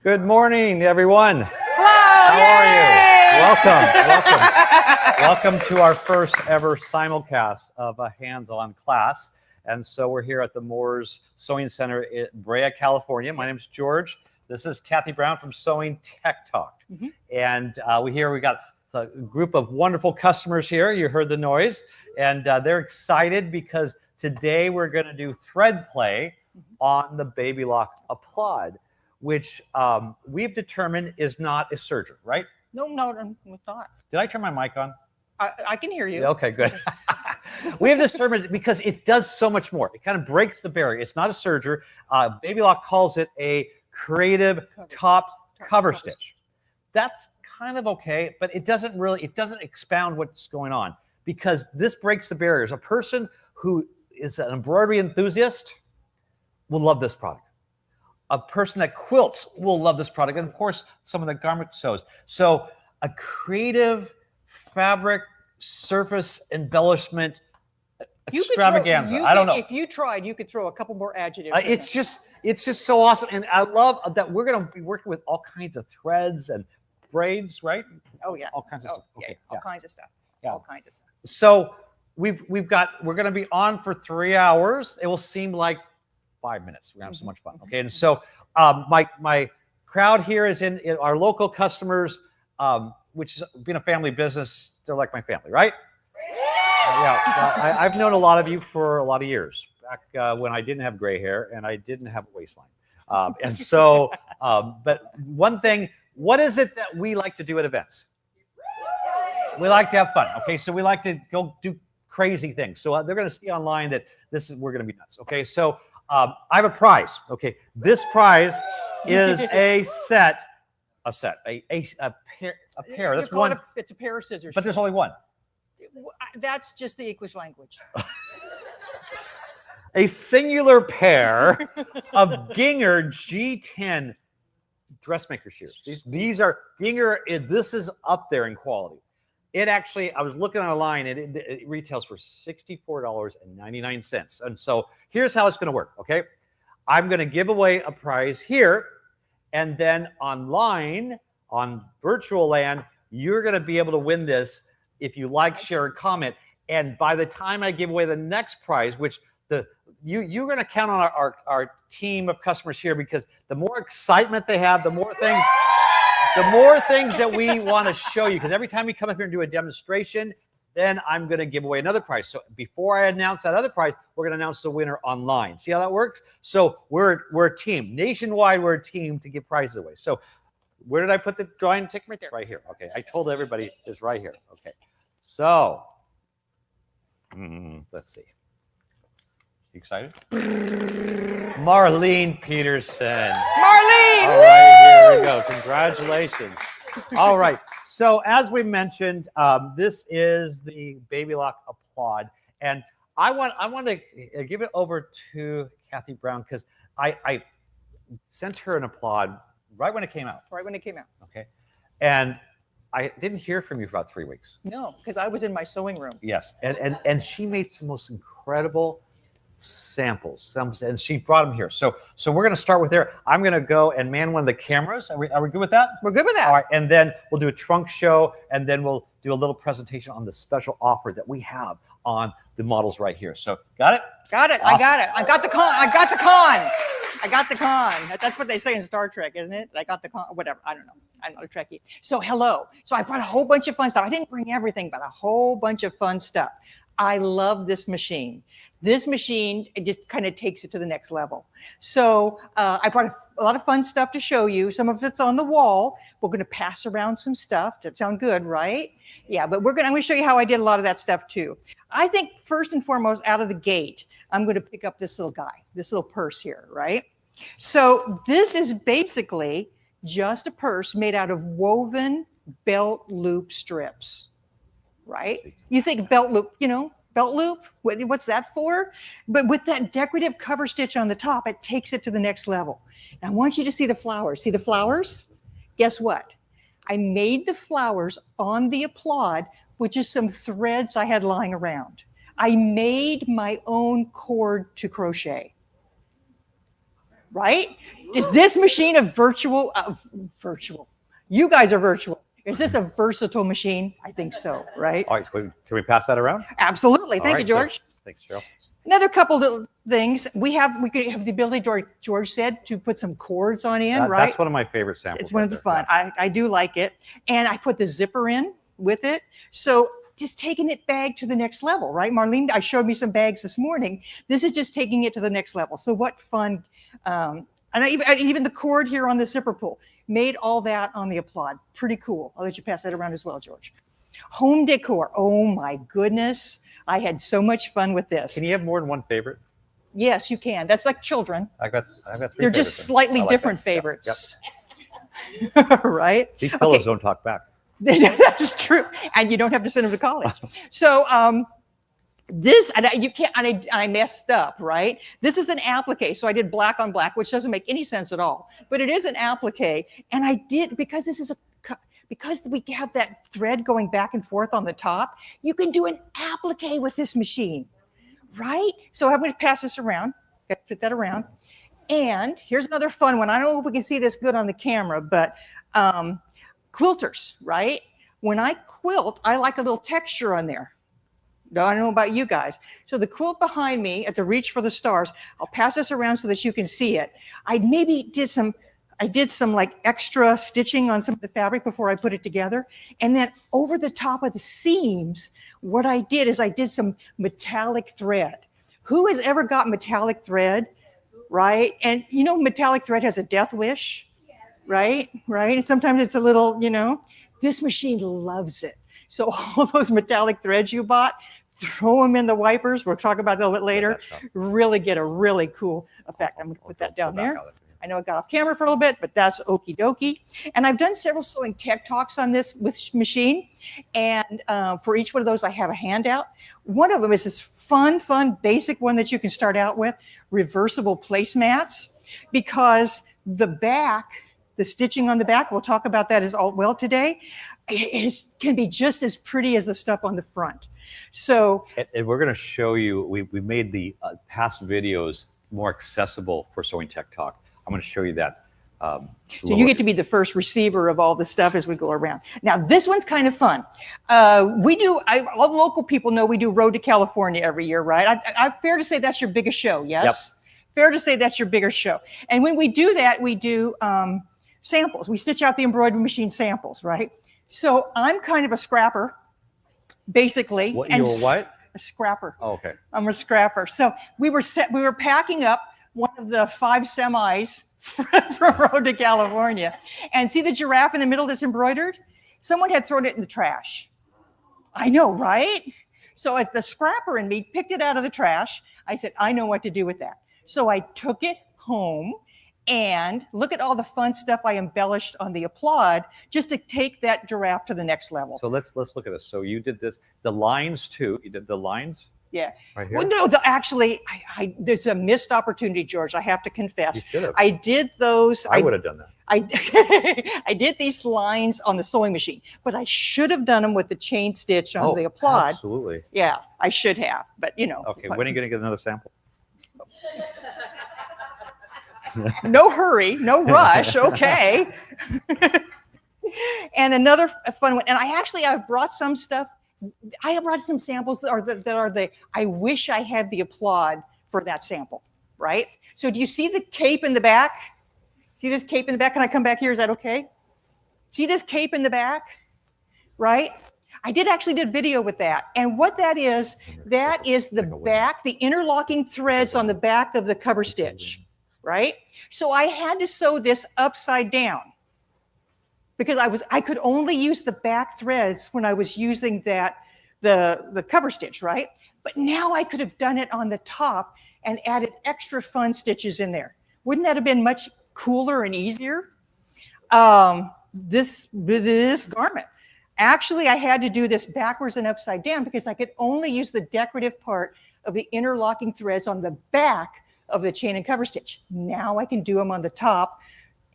Good morning, everyone. Hello. How are you? Welcome to our first ever simulcast of a hands-on class. And so we're here at the Moores Sewing Center in Brea, California. My name is George. This is Cathy Brown from Sewing Tech Talk. And we got a group of wonderful customers here. You heard the noise. And they're excited because today we're going to do thread play on the Baby Lock Applaud, which we've determined is not a serger, right? No, it's not. Did I turn my mic on? I can hear you. Okay, good. We have determined because it does so much more. It kind of breaks the barrier. It's not a serger. Baby Lock calls it a creative top cover stitch. That's kind of okay, but it doesn't expound what's going on because this breaks the barriers. A person who is an embroidery enthusiast will love this product. A person that quilts will love this product. And of course, some of the garment sews. So a creative fabric surface embellishment extravaganza. I don't know. If you tried, you could throw a couple more adjectives. It's just so awesome. And I love that we're going to be working with all kinds of threads and braids, right? Oh, yeah. All kinds of stuff. Okay. All kinds of stuff. Yeah. All kinds of stuff. So we're going to be on for 3 hours. It will seem like 5 minutes. We're gonna have so much fun. Okay, and so my crowd here is in our local customers, which is being a family business. They're like my family, right? Yeah, I've known a lot of you for a lot of years. Back when I didn't have gray hair and I didn't have a waistline, and so. But one thing, what is it that we like to do at events? We like to have fun. Okay, so we like to go do crazy things. So they're going to see online that we're going to be nuts. Okay, so. I have a prize. Okay, this prize is a pair. That's one. It's a pair of scissors. But there's only one. That's just the English language. A singular pair of Ginger G10 dressmaker shears. These are Ginger. This is up there in quality. It actually, I was looking online and it retails for $64.99. And so here's how it's going to work, okay? I'm going to give away a prize here. And then online, on virtual land, you're going to be able to win this if you like, share, and comment. And by the time I give away the next prize, which you're going to count on our team of customers here because the more excitement they have, the more things that we want to show you, because every time we come up here and do a demonstration, then I'm going to give away another prize. So before I announce that other prize, we're going to announce the winner online. See how that works? So we're a team. Nationwide, we're a team to give prizes away. So where did I put the drawing ticket? Right there. Right here. Okay. I told everybody it's right here. Okay. So let's see. You excited? Marlene Peterson. Marlene! All right, here we go. Congratulations. All right. So as we mentioned, this is the Baby Lock Applaud, and I want to give it over to Cathy Brown because I sent her an applaud right when it came out. Right when it came out. Okay, and I didn't hear from you for about 3 weeks. No, because I was in my sewing room. Yes, and she made some most incredible samples, and she brought them here. So we're going to start with there. I'm going to go and man one of the cameras. Are we good with that? We're good with that. All right, and then we'll do a trunk show, and then we'll do a little presentation on the special offer that we have on the models right here. So got it? Got it. Awesome. I got it. I got the con. That's what they say in Star Trek, isn't it? I got the con. Whatever. I don't know. I'm not a Trekkie. So hello. So I brought a whole bunch of fun stuff. I didn't bring everything, but a whole bunch of fun stuff. I love this machine. This machine, it just kind of takes it to the next level. So I brought a lot of fun stuff to show you. Some of it's on the wall. We're going to pass around some stuff. That sound good, right? Yeah, but I'm going to show you how I did a lot of that stuff too. I think first and foremost, out of the gate, I'm going to pick up this little guy, this little purse here, right? So this is basically just a purse made out of woven belt loop strips. Right? You think belt loop, belt loop, what's that for? But with that decorative cover stitch on the top, it takes it to the next level. And I want you to see the flowers. See the flowers? Guess what? I made the flowers on the applaud, which is some threads I had lying around. I made my own cord to crochet. right? Is this machine a virtual? You guys are virtual. Is this a versatile machine? I think so, right? All right, can we pass that around? Absolutely. Thank you, George. Thanks, Cheryl. Another couple little things. We could have the ability, George said, to put some cords on in, right? That's one of my favorite samples. It's one of the fun. I do like it. And I put the zipper in with it. So just taking it bag to the next level, right? Marlene, I showed me some bags this morning. This is just taking it to the next level. So what fun. And even the cord here on the zipper pull, made all that on the Applaud. Pretty cool. I'll let you pass that around as well, George. Home decor. Oh my goodness. I had so much fun with this. Can you have more than one favorite? Yes, you can. That's like children. I've got 3 They're just slightly different favorites. Yep. Right? These pillows don't talk back. That's true. And you don't have to send them to college. So this, and you can't, and I messed up, right? This is an applique. So I did black on black, which doesn't make any sense at all. But it is an applique. And I did, because we have that thread going back and forth on the top, you can do an applique with this machine, right? So I'm going to pass this around. Put that around. And here's another fun one. I don't know if we can see this good on the camera, but quilters, right? When I quilt, I like a little texture on there. I don't know about you guys. So the quilt behind me at the Reach for the Stars, I'll pass this around so that you can see it. I did some like extra stitching on some of the fabric before I put it together. And then over the top of the seams, what I did is I did some metallic thread. Who has ever got metallic thread, right? And you know, metallic thread has a death wish, right? Right? And sometimes it's a little, this machine loves it. So all those metallic threads you bought, throw them in the wipers. We'll talk about that a little bit later. Really get a really cool effect. I'm going to put that down there. I know I got off camera for a little bit, but that's okie dokie. And I've done several sewing tech talks on this machine. And for each one of those, I have a handout. One of them is this fun, basic one that you can start out with, reversible placemats, because the stitching on the back, we'll talk about that as well today, can be just as pretty as the stuff on the front. So, and we're going to show you, we made the past videos more accessible for Sewing Tech Talk. I'm going to show you that. So you get to be the first receiver of all the stuff as we go around. Now, this one's kind of fun. All the local people know we do Road to California every year, right? I'm fair to say that's your biggest show, yes? Yep. Fair to say that's your biggest show. And when we do that, we do samples. We stitch out the embroidery machine samples, right? So I'm kind of a scrapper, basically. What, you're what? A scrapper. Oh, okay. I'm a scrapper. So we were packing up one of the 5 semis from Road to California. And see the giraffe in the middle that's embroidered? Someone had thrown it in the trash. I know, right? So as the scrapper in me picked it out of the trash, I said, I know what to do with that. So I took it home, and look at all the fun stuff I embellished on the Applaud just to take that giraffe to the next level. So let's look at this. So you did this, the lines too. You did the lines? Yeah. Right here? Well, no, actually, there's a missed opportunity, George. I have to confess. You should have. I did those. I would have done that. I did these lines on the sewing machine, but I should have done them with the chain stitch on the Applaud. Absolutely. Yeah, I should have, but Okay, when are you going to get another sample? No hurry, no rush. Okay. And another fun one. And I've brought some stuff. I have brought some samples that are the I wish I had the Applaud for that sample, right? So do you see the cape in the back? See this cape in the back? Can I come back here? Is that okay? See this cape in the back, right? I did video with that. And what that is the back, the interlocking threads on the back of the cover stitch, right? So I had to sew this upside down because I could only use the back threads when I was using the cover stitch, right? But now I could have done it on the top and added extra fun stitches in there. Wouldn't that have been much cooler and easier? This garment. Actually, I had to do this backwards and upside down because I could only use the decorative part of the interlocking threads on the back of the chain and cover stitch. Now I can do them on the top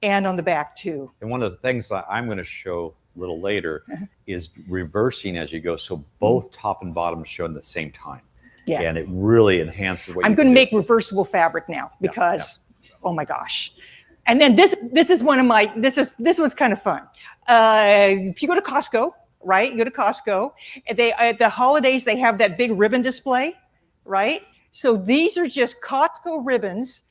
and on the back too. And one of the things that I'm going to show a little later is reversing as you go. So both top and bottom show at the same time. Yeah. And it really enhances what I'm going to make reversible fabric now because Oh my gosh. And then this is one of my, this was kind of fun. If you go to Costco, right? You go to Costco, and at the holidays, they have that big ribbon display, right? So these are just Costco ribbons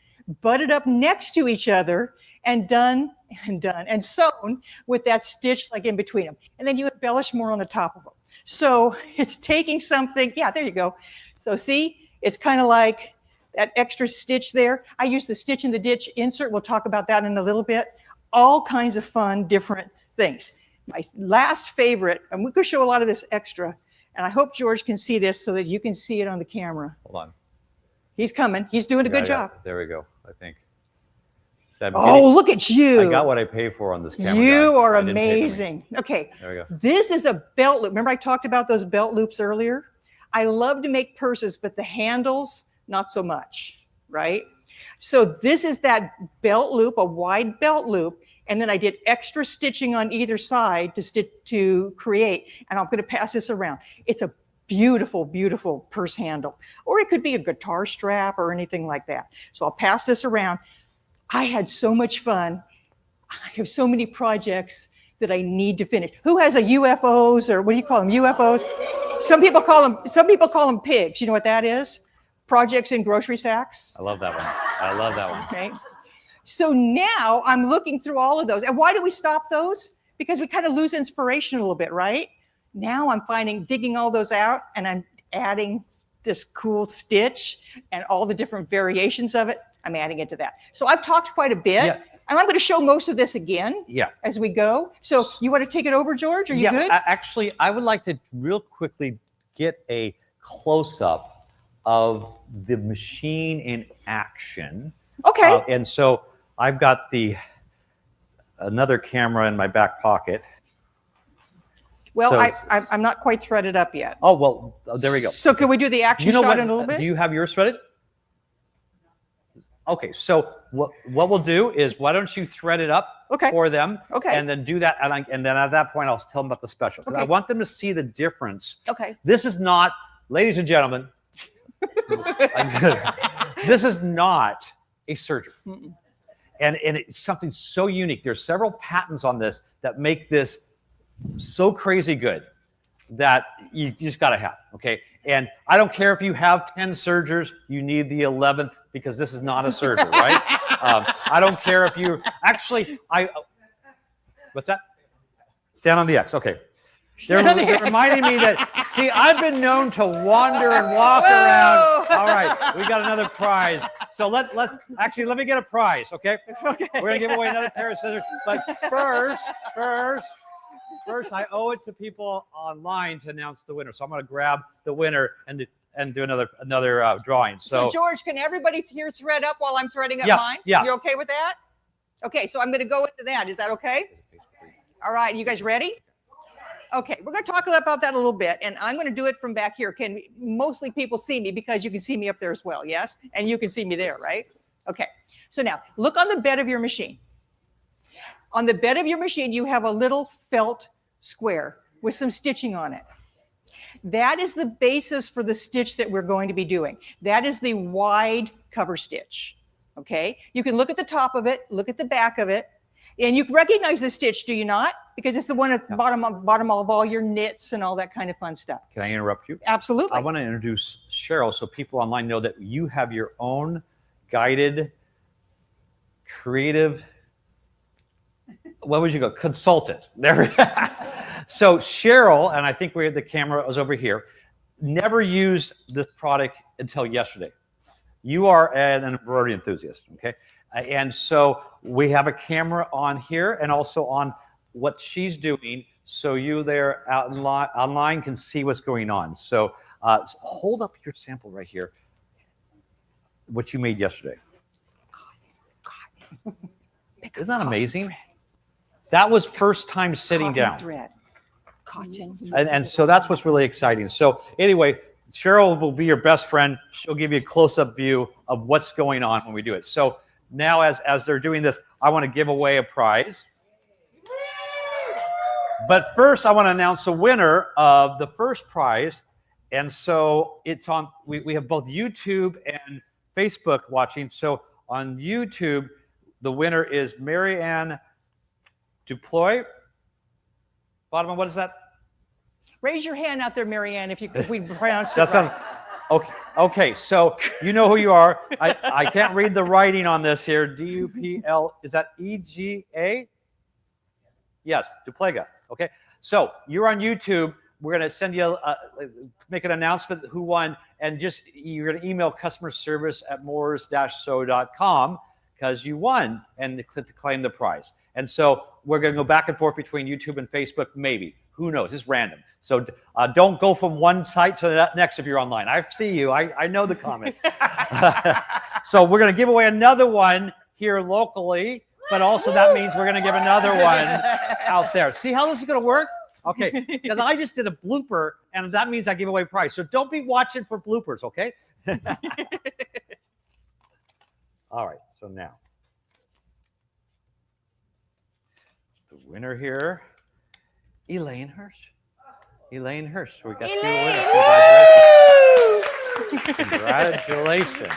butted up next to each other and done and sewn with that stitch like in between them. And then you embellish more on the top of them. So it's taking something, yeah, there you go. So see, it's kind of like that extra stitch there. I use the stitch in the ditch insert. We'll talk about that in a little bit. All kinds of fun, different things. My last favorite, and we could show a lot of this extra, and I hope George can see this so that you can see it on the camera. Hold on. He's coming. He's doing a good job. There we go, I think. Look at you. I got what I pay for on this camera. You are amazing. Okay. There we go. This is a belt loop. Remember I talked about those belt loops earlier? I love to make purses, but the handles, not so much, right? So this is that belt loop, a wide belt loop, and then I did extra stitching on either side to create, and I'm going to pass this around. It's a beautiful, beautiful purse handle, or it could be a guitar strap or anything like that. So I'll pass this around. I had so much fun. I have so many projects that I need to finish. Who has a UFOs, or what do you call them? UFOs? Some people call them pigs. You know what that is? Projects in grocery sacks. I love that one. I love that one. Okay. So now I'm looking through all of those. And why do we stop those? Because we kind of lose inspiration a little bit, right? Now I'm digging all those out, and I'm adding this cool stitch and all the different variations of it. I'm adding it to that. So I've talked quite a bit. Yeah. And I'm going to show most of this again as we go. So you want to take it over, George? Are you good? Actually, I would like to real quickly get a close-up of the machine in action. Okay. And so I've got another camera in my back pocket. Well, so, I'm not quite threaded up yet. Oh, well, there we go. So can we do the action shot in a little bit? Do you have yours threaded? Okay, so what we'll do is, why don't you thread it up for them, and then do that, and then at that point I'll tell them about the special. I want them to see the difference. Okay. This is not, ladies and gentlemen, this is not a serger, and it's something so unique. There's several patents on this that make this so crazy good that you just got to have. Okay, and I don't care if you have 10 sergers, you need the 11th, because this is not a serger, right? I don't care if you actually, what's that? Stand on the X. Okay. They're reminding me that, see, I've been known to wander and walk around. All right, we got another prize. So let me get a prize, okay? We're gonna give away another pair of scissors. But first, I owe it to people online to announce the winner. So I'm gonna grab the winner and do another drawing. So George, can everybody here thread up while I'm threading up mine? Yeah. You okay with that? Okay, so I'm going to go into that. Is that okay? All right, you guys ready? Okay, we're going to talk about that a little bit, and I'm going to do it from back here. Mostly people see me because you can see me up there as well, yes? And you can see me there, right? Okay, so now look on the bed of your machine. On the bed of your machine, you have a little felt square with some stitching on it. That is the basis for the stitch that we're going to be doing. That is the wide cover stitch, okay? You can look at the top of it, look at the back of it, and you recognize the stitch, do you not? Because it's the one at the bottom of all your knits and all that kind of fun stuff. Can I interrupt you? Absolutely. I want to introduce Cheryl so people online know that you have your own guided, creative, what would you go? Consultant. There we go. So Cheryl, and I think the camera was over here, never used this product until yesterday. You are an embroidery enthusiast, okay? And so we have a camera on here and also on what she's doing, so you there out online can see what's going on. So hold up your sample right here, what you made yesterday. Isn't that amazing? That was first time sitting down. Thread. Cotton. And so that's what's really exciting. So anyway, Cheryl will be your best friend. She'll give you a close-up view of what's going on when we do it. So now as they're doing this, I want to give away a prize. But first, I want to announce the winner of the first prize. And so it's on, we have both YouTube and Facebook watching. So On YouTube, the winner is Marianne Duploy. Bottom, what is that? Raise your hand out there, Marianne, if we pronounced it That sounds okay. Okay, so you know who you are. I can't read the writing on this here. D-U-P-L, is that E-G-A? Yes, Duplega. Okay, so you're on YouTube. We're going to send you make an announcement who won, and just you're going to email customer service at moors-so.com because you won and to claim the prize. And so we're going to go back and forth between YouTube and Facebook, maybe. Who knows? It's random. So don't go from one site to the next if you're online. I see you. I know the comments. So we're going to give away another one here locally, but also that means we're going to give another one out there. See how this is going to work? Okay, because I just did a blooper, and that means I give away a prize. So don't be watching for bloopers, okay? All right, so now. The winner here, Elaine Hirsch. Elaine Hirsch. We got you a winner. Congratulations.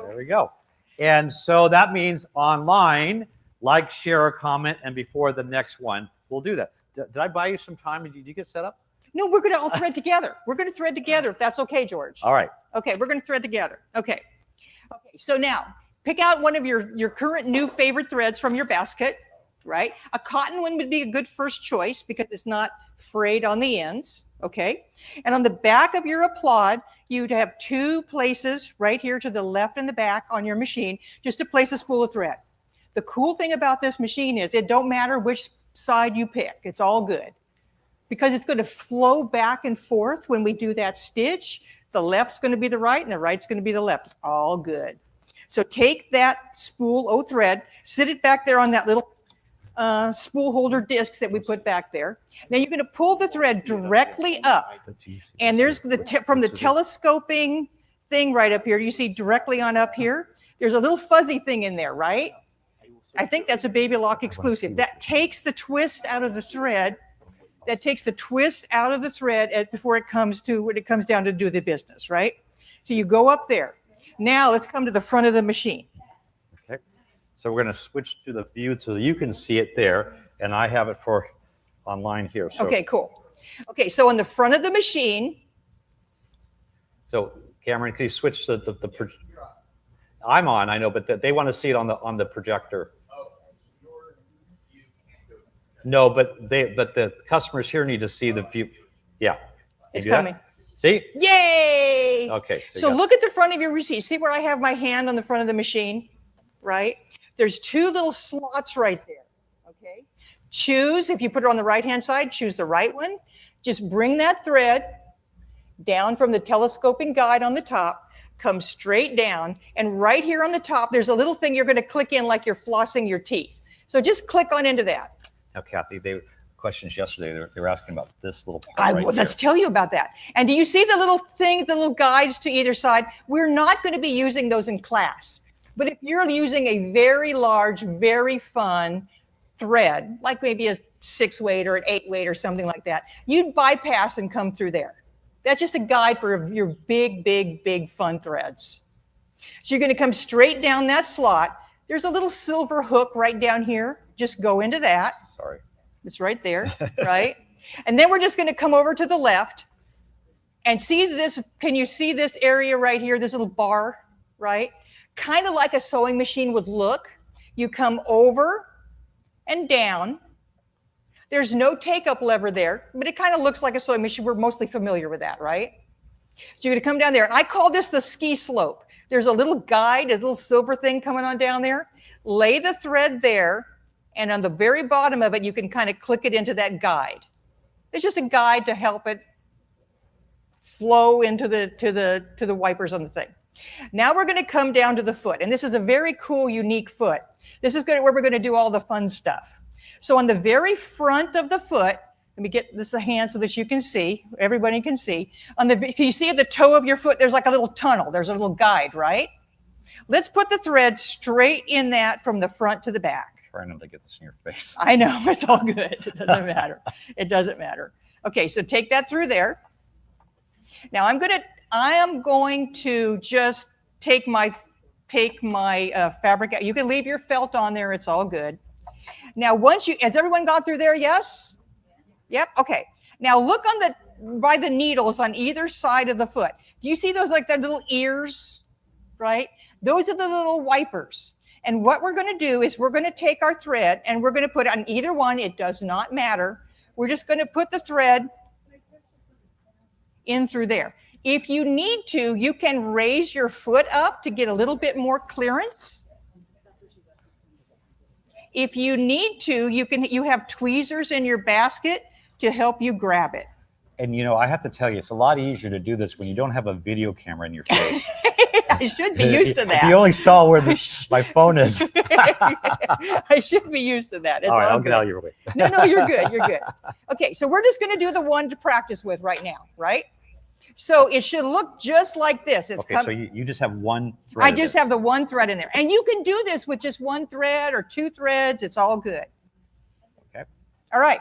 There we go. And so that means online, like, share, or comment, and before the next one, we'll do that. Did I buy you some time? Did you get set up? No, we're going to all thread together. We're going to thread together, if that's okay, George. All right. Okay, we're going to thread together. Okay. Okay, so now pick out one of your current new favorite threads from your basket, right? A cotton one would be a good first choice because it's not frayed on the ends, okay? And on the back of your applaud, you'd have two places right here to the left and the back on your machine just to place a spool of thread. The cool thing about this machine is it don't matter which side you pick. It's all good because it's going to flow back and forth when we do that stitch. The left's going to be the right and the right's going to be the left. It's all good. So take that spool of thread, sit it back there on that little spool holder discs that we put back there. Now you're going to pull the thread directly up, and there's from the telescoping thing right up here. You see directly on up here. There's a little fuzzy thing in there, right? I think that's a Baby Lock exclusive. That takes the twist out of the thread. That takes the twist out of the thread before it comes down to do the business, right? So you go up there. Now let's come to the front of the machine. Okay. So we're going to switch to the view so you can see it there, and I have it for online here. So, okay, cool. Okay, so on the front of the machine. So Cameron, can you switch the I'm on, I know, but they want to see it on the projector. No, but the customers here need to see the view. Yeah. It's coming. See? Yay! Okay. So look at the front of your receipt. See where I have my hand on the front of the machine, right? There's two little slots right there, okay? Choose, if you put it on the right-hand side, choose the right one. Just bring that thread down from the telescoping guide on the top, come straight down, and right here on the top, there's a little thing you're going to click in like you're flossing your teeth. So just click on into that. Now, Cathy, questions yesterday, they were asking about this little part let's tell you about that. And do you see the little thing, the little guides to either side? We're not going to be using those in class. But if you're using a very large, very fun thread, like maybe a 6-weight or an 8-weight or something like that, you'd bypass and come through there. That's just a guide for your big, big, big fun threads. So you're going to come straight down that slot. There's a little silver hook right down here. Just go into that. Sorry. It's right there, right? And then we're just going to come over to the left and see this. Can you see this area right here, this little bar, right? Kind of like a sewing machine would look. You come over and down. There's no take-up lever there, but it kind of looks like a sewing machine. We're mostly familiar with that, right? So you're going to come down there. And I call this the ski slope. There's a little guide, a little silver thing coming on down there. Lay the thread there. And on the very bottom of it, you can kind of click it into that guide. It's just a guide to help it flow into the wipers on the thing. Now we're going to come down to the foot, and this is a very cool, unique foot. This is where we're going to do all the fun stuff. So on the very front of the foot, let me get this a hand so that you can see. Everybody can see. Can you see at the toe of your foot? There's like a little tunnel. There's a little guide, right? Let's put the thread straight in that from the front to the back. Trying not to get this in your face. I know, it's all good. It doesn't matter. It doesn't matter. Okay, so take that through there. Now I am going to just take my take my fabric out. You can leave your felt on there. It's all good. Now, has everyone got through there? Yes? Yep. Okay. Now look by the needles on either side of the foot. Do you see those, like the little ears, right? Those are the little wipers. And what we're going to do is we're going to take our thread and we're going to put it on either one. It does not matter. We're just going to put the thread in through there. If you need to, you can raise your foot up to get a little bit more clearance. If you need to, you have tweezers in your basket to help you grab it. And I have to tell you, it's a lot easier to do this when you don't have a video camera in your face. I should be used to that. If you only saw where my phone is. I should be used to that. It's all right, I'll good. get out of your way. No, you're good. You're good. Okay, so we're just going to do the one to practice with right now, right? So it should look just like this. So you just have one thread. I just have the one thread in there. And you can do this with just one thread or two threads. It's all good. Okay. All right.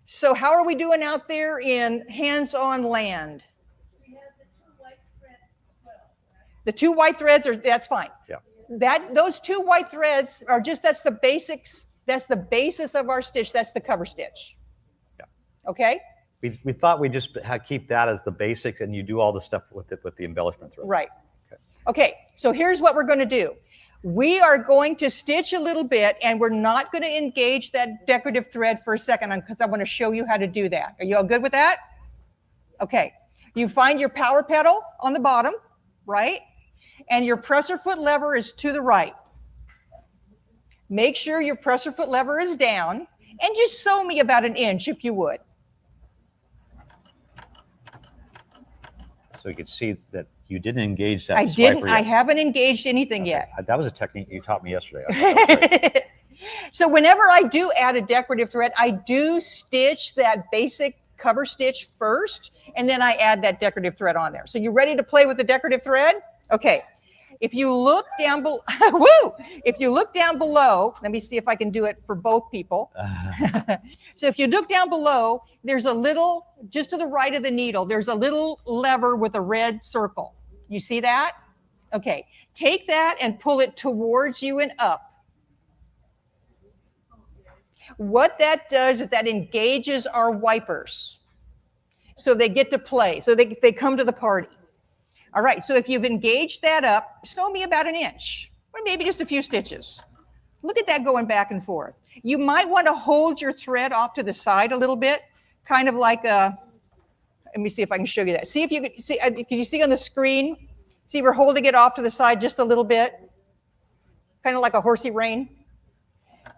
So how are we doing out there in hands-on land? We have the 2 white threads as well, right? The 2 white threads that's fine. Yeah. Those 2 white threads are that's the basics. That's the basis of our stitch. That's the cover stitch. Yeah. Okay. We thought we just keep that as the basics, and you do all the stuff with the embellishment thread. Right. Okay. So here's what we're going to do. We are going to stitch a little bit, and we're not going to engage that decorative thread for a second because I want to show you how to do that. Are you all good with that? Okay. You find your power pedal on the bottom, right? And your presser foot lever is to the right. Make sure your presser foot lever is down, and just sew me about 1 inch if you would. So you can see that you didn't engage that. I didn't. I haven't engaged anything yet. That was a technique you taught me yesterday. So whenever I do add a decorative thread, I do stitch that basic cover stitch first, and then I add that decorative thread on there. So you ready to play with the decorative thread? Okay. If you look down below, if you look down below, let me see if I can do it for both people. So if you look down below, there's a little, just to the right of the needle, there's a little lever with a red circle. You see that? Okay. Take that and pull it towards you and up. What that does is that engages our wipers. So they get to play. So they come to the party. All right, so if you've engaged that up, sew me about 1 inch, or maybe just a few stitches. Look at that going back and forth. You might want to hold your thread off to the side a little bit, kind of like a, let me see if I can show you that. See if you can see, can you see on the screen? See, we're holding it off to the side just a little bit, kind of like a horsey rein.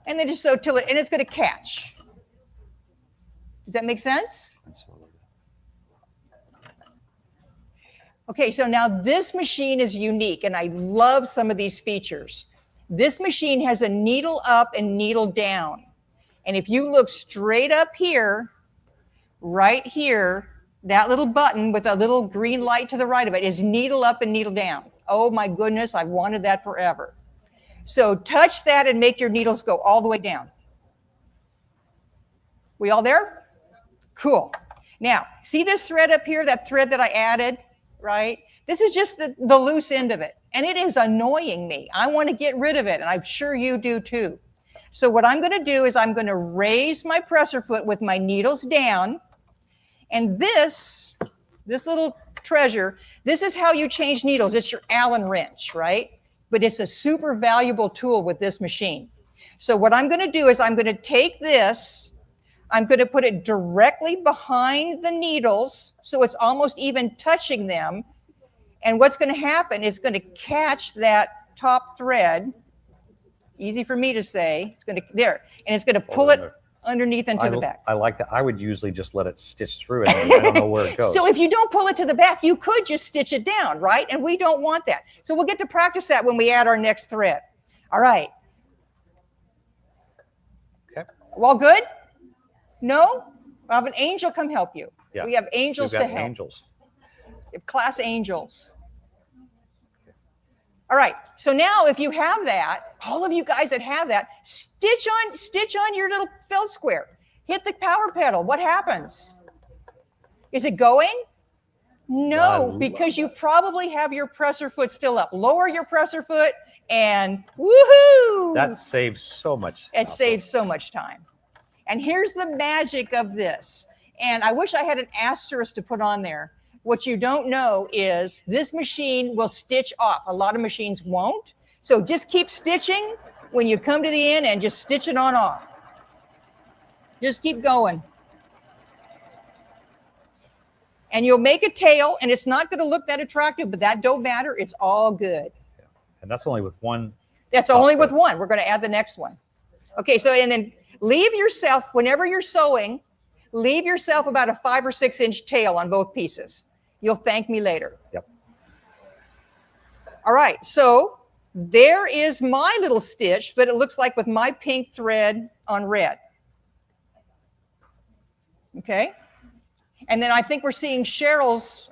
And then just sew till it, and it's going to catch. Does that make sense? Okay, so now this machine is unique, and I love some of these features. This machine has a needle up and needle down. And if you look straight up here, right here, that little button with a little green light to the right of it is needle up and needle down. Oh my goodness, I've wanted that forever. So touch that and make your needles go all the way down. We all there? Cool. Now, see this thread up here, that thread that I added? Right? This is just the loose end of it. And it is annoying me. I want to get rid of it. And I'm sure you do too. So what I'm going to do is I'm going to raise my presser foot with my needles down. And this little treasure, this is how you change needles. It's your Allen wrench, right? But it's a super valuable tool with this machine. So what I'm going to do is I'm going to take this, I'm going to put it directly behind the needles so it's almost even touching them. And what's going to happen is going to catch that top thread. Easy for me to say. It's going to, there. And it's going to pull it underneath into the back. I like that. I would usually just let it stitch through it. And I don't know where it goes. So if you don't pull it to the back, you could just stitch it down, right? And we don't want that. So we'll get to practice that when we add our next thread. All right. Okay. All good? No? I have an angel come help you. Yeah. We have angels to help. Angels. We have class angels. All right. So now if you have that, all of you guys that have that, stitch on your little felt square. Hit the power pedal. What happens? Is it going? No, because you probably have your presser foot still up. Lower your presser foot and woohoo! That saves so much. It saves so much time. And here's the magic of this. And I wish I had an asterisk to put on there. What you don't know is this machine will stitch off. A lot of machines won't. So just keep stitching when you come to the end and just stitch it on off. Just keep going. And you'll make a tail, and it's not going to look that attractive, but that don't matter. It's all good. Yeah. And that's only with one. That's only with one. We're going to add the next one. Okay, so and then leave yourself, whenever you're sewing, leave yourself about a 5 or 6 inch tail on both pieces. You'll thank me later. Yep. All right, so there is my little stitch, but it looks like with my pink thread on red. Okay. And then I think we're seeing Cheryl's.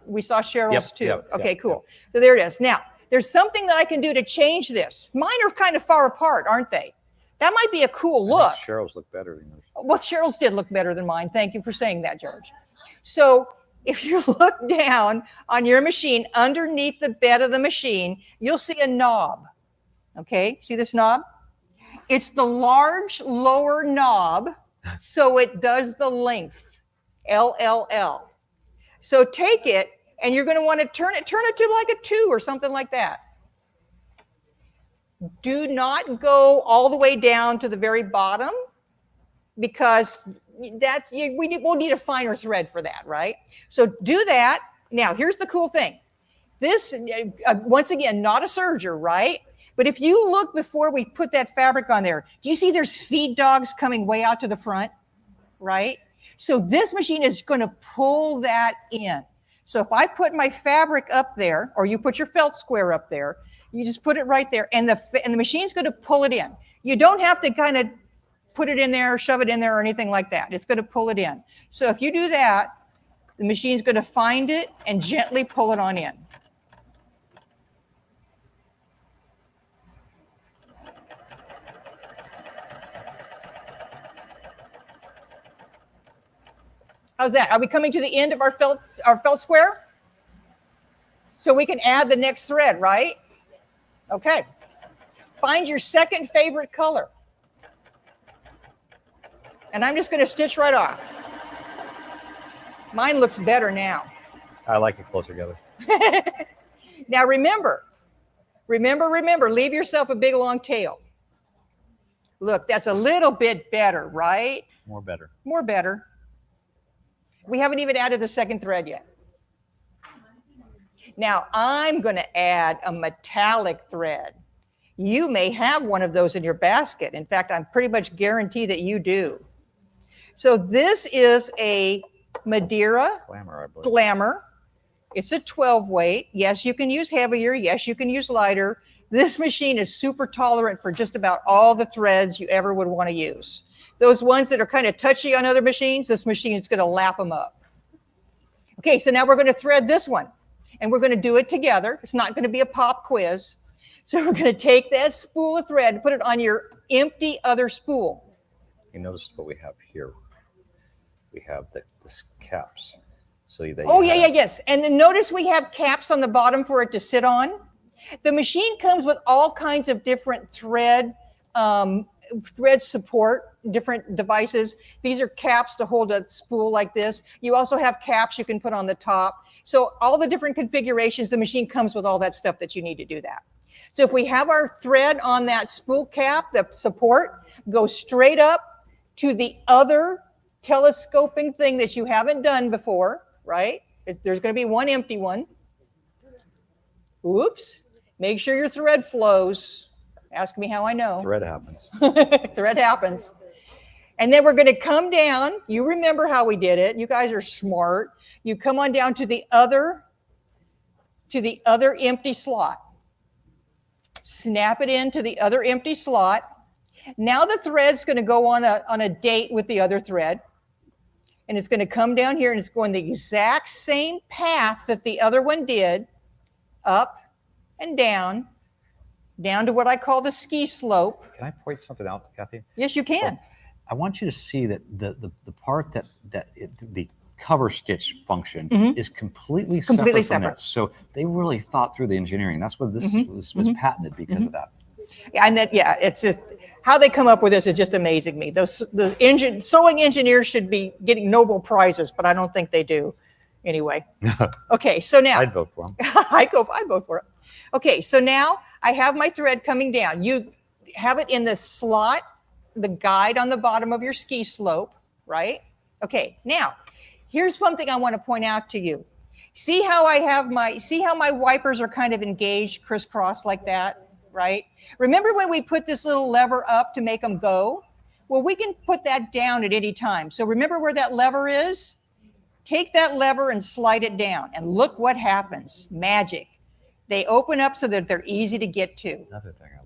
We saw Cheryl's too. Yep, okay, cool. So there it is. Now, there's something that I can do to change this. Mine are kind of far apart, aren't they? That might be a cool look. Cheryl's look better than yours. Well, Cheryl's did look better than mine. Thank you for saying that, George. So if you look down on your machine, underneath the bed of the machine, you'll see a knob. Okay, see this knob? It's the large lower knob, so it does the length. LLL. So take it, and you're going to want to turn it to like a 2 or something like that. Do not go all the way down to the very bottom, because we'll need a finer thread for that, right? So do that. Now, here's the cool thing. This, once again, not a serger, right? But if you look before we put that fabric on there, do you see there's feed dogs coming way out to the front, right? So this machine is going to pull that in. So if I put my fabric up there, or you put your felt square up there, you just put it right there, and the machine's going to pull it in. You don't have to kind of put it in there, shove it in there, or anything like that. It's going to pull it in. So if you do that, the machine's going to find it and gently pull it on in. How's that? Are we coming to the end of our felt square? So we can add the next thread, right? Okay. Find your second favorite color. And I'm just going to stitch right off. Mine looks better now. I like it closer together. Now remember, leave yourself a big long tail. Look, that's a little bit better, right? More better. More better. We haven't even added the second thread yet. Now I'm going to add a metallic thread. You may have one of those in your basket. In fact, I'm pretty much guaranteed that you do. So this is a Madeira Glamour. It's a 12 weight. Yes, you can use heavier. Yes, you can use lighter. This machine is super tolerant for just about all the threads you ever would want to use. Those ones that are kind of touchy on other machines, this machine is going to lap them up. Okay, so now we're going to thread this one, and we're going to do it together. It's not going to be a pop quiz. So we're going to take that spool of thread and put it on your empty other spool. You notice what we have here. We have the caps. So yes. And then notice we have caps on the bottom for it to sit on. The machine comes with all kinds of different thread support, different devices. These are caps to hold a spool like this. You also have caps you can put on the top. So all the different configurations, the machine comes with all that stuff that you need to do that. So if we have our thread on that spool cap, the support, go straight up to the other telescoping thing that you haven't done before, right? There's going to be one empty one. Oops. Make sure your thread flows. Ask me how I know. Thread happens. Thread happens. And then we're going to come down. You remember how we did it. You guys are smart. You come on down to the other empty slot. Snap it into the other empty slot. Now the thread's going to go on a date with the other thread. And it's going to come down here, and it's going the exact same path that the other one did, up and down to what I call the ski slope. Can I point something out, Cathy? Yes, you can. I want you to see that the part that the cover stitch function Mhm. is completely Completely separate from separate. that. So they really thought through the engineering. That's what this was patented because of that. Yeah, and that, yeah, it's just how they come up with this is just amazing me. The sewing engineers should be getting Nobel prizes, but I don't think they do. Anyway, okay, so now I'd vote for them. I vote for it. Okay, so now I have my thread coming down. You have it in the slot, the guide on the bottom of your ski slope, right? Okay, now here's one thing I want to point out to you. See how my wipers are kind of engaged crisscross like that, right? Remember when we put this little lever up to make them go? Well, we can put that down at any time. So remember where that lever is? Take that lever and slide it down, and look what happens. Magic. They open up so that they're easy to get to. Another thing I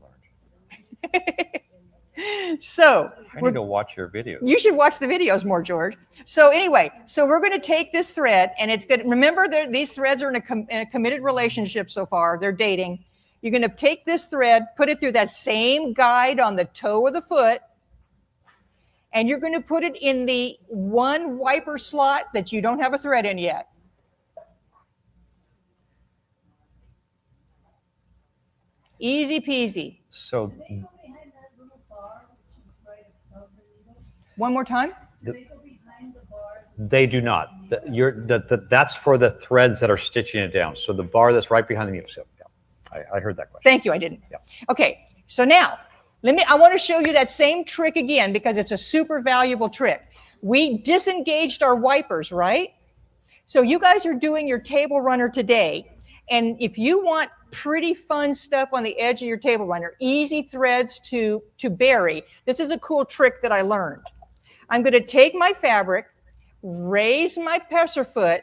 learned. So I need to watch your videos. you should watch the videos more, George. So anyway, so we're going to take this thread, and it's good. Remember, these threads are in a committed relationship so far. They're dating. You're going to take this thread, put it through that same guide on the toe of the foot, and you're going to put it in the one wiper slot that you don't have a thread in yet. Easy peasy. So They go behind that little bar, which is right above the needle. One more time. They go behind the bar. they do not. That's for the threads that are stitching it down. So the bar that's right behind the needle. So, yeah, I heard that question. Thank you. I didn't. Yeah. Okay. So now I want to show you that same trick again because it's a super valuable trick. We disengaged our wipers, right? So you guys are doing your table runner today. And if you want pretty fun stuff on the edge of your table runner, easy threads to bury, this is a cool trick that I learned. I'm going to take my fabric, raise my presser foot,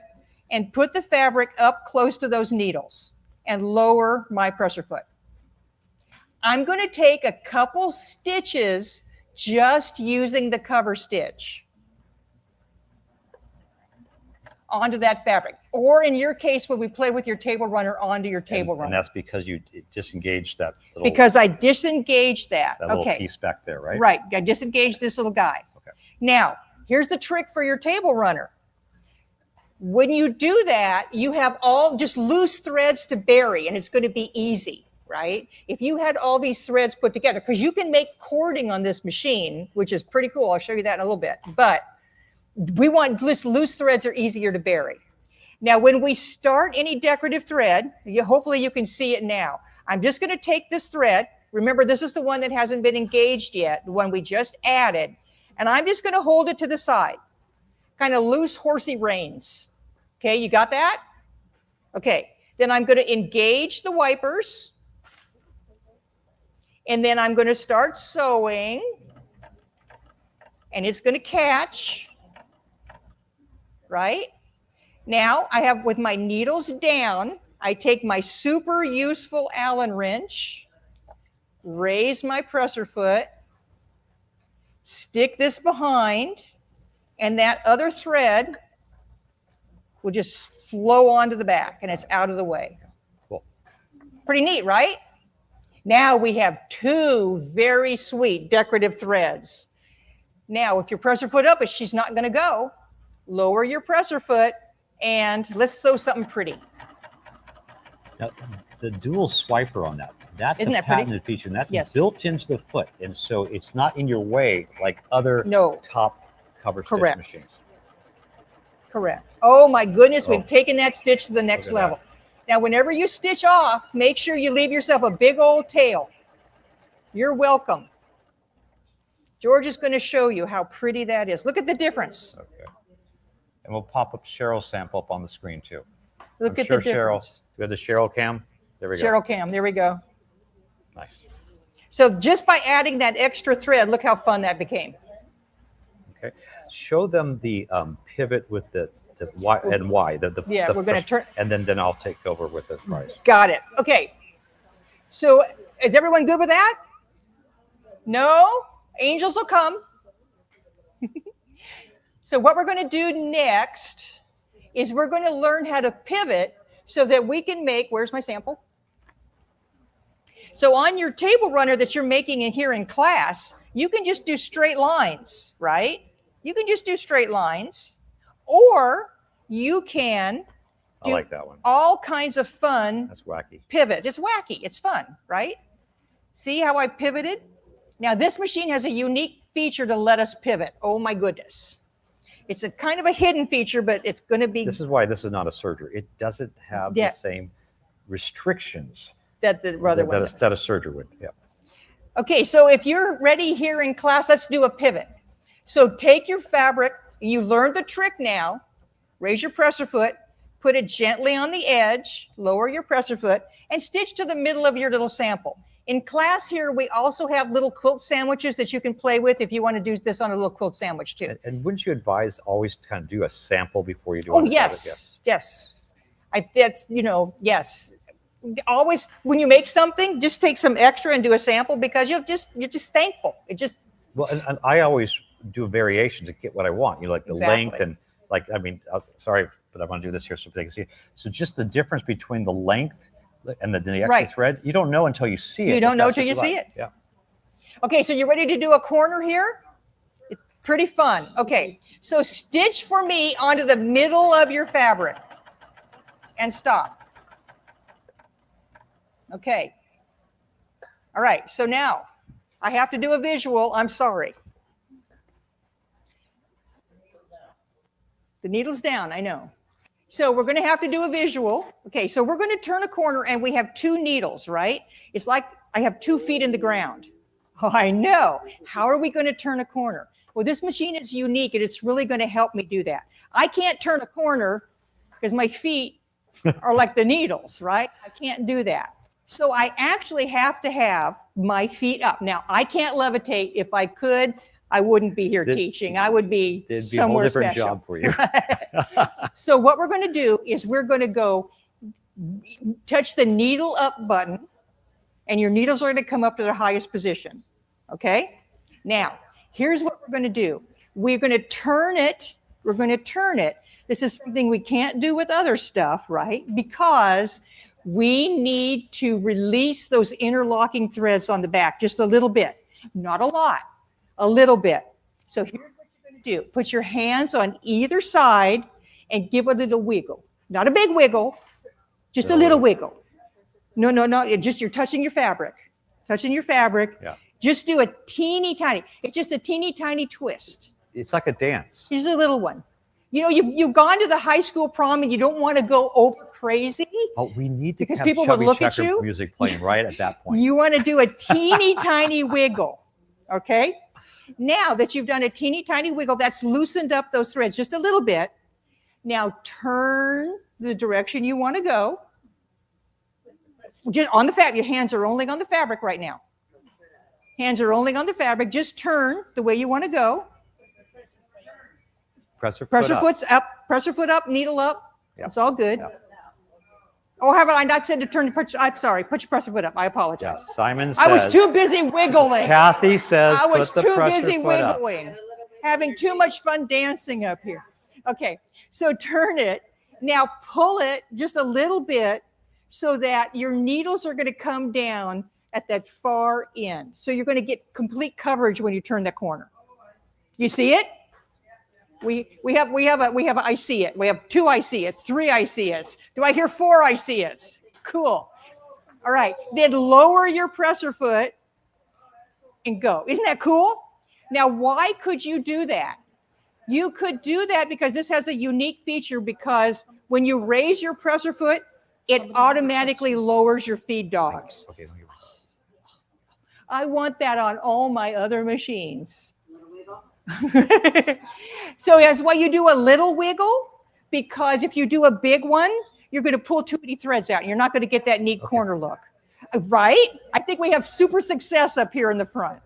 and put the fabric up close to those needles and lower my presser foot. I'm going to take a couple stitches just using the cover stitch onto that fabric. Or in your case, when we play with your table runner, onto your table runner. And that's because you disengaged that little, because I disengaged that. little Okay. piece back there, right? Right. I disengaged this little guy. Okay. Now, here's the trick for your table runner. When you do that, you have all just loose threads to bury, and it's going to be easy, right? If you had all these threads put together, because you can make cording on this machine, which is pretty cool. I'll show you that in a little bit. But we want loose threads are easier to bury. Now, when we start any decorative thread, hopefully you can see it now. I'm just going to take this thread. Remember, this is the one that hasn't been engaged yet, the one we just added. And I'm just going to hold it to the side, kind of loose horsey reins. Okay, you got that? Okay, then I'm going to engage the wipers. And then I'm going to start sewing. And it's going to catch. Right? Now I have, with my needles down, I take my super useful Allen wrench, raise my presser foot, stick this behind, and that other thread will just flow onto the back and it's out of the way. Cool. Pretty neat, right? Now we have two very sweet decorative threads. Now, if your presser foot up, she's not going to go. Lower your presser foot and let's sew something pretty. Now, the dual swiper on that's Isn't a that pretty? patented feature, and that's Yes. built into the foot, and so it's not in your way like other No. top cover stitch Correct. machines. Correct. Oh my goodness, Oh. we've taken that stitch to the next Look at level. Now, whenever you stitch off, make sure you leave yourself a big old tail. You're welcome. George is going to show you how pretty that is. Look at the difference. Okay. And we'll pop up Cheryl's sample up on the screen too. Look I'm at sure the difference. Cheryl, you have the Cheryl cam? There we go. Cheryl cam, there we go. Nice. So just by adding that extra thread, look how fun that became. Okay. Show them the pivot with the Y and Y. Yeah, we're going to turn. And then I'll take over with the price. Got it. Okay. So is everyone good with that? No? Angels will come. So what we're going to do next is we're going to learn how to pivot so that we can make, where's my sample? So on your table runner that you're making in here in class, you can just do straight lines, right? You can just do straight lines. Or you can I do like that one. all kinds of fun That's wacky. pivot. It's wacky. It's fun, right? See how I pivoted? Now this machine has a unique feature to let us pivot. Oh my goodness. It's a kind of a hidden feature, but it's going to be This is why this is not a serger. It doesn't have Yeah. the same restrictions that the other one does. that a serger would. Yeah. Okay, so if you're ready here in class, let's do a pivot. So take your fabric, you've learned the trick now, raise your presser foot, put it gently on the edge, lower your presser foot, and stitch to the middle of your little sample. In class here, we also have little quilt sandwiches that you can play with if you want to do this on a little quilt sandwich too. And wouldn't you advise always to kind of do a sample before you do? Oh, on a fabric? yes. That's, yes. Always, when you make something, just take some extra and do a sample because you're just thankful. It just Well, and I always do variations to get what I want. You know, like the length Exactly. and like, I mean, sorry, but I want to do this here so they can see. So just the difference between the length and the extra Right. thread, you don't know until you see it. You don't if know that's till what you see like. it. Yeah. Okay, so you're ready to do a corner here? It's pretty fun. Okay, so stitch for me onto the middle of your fabric and stop. Okay. All right, so now I have to do a visual. I'm sorry. The needle's down, I know. So we're going to have to do a visual. Okay, so we're going to turn a corner and we have 2 needles, right? It's like I have 2 feet in the ground. Oh, I know. How are we going to turn a corner? Well, this machine is unique and it's really going to help me do that. I can't turn a corner because my feet are like the needles, right? I can't do that. So I actually have to have my feet up. Now, I can't levitate. If I could, I wouldn't be here teaching. I would be It'd be a whole somewhere different special. job for you. So what we're going to do is we're going to go touch the needle up button, and your needles are going to come up to their highest position. Okay? Now, here's what we're going to do. We're going to turn it. We're going to turn it. This is something we can't do with other stuff, right? Because we need to release those interlocking threads on the back just a little bit, not a lot, a little bit. So here's what you're going to do. Put your hands on either side and give it a little wiggle. Not a big wiggle, just a little wiggle. No. Just you're touching your fabric. Touching your fabric. Yeah. Just do a teeny tiny, it's just a teeny tiny twist. It's like a dance. Just a little one. You know, you've gone to the high school prom and you don't want to go over crazy. Oh, we need to Because have people would Chubby look at Checker you. music playing right at that point. You want to do a teeny tiny wiggle, okay? Now that you've done a teeny tiny wiggle, that's loosened up those threads just a little bit. Now turn the direction you want to go. Just on the fabric, your hands are only on the fabric right now. Hands are only on the fabric. Just turn the way you want to go. Press Pressure foot's up, pressure foot up, needle up. Yep. It's all good. Yep. Oh, have I not said to turn? I'm sorry. Put your pressure foot up. I apologize. Yeah, Simon says. I was too busy wiggling. Kathy says. I was put the too pressure busy foot up. wiggling, having too much fun dancing up here. Okay, so turn it. Now pull it just a little bit so that your needles are going to come down at that far end. So you're going to get complete coverage when you turn that corner. You see it? We have I see it. We have 2 I see it's, 3 I see it's. Do I hear 4 I see it's? Cool. All right. Then lower your presser foot and go. Isn't that cool? Now, why could you do that? You could do that because this has a unique feature because when you raise your presser foot, it automatically lowers your feed dogs. Okay. I want that on all my other machines. So that's why you do a little wiggle, because if you do a big one, you're going to pull too many threads out and you're not going to get that neat corner look. Right? I think we have super success up here in the front.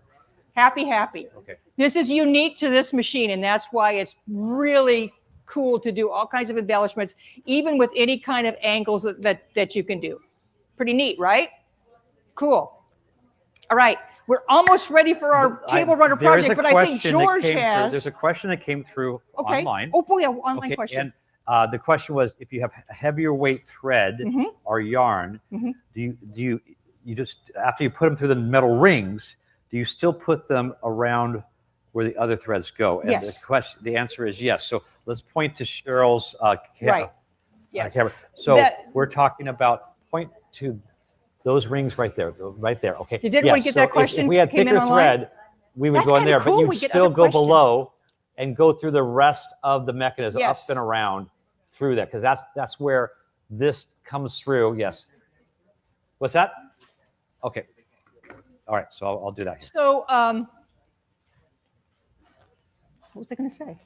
Happy. Okay. This is unique to this machine, and that's why it's really cool to do all kinds of embellishments, even with any kind of angles that you can do. Pretty neat, right? Cool. All right. We're almost ready for our table runner project, but I think George has. There's a question that came through online. Oh, boy, online question. And the question was, if you have heavier weight thread or yarn, do you just, after you put them through the metal rings, do you still put them around where the other threads go? And Yes. the answer is yes. So let's point to Cheryl's Right. Yes. camera. So That- we're talking about point to those rings right there, okay? Did everyone Yes, get so that question? If we had Came in thicker online? thread, we would That's go in kinda there, cool. but We you'd get still other go questions. below and go through the rest of the mechanism, Yes. up and around through that, because that's where this comes through. Yes. What's that? Okay. All right, so I'll do that. So, what was I going to say?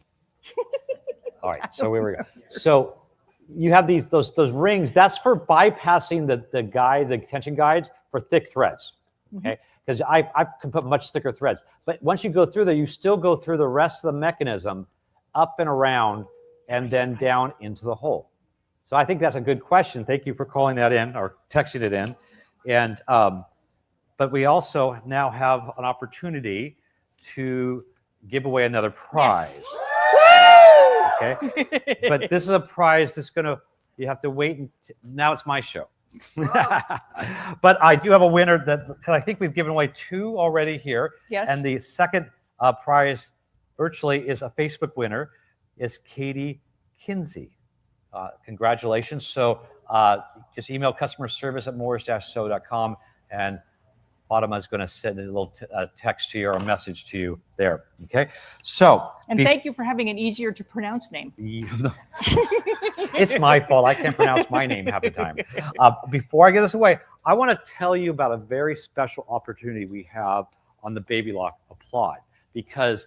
All right, so here we go. So you have those rings. That's for bypassing the guide, the tension guides for thick threads. Okay, because I can put much thicker threads. But once you go through there, you still go through the rest of the mechanism, up and around, and then down into the hole. So I think that's a good question. Thank you for calling that in or texting it in. And but we also now have an opportunity to give away another prize. Yes. Okay, but this is a prize that's you have to wait. Now it's my show. But I do have a winner because I think we've given away 2 already here. Yes. And the second prize virtually is a Facebook winner, is Katie Kinsey. Congratulations. So just email customer service at moores-so.com, and Fatima is going to send a little text to you or a message to you there. Okay. So. And thank you for having an easier to pronounce name. It's my fault. I can't pronounce my name half the time. Before I get this away, I want to tell you about a very special opportunity we have on the Baby Lock Applaud, because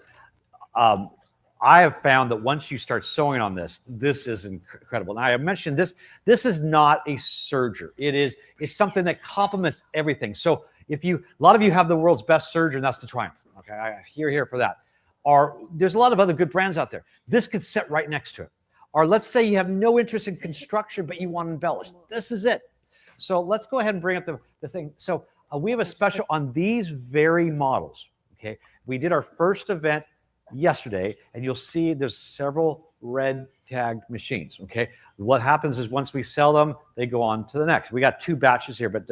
I have found that once you start sewing on this is incredible. Now I mentioned this is not a serger. It's something that complements everything. So a lot of you have the world's best serger, and that's the Triumph. Okay, I here for that. Or there's a lot of other good brands out there. This could sit right next to it. Or let's say you have no interest in construction, but you want to embellish. This is it. So let's go ahead and bring up the thing. So we have a special on these very models. Okay, we did our first event yesterday, and you'll see there's several red tagged machines. Okay, what happens is once we sell them, they go on to the next. We got 2 batches here, but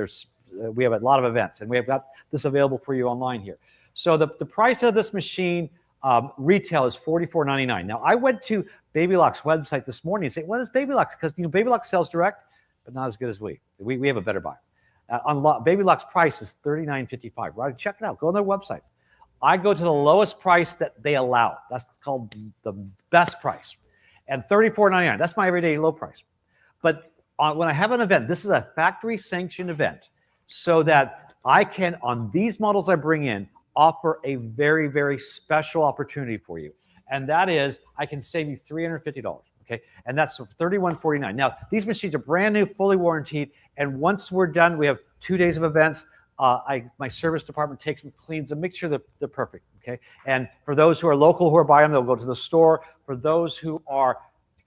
we have a lot of events, and we have got this available for you online here. So the price of this machine retail is $44.99. Now I went to Baby Lock's website this morning and say, what is Baby Lock's? Because Baby Lock sells direct, but not as good as we have a better buy. Baby Lock's price is $39.55. Right, check it out. Go on their website. I go to the lowest price that they allow. That's called the best price, and $34.99. That's my everyday low price. But when I have an event, this is a factory sanctioned event, so that I can, on these models I bring in, offer a very, very special opportunity for you. And that is, I can save you $350, okay? And that's $31.49. Now, these machines are brand new, fully warranted, and once we're done, we have 2 days of events. My service department takes them, cleans them, makes sure that they're perfect, okay? And for those who are local who are buying them, they'll go to the store. For those who are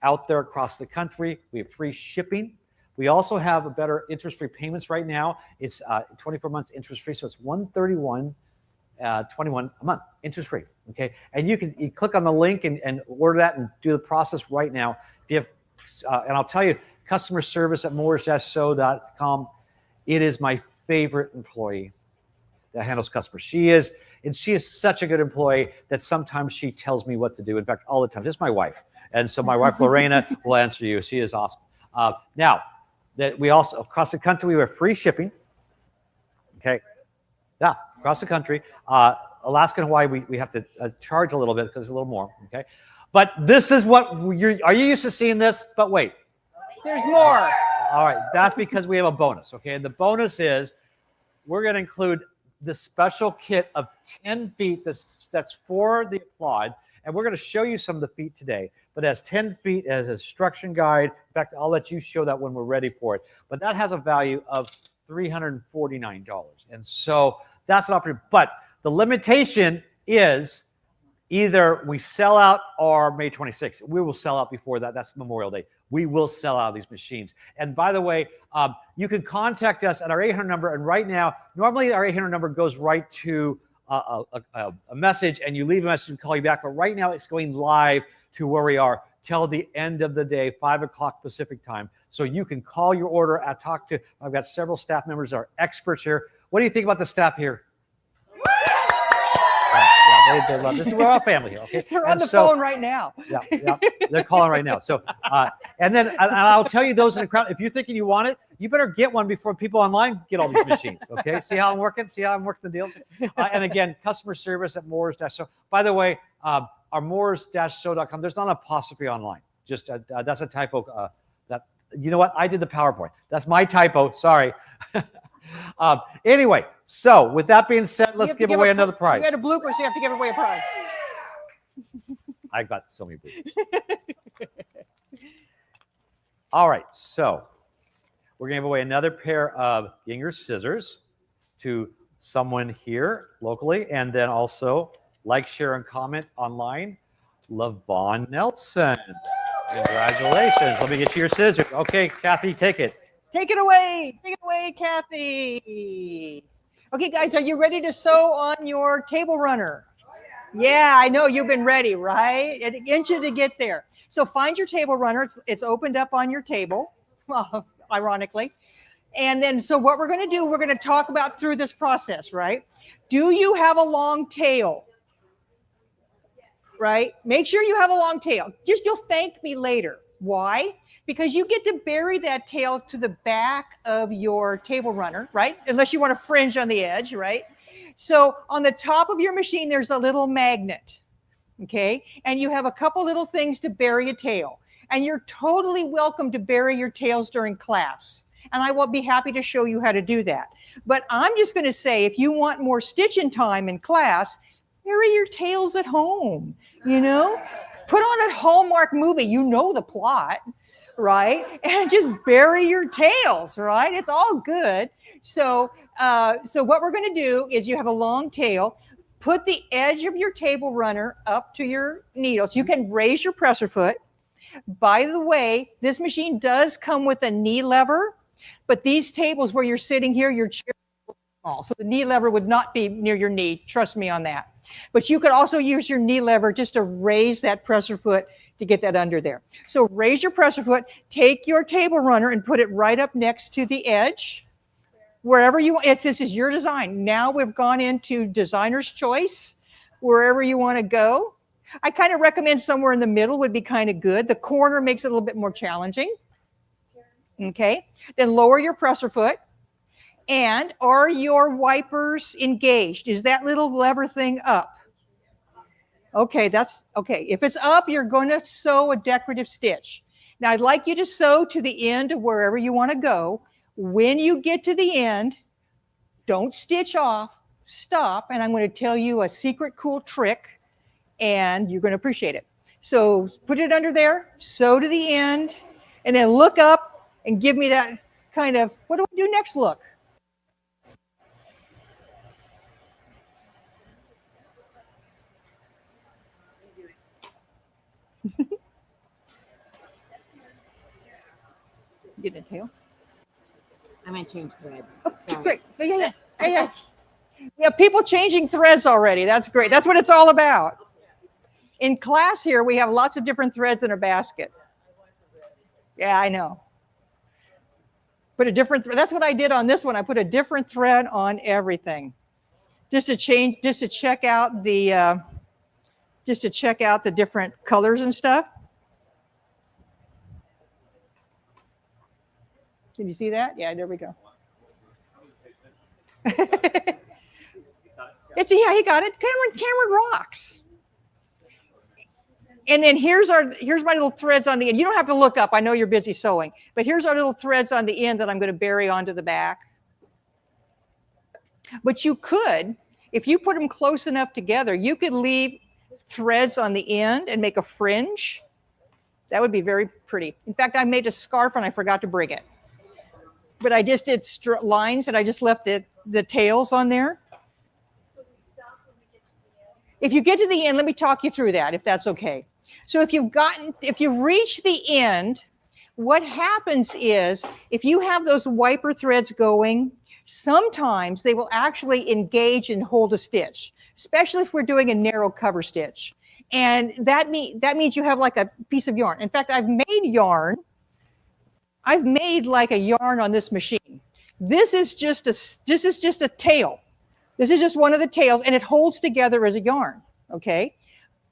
out there across the country, we have free shipping. We also have a better interest-free payments right now. It's 24 months interest-free, so it's $131.21 a month, interest-free, okay? And you click on the link and order that and do the process right now. If you have, and I'll tell you, customer service at moores-so.com, it is my favorite employee that handles customers. She is such a good employee that sometimes she tells me what to do. In fact, all the time. This is my wife. And so my wife, Lorena, will answer you. She is awesome. Now, that we also, across the country, we have free shipping. Okay. Yeah, across the country. Alaska and Hawaii, we have to charge a little bit because it's a little more. Okay. But this is what are you used to seeing this? But wait. There's more. All right. That's because we have a bonus. Okay. And the bonus is we're going to include this special kit of 10 feet that's for the applaud. And we're going to show you some of the feet today. But it has 10 feet as an instruction guide. In fact, I'll let you show that when we're ready for it. But that has a value of $349. And so that's an opportunity. But the limitation is either we sell out or May 26th. We will sell out before that. That's Memorial Day. We will sell out these machines. And by the way, you can contact us at our 800 number. And right now, normally our 800 number goes right to a message, and you leave a message and call you back. But right now it's going live to where we are till the end of the day, 5 o'clock Pacific time. So you can call your order. I've got several staff members that are experts here. What do you think about the staff here? Yeah, They love this. We're all family here. Okay. They're on the phone right now. Yeah, they're calling right now. So, and then and I'll tell you those in the crowd. If you're thinking you want it, you better get one before people online get all these machines. Okay. See how I'm working? See how I'm working the deals? And again, customer service at Moores-Show. By the way, our Moores-Show.com. There's not an apostrophe online. Just that's a typo. That you know what? I did the PowerPoint. That's my typo. Sorry. Anyway, so with that being said, let's give away another prize. You had a blooper, so you have to give away a prize. I got so many bloopers. All right, so we're going to give away another pair of Ginger scissors to someone here locally, and then also like, share, and comment online, Lavon Nelson. Congratulations. Let me get you your scissors. Okay, Cathy, take it. Take it away. Take it away, Cathy. Okay, guys, are you ready to sew on your table runner? Yeah, I know you've been ready, right? It gets you to get there. So find your table runner. It's opened up on your table, well, ironically. And then, so what we're going to do, we're going to talk about through this process, right? Do you have a long tail? Right? Make sure you have a long tail. You'll thank me later. Why? Because you get to bury that tail to the back of your table runner, right? Unless you want a fringe on the edge, right? So on the top of your machine, there's a little magnet, okay? And you have a couple little things to bury a tail. And you're totally welcome to bury your tails during class. And I will be happy to show you how to do that. But I'm just going to say, if you want more stitching time in class, bury your tails at home, you know? Put on a Hallmark movie, you know the plot, right? And just bury your tails, right? It's all good. So what we're going to do is you have a long tail. Put the edge of your table runner up to your needles. You can raise your presser foot. By the way, this machine does come with a knee lever, but these tables where you're sitting here, your chair is small. So the knee lever would not be near your knee. Trust me on that. But you could also use your knee lever just to raise that presser foot to get that under there. So raise your presser foot, take your table runner and put it right up next to the edge, wherever you want. This is your design. Now we've gone into designer's choice, wherever you want to go. I kind of recommend somewhere in the middle would be kind of good. The corner makes it a little bit more challenging. Okay, then lower your presser foot. And are your wipers engaged? Is that little lever thing up? Okay, that's okay. If it's up, you're going to sew a decorative stitch. Now, I'd like you to sew to the end of wherever you want to go. When you get to the end, don't stitch off, stop, and I'm going to tell you a secret cool trick, and you're going to appreciate it. So put it under there, sew to the end, and then look up and give me that kind of, what do we do next look? Get a tail. I might change thread. Oh, great. Yeah. We have people changing threads already. That's great. That's what it's all about. In class here, we have lots of different threads in our basket. Yeah, I know. Put a different thread. That's what I did on this one. I put a different thread on everything. Just to check out the different colors and stuff. Can you see that? Yeah, there we go. He got it. Cameron rocks. And then here's my little threads on the end. You don't have to look up. I know you're busy sewing, but here's our little threads on the end that I'm going to bury onto the back. But you could, if you put them close enough together, you could leave threads on the end and make a fringe. That would be very pretty. In fact, I made a scarf and I forgot to bring it. But I just did lines and I just left the tails on there. If you get to the end, let me talk you through that, if that's okay. So if you've reached the end, what happens is if you have those wiper threads going, sometimes they will actually engage and hold a stitch, especially if we're doing a narrow cover stitch. And that means you have like a piece of yarn. In fact, I've made yarn. I've made like a yarn on this machine. This is just a tail. This is just one of the tails, and it holds together as a yarn. okay?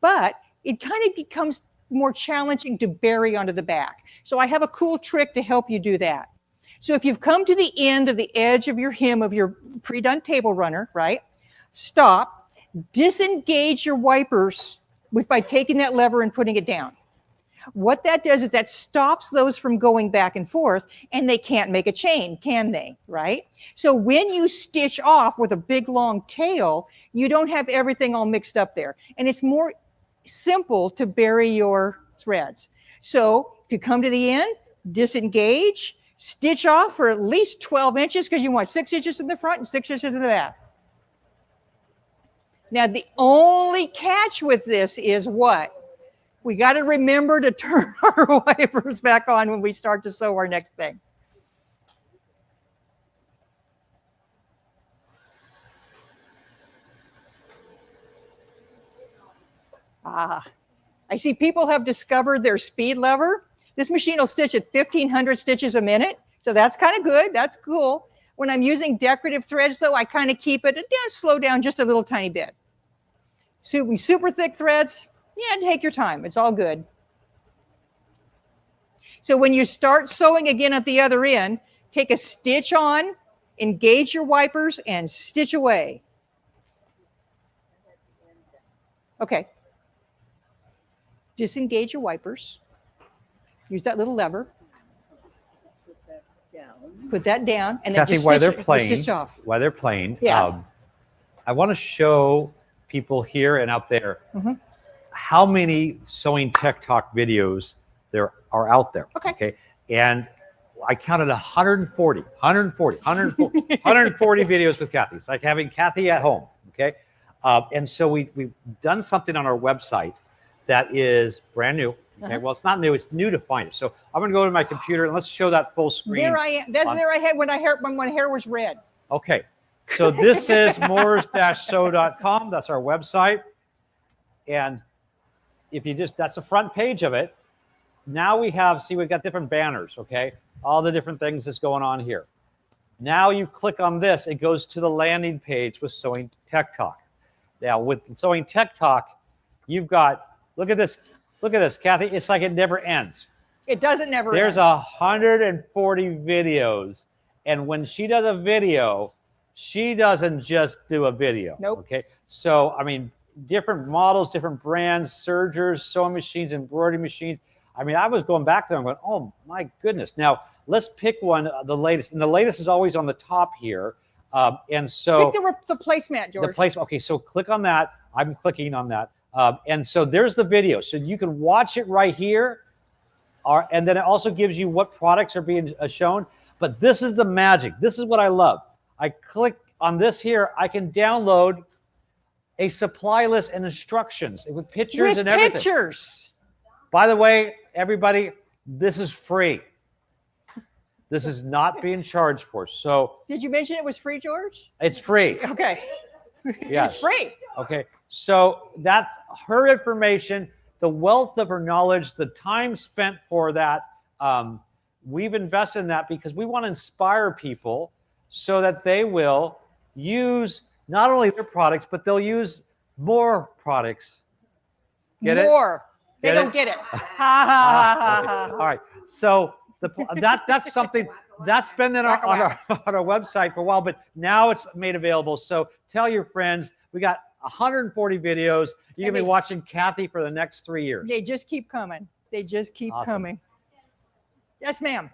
But it kind of becomes more challenging to bury onto the back. So I have a cool trick to help you do that. So if you've come to the end of the edge of your hem of your pre-done table runner, right? Stop, disengage your wipers by taking that lever and putting it down. What that does is that stops those from going back and forth, and they can't make a chain, can they? Right? So when you stitch off with a big long tail, you don't have everything all mixed up there. And it's more simple to bury your threads. So if you come to the end, disengage, stitch off for at least 12 inches because you want 6 inches in the front and 6 inches in the back. Now, the only catch with this is what? We got to remember to turn our wipers back on when we start to sew our next thing. I see people have discovered their speed lever. This machine will stitch at 1,500 stitches a minute. So that's kind of good. That's cool. When I'm using decorative threads, though, I kind of keep it, slow down just a little tiny bit. Super thick threads, yeah, take your time. It's all good. So when you start sewing again at the other end, take a stitch on, engage your wipers, and stitch away. Okay. Disengage your wipers. Use that little lever. Put that down, and then Cathy, just stitch off. While they're playing, Yeah. I want to show people here and out there how many Sewing Tech Talk videos there are out there. Okay. And I counted 140 videos with Cathy. It's like having Cathy at home. Okay. And so we've done something on our website that is brand new. Okay. Well, it's not new. It's new to find it. So I'm going to go to my computer and let's show that full screen. There I am. That's there I had when hair was red. Okay. So this is moors-sew.com. That's our website. And if you that's the front page of it. Now we've got different banners, okay? All the different things that's going on here. Now you click on this, it goes to the landing page with Sewing Tech Talk. Now with Sewing Tech Talk, you've got, look at this, Cathy. It's like it never ends. It doesn't never There's end. 140 videos. And when she does a video, she doesn't just do a video. Nope. Okay. So, I mean, different models, different brands, sergers, sewing machines, embroidery machines. I mean, I was going back there and going, oh my goodness. Now let's pick one, the latest. And the latest is always on the top here. And so pick the placemat, George. The placemat. Okay. So click on that. I'm clicking on that. And so there's the video. So you can watch it right here. And then it also gives you what products are being shown. But this is the magic. This is what I love. I click on this here. I can download a supply list and instructions with pictures and everything. Pictures. By the way, everybody, this is free. This is not being charged for. So did you mention it was free, George? It's free. Okay. Yes. It's free. Okay. So that's her information, the wealth of her knowledge, the time spent for that. We've invested in that because we want to inspire people so that they will use not only their products, but they'll use more products. Get it? More. They Get don't it? get it. Ha ha ha ha. All right. So that's something that's been on our website for a while, but now it's made available. So tell your friends. We got 140 videos. You're gonna be watching Cathy for the next 3 years. They just keep coming. They just keep coming. Yes, ma'am.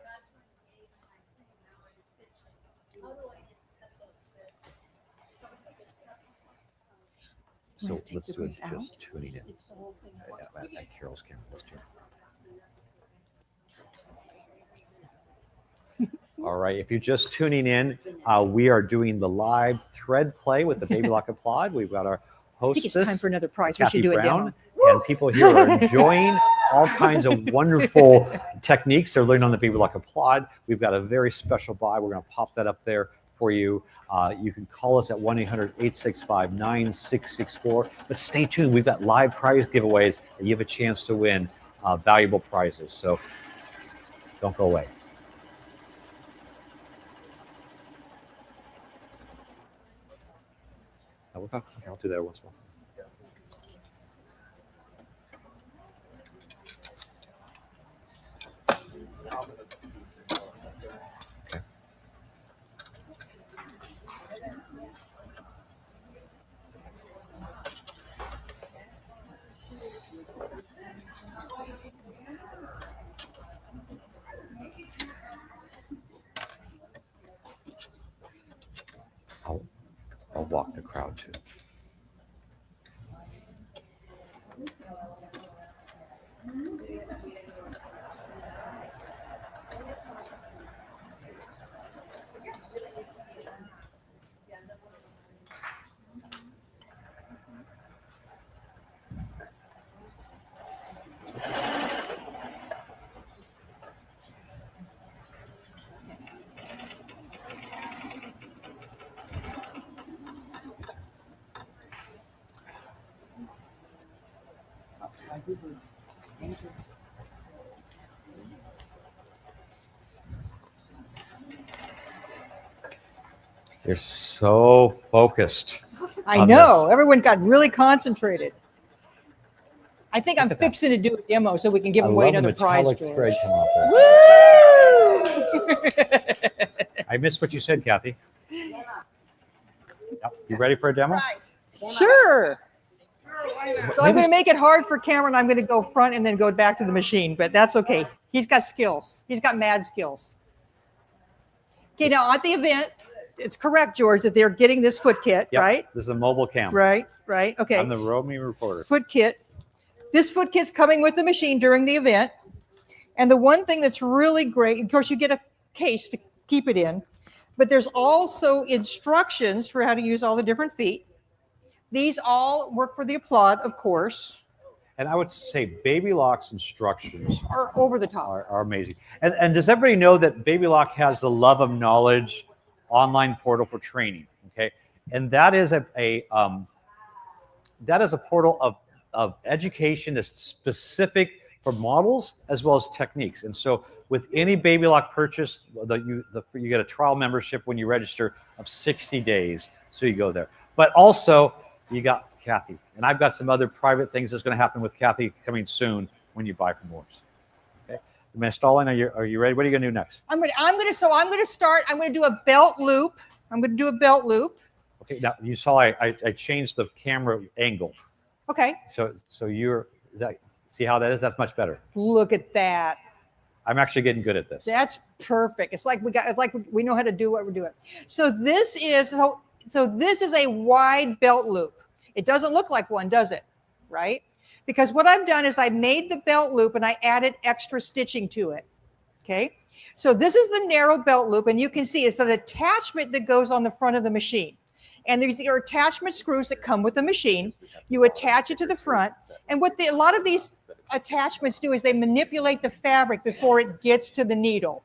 So let's do it just tuning in. At Carol's camera. Let's do it. All right. If you're just tuning in, we are doing the live thread play with the Baby Lock Applaud. We've got our hostess, I think it's time for another prize. Cathy We should do Brown, it down. and people here are enjoying all kinds of wonderful techniques they're learning on the Baby Lock Applaud. We've got a very special buy. We're going to pop that up there for you. You can call us at 1-800-865-9664. But stay tuned. We've got live prize giveaways, and you have a chance to win valuable prizes. So don't go away. Okay, I'll do that once more. Okay. I'll walk the crowd too. You're so focused. I on know. this. Everyone got really concentrated. I think I'm Look at that. fixing to do a demo so we can give I away love the another prize, metallic George. thread coming off there. Woo! I missed what you said, Kathy. Yep. You ready for a demo? Sure. So I'm Maybe- going to make it hard for Cameron. I'm going to go front and then go back to the machine, but that's okay. He's got skills. He's got mad skills. Okay, now at the event, it's correct, George, that they're getting this foot kit, Yep. right? This is a mobile cam. Right. Okay. I'm the roaming reporter. Foot kit. This foot kit's coming with the machine during the event. And the one thing that's really great, of course, you get a case to keep it in, but there's also instructions for how to use all the different feet. These all work for the Applaud, of course, And I would say Baby Lock's instructions are over the top. are amazing. And does everybody know that Baby Lock has the Love of Knowledge online portal for training? Okay, and that is a portal of education that's specific for models as well as techniques. And so with any Baby Lock purchase, you get a trial membership when you register of 60 days. So you go there. But also you got Cathy, and I've got some other private things that's going to happen with Cathy coming soon when you buy from Morse. Okay, Stalin, are you ready? What are you going to do next? I'm going to start. I'm going to do a belt loop. Okay, now you saw I changed the camera angle. Okay. So see how that is? That's much better. Look at that. I'm actually getting good at this. That's perfect. It's like we know how to do what we're doing. So this is a wide belt loop. It doesn't look like one, does it? Right? Because what I've done is I made the belt loop and I added extra stitching to it. Okay. So this is the narrow belt loop, and you can see it's an attachment that goes on the front of the machine. And there's your attachment screws that come with the machine. You attach it to the front. And what a lot of these attachments do is they manipulate the fabric before it gets to the needle.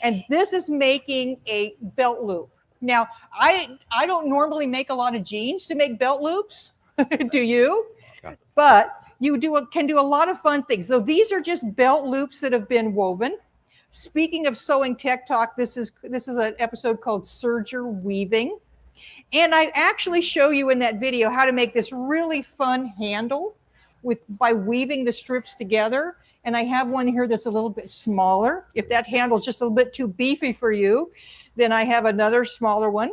And this is making a belt loop. Now, I don't normally make a lot of jeans to make belt loops. Do you? But you can do a lot of fun things. So these are just belt loops that have been woven. Speaking of sewing tech talk, this is an episode called Serger Weaving. And I actually show you in that video how to make this really fun handle by weaving the strips together. And I have one here that's a little bit smaller. If that handle's just a little bit too beefy for you, then I have another smaller one.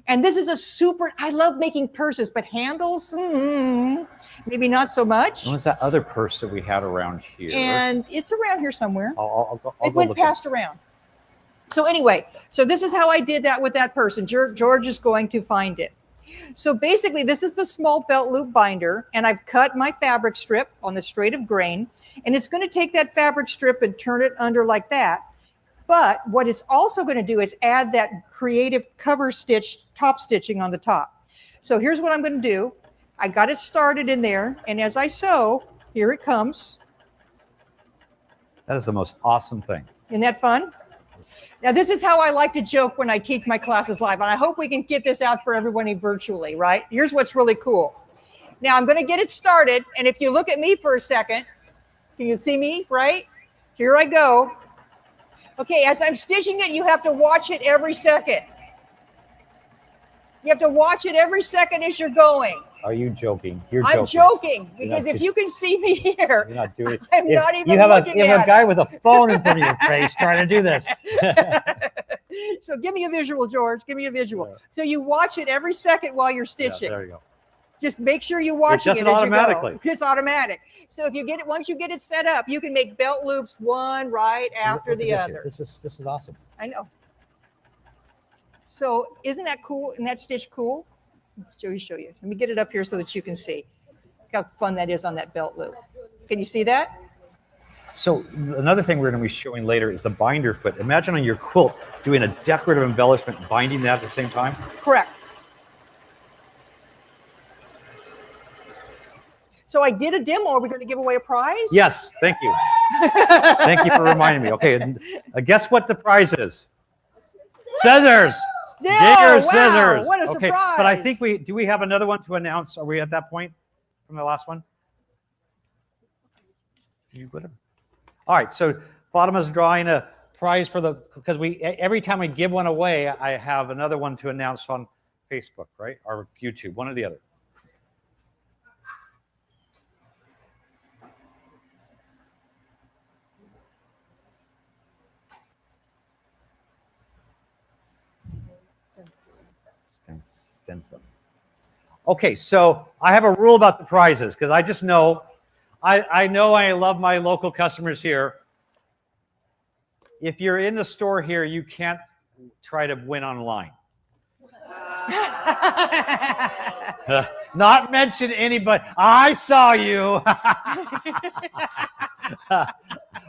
And this is I love making purses, but handles, maybe not so much. What was that other purse that we had around here? And it's around here somewhere. I'll It go went look passed around. So anyway, so this is how I did that with that person. George is going to find it. So basically, this is the small belt loop binder, and I've cut my fabric strip on the straight of grain, and it's going to take that fabric strip and turn it under like that. But what it's also going to do is add that creative cover stitch, top stitching on the top. So here's what I'm going to do. I got it started in there, and as I sew, here it comes. That is the most awesome thing. Isn't that fun? Now, this is how I like to joke when I teach my classes live, and I hope we can get this out for everybody virtually, right? Here's what's really cool. Now, I'm going to get it started, and if you look at me for a second, can you see me, right? Here I go. Okay, as I'm stitching it, you have to watch it every second. You have to watch it every second as you're going. Are you joking? You're I'm joking because if you can see me here, you're not doing it. I'm not even You have looking a at guy with a phone in front of your face trying to do this. So give me a visual, George. Give me a visual. Yeah. So you watch it every second while you're Yeah, stitching. there you go. Just make sure you watch does it it as automatically. you go. It's automatic. So if you get it, once you get it set up, you can make belt loops one right after Look at the this other. here. This is awesome. I know. So isn't that cool? And that stitch cool? Let's show you. Let me get it up here so that you can see how fun that is on that belt loop. Can you see that? So another thing we're going to be showing later is the binder foot. Imagine on your quilt doing a decorative embellishment, binding that at the same time. Correct. So I did a demo. Are we going to give away a prize? Yes, thank you. Thank you for reminding me. Okay, and guess what the prize is? Scissors. Still, Bigger wow, scissors. what a Okay, surprise. but I think we have another one to announce. Are we at that point from the last one? You whatever. All right, so Fatima's drawing a prize for because every time I give one away, I have another one to announce on Facebook, right? Or YouTube, one or the other. Stencil. Okay, so I have a rule about the prizes because I just know, I know I love my local customers here. If you're in the store here, you can't try to win online. Not mention anybody. I saw you.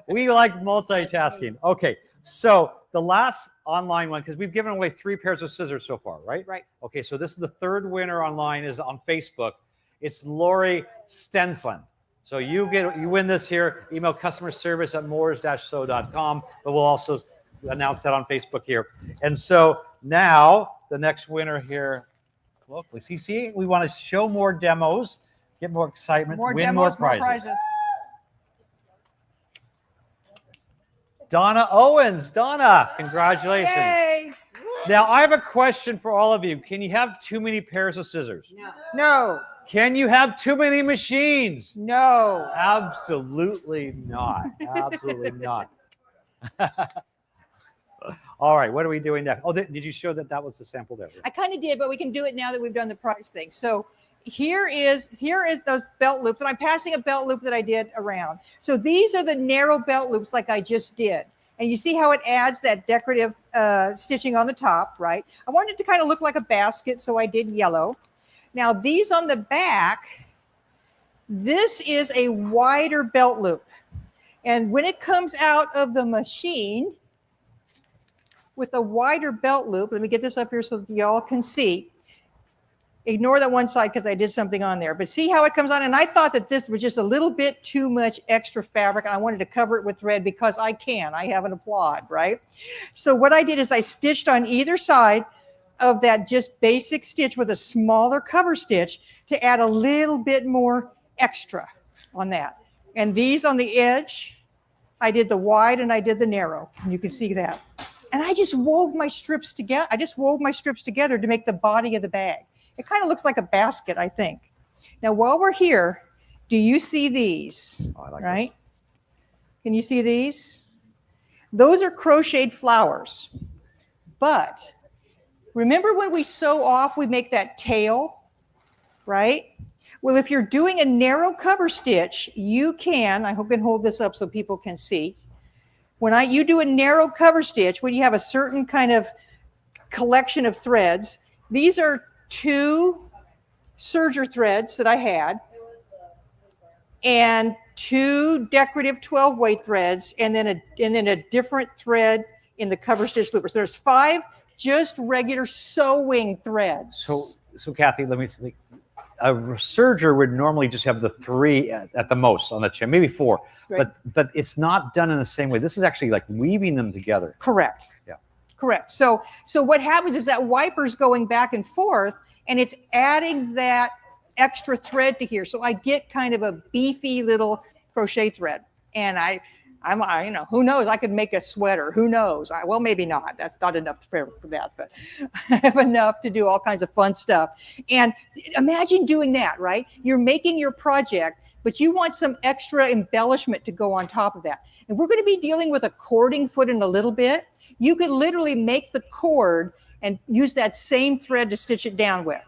We like multitasking. Okay, so the last online one, because we've given away 3 pairs of scissors so far, right? Right. Okay, so this is the 3rd winner online, is on Facebook. It's Lori Stensland. So you win this here. Email customer service at moores-so.com, but we'll also announce that on Facebook here. And so now the next winner here locally. See, we want to show more demos, get more excitement, More win demos, more more prizes. prizes. Donna Owens. Donna, congratulations. Yay! Now, I have a question for all of you. Can you have too many pairs of scissors? No. No, Can you have too many machines? no. Absolutely not. Absolutely not. All right, what are we doing next? Oh, did you show that was the sample there? I kind of did, but we can do it now that we've done the prize thing. So here is those belt loops, and I'm passing a belt loop that I did around. So these are the narrow belt loops like I just did. And you see how it adds that decorative stitching on the top, right? I wanted it to kind of look like a basket, so I did yellow. Now these on the back, this is a wider belt loop. And when it comes out of the machine with a wider belt loop, let me get this up here so y'all can see. Ignore that one side because I did something on there, but see how it comes on. And I thought that this was just a little bit too much extra fabric. And I wanted to cover it with thread because I have an applaud, right? So what I did is I stitched on either side of that just basic stitch with a smaller cover stitch to add a little bit more extra on that. And these on the edge, I did the wide and I did the narrow. And you can see that. And I just wove my strips together. To make the body of the bag. It kind of looks like a basket, I think. Now, while we're here, do you see these? Oh, I like right? Can you see these? Those are crocheted flowers. But remember when we sew off, we make that tail, right? Well, if you're doing a narrow cover stitch, you can, I hope I can hold this up so people can see. When you do a narrow cover stitch, when you have a certain kind of collection of threads, these are 2 serger threads that I had and 2 decorative 12-way threads and then a different thread in the cover stitch loopers. There's 5 just regular sewing threads. So Cathy, let me see. A serger would normally just have the 3 at the most on the chin, maybe 4, Right. but it's not done in the same way. This is actually like weaving them together. Correct. Yeah. Correct. So what happens is that wiper's going back and forth, and it's adding that extra thread to here. So I get kind of a beefy little crochet thread. And I you know, who knows? I could make a sweater. Who knows? Well, maybe not. That's not enough for that, but I have enough to do all kinds of fun stuff. And imagine doing that, right? You're making your project, but you want some extra embellishment to go on top of that. And we're going to be dealing with a cording foot in a little bit. You could literally make the cord and use that same thread to stitch it down with,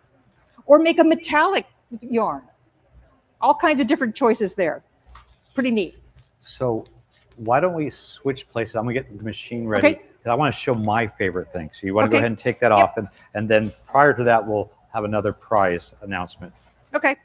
or make a metallic yarn. All kinds of different choices there. Pretty neat. So why don't we switch places? I'm gonna get the machine ready. Okay. I want to show my favorite thing. So you want to go Okay. ahead and take that off, and then prior to that, we'll have another prize announcement. Okay.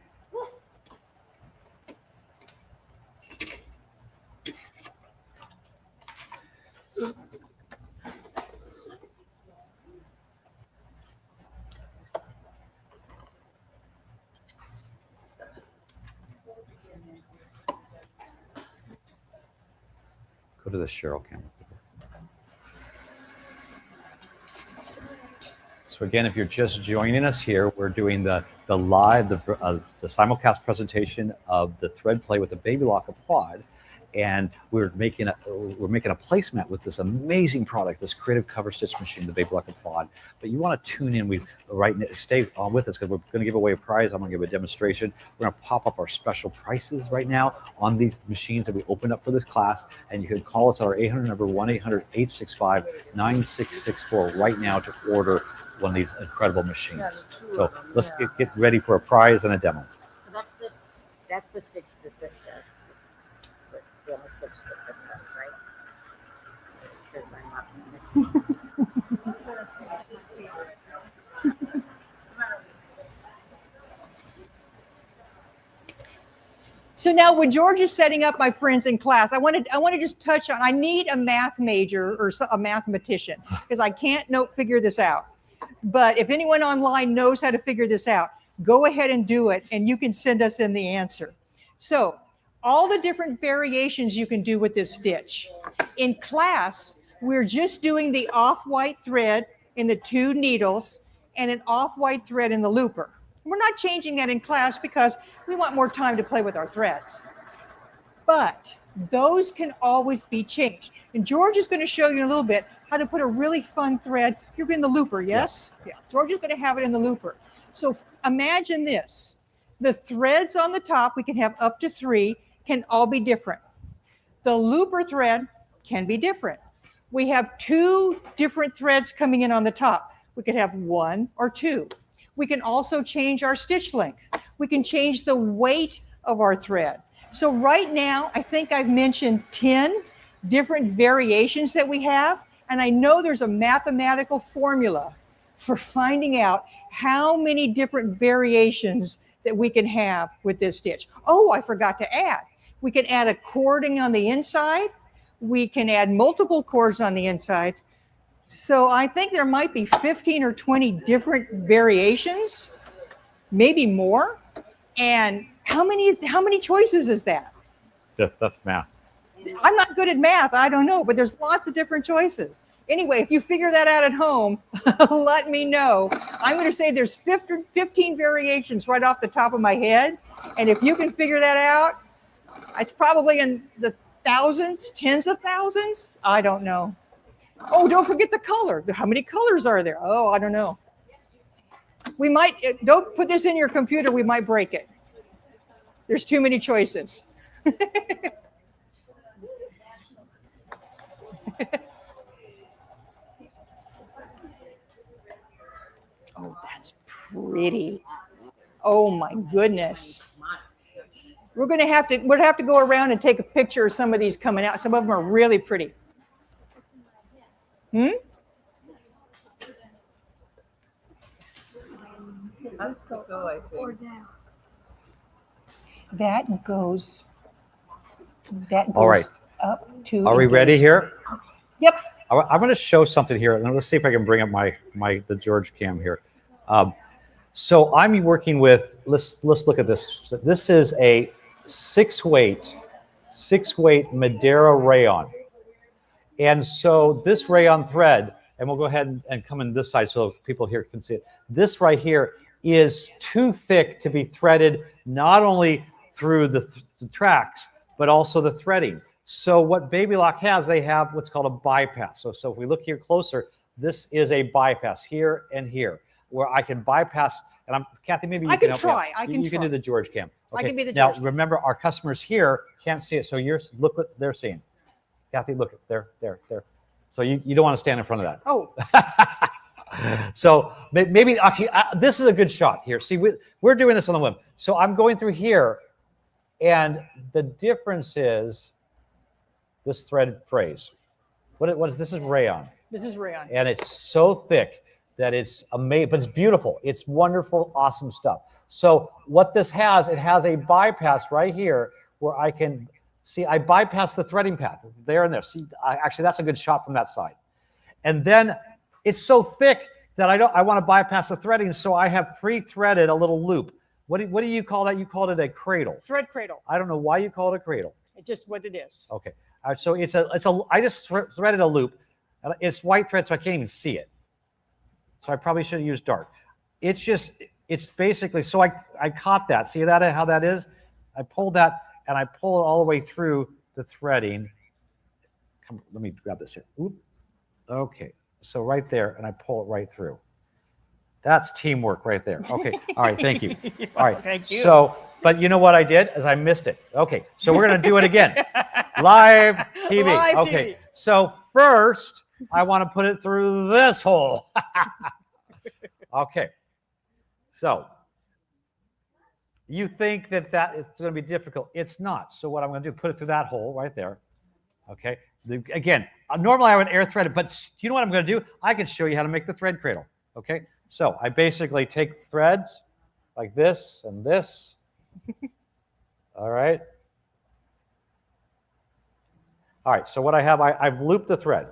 Go to the Cheryl camera. So again, if you're just joining us here, we're doing the simulcast presentation of the thread play with the Baby Lock Applaud, and we're making a placemat with this amazing product, this creative cover stitch machine, the Baby Lock Applaud. But you want to tune in. Stay on with us because we're going to give away a prize. I'm going to give a demonstration. We're going to pop up our special prices right now on these machines that we opened up for this class, and you can call us at our 800 number 1-800-865-9664 right now to order one of these incredible machines. So let's get ready for a prize and a demo. So that's the stitch that this does. That's the only stitch that this does, right? Here's my mop. So now when George is setting up my friends in class, I want to just touch on, I need a math major or a mathematician because I can't figure this out. But if anyone online knows how to figure this out, go ahead and do it, and you can send us in the answer. So all the different variations you can do with this stitch. In class, we're just doing the off-white thread in the 2 needles and an off-white thread in the looper. We're not changing that in class because we want more time to play with our threads. But those can always be changed. And George is going to show you in a little bit how to put a really fun thread. You're in the looper, yes? Yeah. George is going to have it in the looper. So imagine this. The threads on the top, we can have up to 3, can all be different. The looper thread can be different. We have 2 different threads coming in on the top. We could have 1 or 2. We can also change our stitch length. We can change the weight of our thread. So right now, I think I've mentioned 10 different variations that we have. And I know there's a mathematical formula for finding out how many different variations that we can have with this stitch. Oh, I forgot to add. We can add a cording on the inside. We can add multiple cords on the inside. So I think there might be 15 or 20 different variations, maybe more. And how many choices is that? Yeah, that's math. I'm not good at math. I don't know, but there's lots of different choices. Anyway, if you figure that out at home, let me know. I'm going to say there's 15 variations right off the top of my head. And if you can figure that out, it's probably in the thousands, tens of thousands. I don't know. Oh, don't forget the color. How many colors are there? Oh, I don't know. We might, don't put this in your computer. We might break it. There's too many choices. Oh, that's pretty. Oh my goodness. We're going to have to go around and take a picture of some of these coming out. Some of them are really pretty. That goes All right. up to. Are we ready here? Yep. I'm going to show something here. And let's see if I can bring up the George cam here. So I'm working with, let's look at this. This is a 6-weight Madeira rayon. And so this rayon thread, and we'll go ahead and come in this side so people here can see it. This right here is too thick to be threaded not only through the tracks, but also the threading. So what Baby Lock has, they have what's called a bypass. So if we look here closer, this is a bypass here and here, where I can bypass. And Kathy, maybe you I can can help try. me out. I can You can do the George cam. I can be the Now George. remember, our customers here can't see it. So look what they're seeing. Kathy, look, there. So you don't want to stand in front of that. Oh, So maybe actually, this is a good shot here. See, we're doing this on the whim. So I'm going through here, and the difference is this threaded phrase. What is this? Is rayon, this is rayon. and it's so thick that it's amazing, but it's beautiful. It's wonderful, awesome stuff. So what this has, it has a bypass right here where I can see. I bypass the threading path there and there. See, actually, that's a good shot from that side. And then it's so thick that I want to bypass the threading, so I have pre-threaded a little loop. What do you call that? You called it a cradle. Thread cradle. I don't know why you call it a cradle. It's just what it is. Okay. All right, so I just threaded a loop. It's white thread, so I can't even see it. So I probably should have used dark. It's basically, so I caught that. See that, how that is? I pulled that, and I pull it all the way through the threading. Come, let me grab this here. Oop. Okay. So right there, and I pull it right through. That's teamwork right there. Okay. All right. Thank you. All right. Thank you. So, but you know what I did is I missed it. Okay. So we're going to do it again. Live TV. Live Okay. TV. So first, I want to put it through this hole. Okay. So you think that is going to be difficult. It's not. So what I'm going to do, put it through that hole right there. Okay. Again, normally I would air thread it, but you know what I'm going to do? I can show you how to make the thread cradle. Okay. So I basically take threads like this and this. All right. All right. So what I have, I've looped the thread.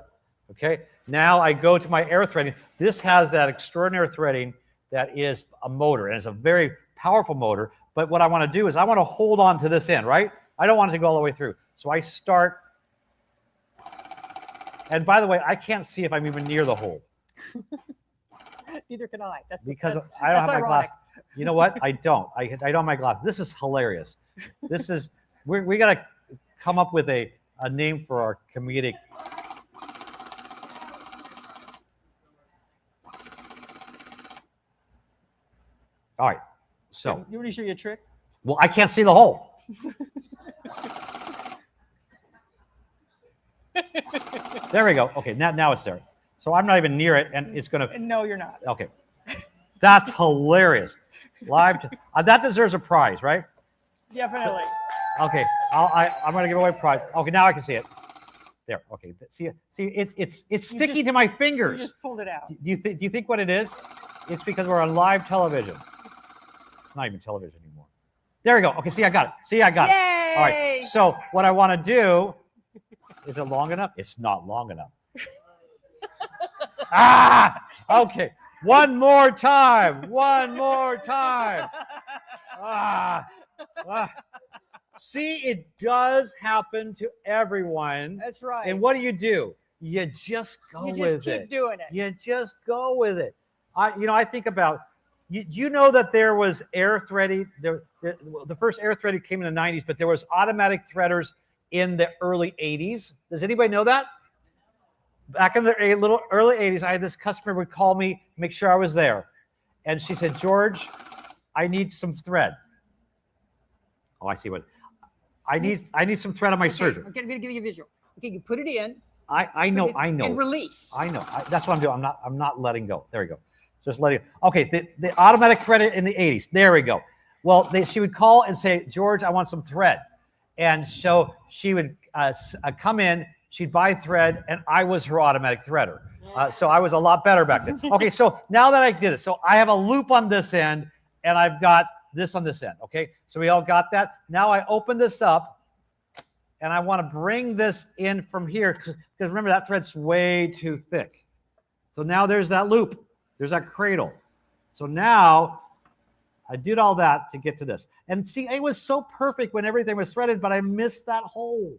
Okay. Now I go to my air threading. This has that extraordinary threading that is a motor, and it's a very powerful motor. But what I want to do is I want to hold on to this end, right? I don't want it to go all the way through. So I start. And by the way, I can't see if I'm even near the hole. Neither can I. Because that's, I don't have my ironic. glass. You know what? I don't. I don't have my glass. This is hilarious. This is we got to come up with a name for our comedic. All right. So You want to show you a trick? well, I can't see the hole. There we go. Okay, now it's there. So I'm not even near it, and it's gonna. No, you're not. Okay, that's hilarious. Live. That deserves a prize, right? Definitely. Okay, I'm gonna give away a prize. Okay, now I can see it. There. Okay. See, it's sticky to my You fingers. just pulled it out. Do you think what it is? It's because we're on live television. It's not even television anymore. There we go. Okay. See, I got it. See, I got it. All right. Yay! So what I want to do is it long enough? It's not long enough. Okay. One more time. One more time. See, it does happen to everyone. That's right. And what do? You just go you with just keep it. doing it. You just go with it. I think about, you know that there was air threading. The first air threading came in the 90s, but there was automatic threaders in the early 80s. Does anybody know that? Back in the early 80s, I had this customer would call me, make sure I was there. And she said, George, I need some thread. Oh, I see what. I need some thread on my surgery. Okay, I'm going to give you a visual. Okay, you put it in. I know. And release. I know. That's what I'm doing. I'm not letting go. There we go. Just letting. Okay, the automatic thread in the 80s. There we go. Well, she would call and say, George, I want some thread. And so she would come in, she'd buy thread, and I was her automatic threader. So I was a lot better back then. Okay, so now that I did it, so I have a loop on this end, and I've got this on this end. Okay, so we all got that. Now I open this up, and I want to bring this in from here, because remember, that thread's way too thick. So now there's that loop. There's that cradle. So now I did all that to get to this. And see, it was so perfect when everything was threaded, but I missed that hole.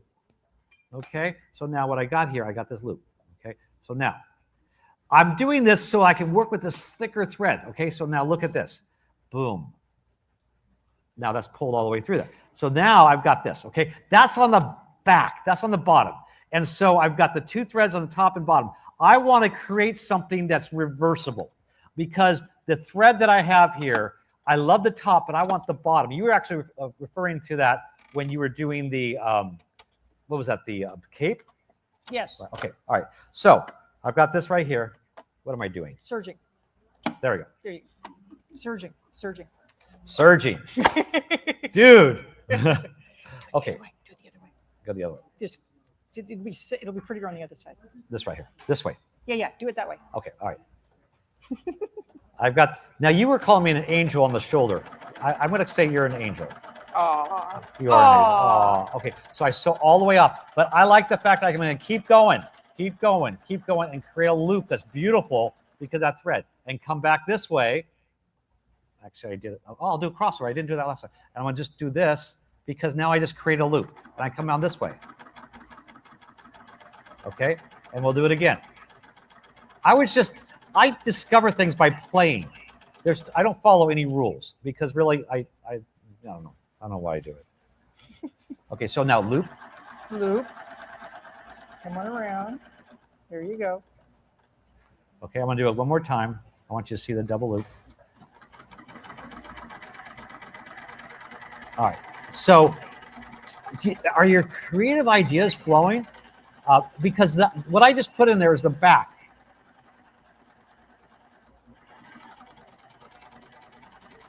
Okay, so now what I got here, I got this loop. Okay, so now I'm doing this so I can work with this thicker thread. Okay, so now look at this. Boom. Now that's pulled all the way through there. So now I've got this. Okay, that's on the back. That's on the bottom. And so I've got the 2 threads on the top and bottom. I want to create something that's reversible because the thread that I have here, I love the top, but I want the bottom. You were actually referring to that when you were doing the, what was that, the cape? Yes. Okay, all right. So I've got this right here. What am I doing? Surging. There we go. There you go. Surging. Surging. Dude. Okay. Do it the other way. Go the other way. It'll be prettier on the other side. This right here. This way. Yeah. Do it that way. Okay, all right. I've got, now you were calling me an angel on the shoulder. I'm going to say you're an angel. Oh. You are an angel. Oh, okay. So I sew all the way up, but I like the fact that I'm going to keep going, and create a loop that's beautiful because of that thread, and come back this way. Actually, I did it. Oh, I'll do a crossover. I didn't do that last time. And I'm going to just do this because now I just create a loop, and I come down this way. Okay, and we'll do it again. I discover things by playing. I don't follow any rules because really, I don't know. I don't know why I do it. Okay, so now loop. Loop. Come on around. There you go. Okay, I'm gonna do it one more time. I want you to see the double loop. All right, so are your creative ideas flowing? Because what I just put in there is the back.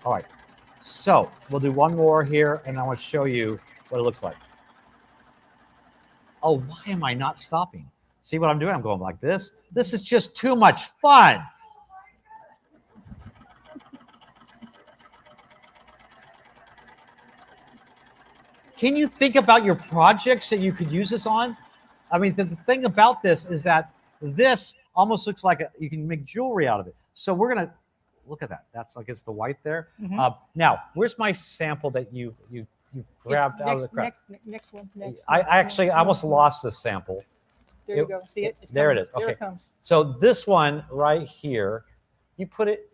All right, so we'll do one more here, and I want to show you what it looks like. Oh, why am I not stopping? See what I'm doing? I'm going like this. This is just too much fun. Can you think about your projects that you could use this on? I mean, the thing about this is that this almost looks like you can make jewelry out of it. So we're going to look at that. That's, I guess, the white there. Mm-hmm. Now, where's my sample that you grabbed out of the crowd? Next one. I almost lost this sample. There you go. See it? It's there coming. it is. Okay. There it comes. So this one right here, you put it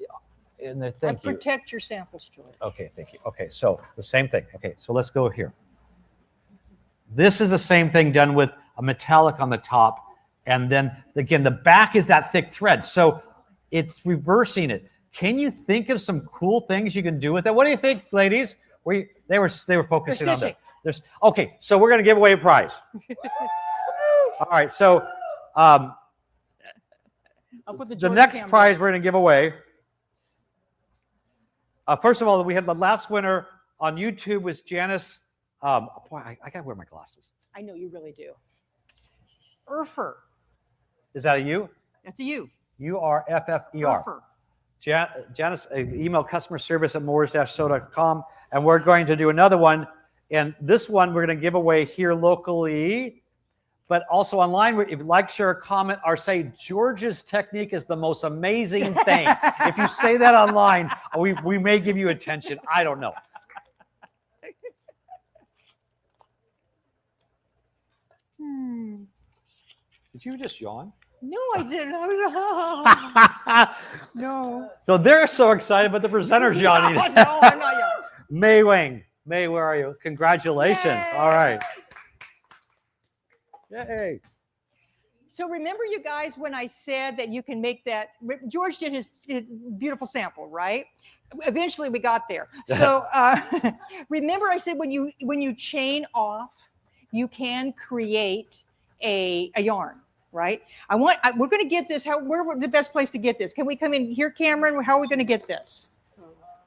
in there. Thank you. Protect your samples, George. Okay, thank you. Okay, so the same thing. Okay, so let's go here. This is the same thing done with a metallic on the top. And then again, the back is that thick thread. So it's reversing it. Can you think of some cool things you can do with it? What do you think, ladies? They were focusing on that. Okay, so we're going to give away a prize. All right, so I'll put the next prize we're going to give away. First of all, we had the last winner on YouTube was Janice. Boy, I got to wear my glasses. I know you really do. Urfer. Is that a you? That's a you. You are FFER. Urfer. Janice, email customer service at moores-show.com. And we're going to do another one. And this one we're going to give away here locally, but also online. If you'd like, share a comment or say George's technique is the most amazing thing. If you say that online, we may give you attention. I don't know. Did you just yawn? No, I didn't. I was, no. So they're so excited, but the presenter's yawning. No, I'm not yawning. May Wing. May, where are you? Congratulations. Yay. All right. Yay. So remember, you guys, when I said that you can make that, George did his beautiful sample, right? Eventually we got there. So remember I said when you chain off, you can create a yarn, right? We're going to get this. Where the best place to get this? Can we come in here, Cameron? How are we going to get this?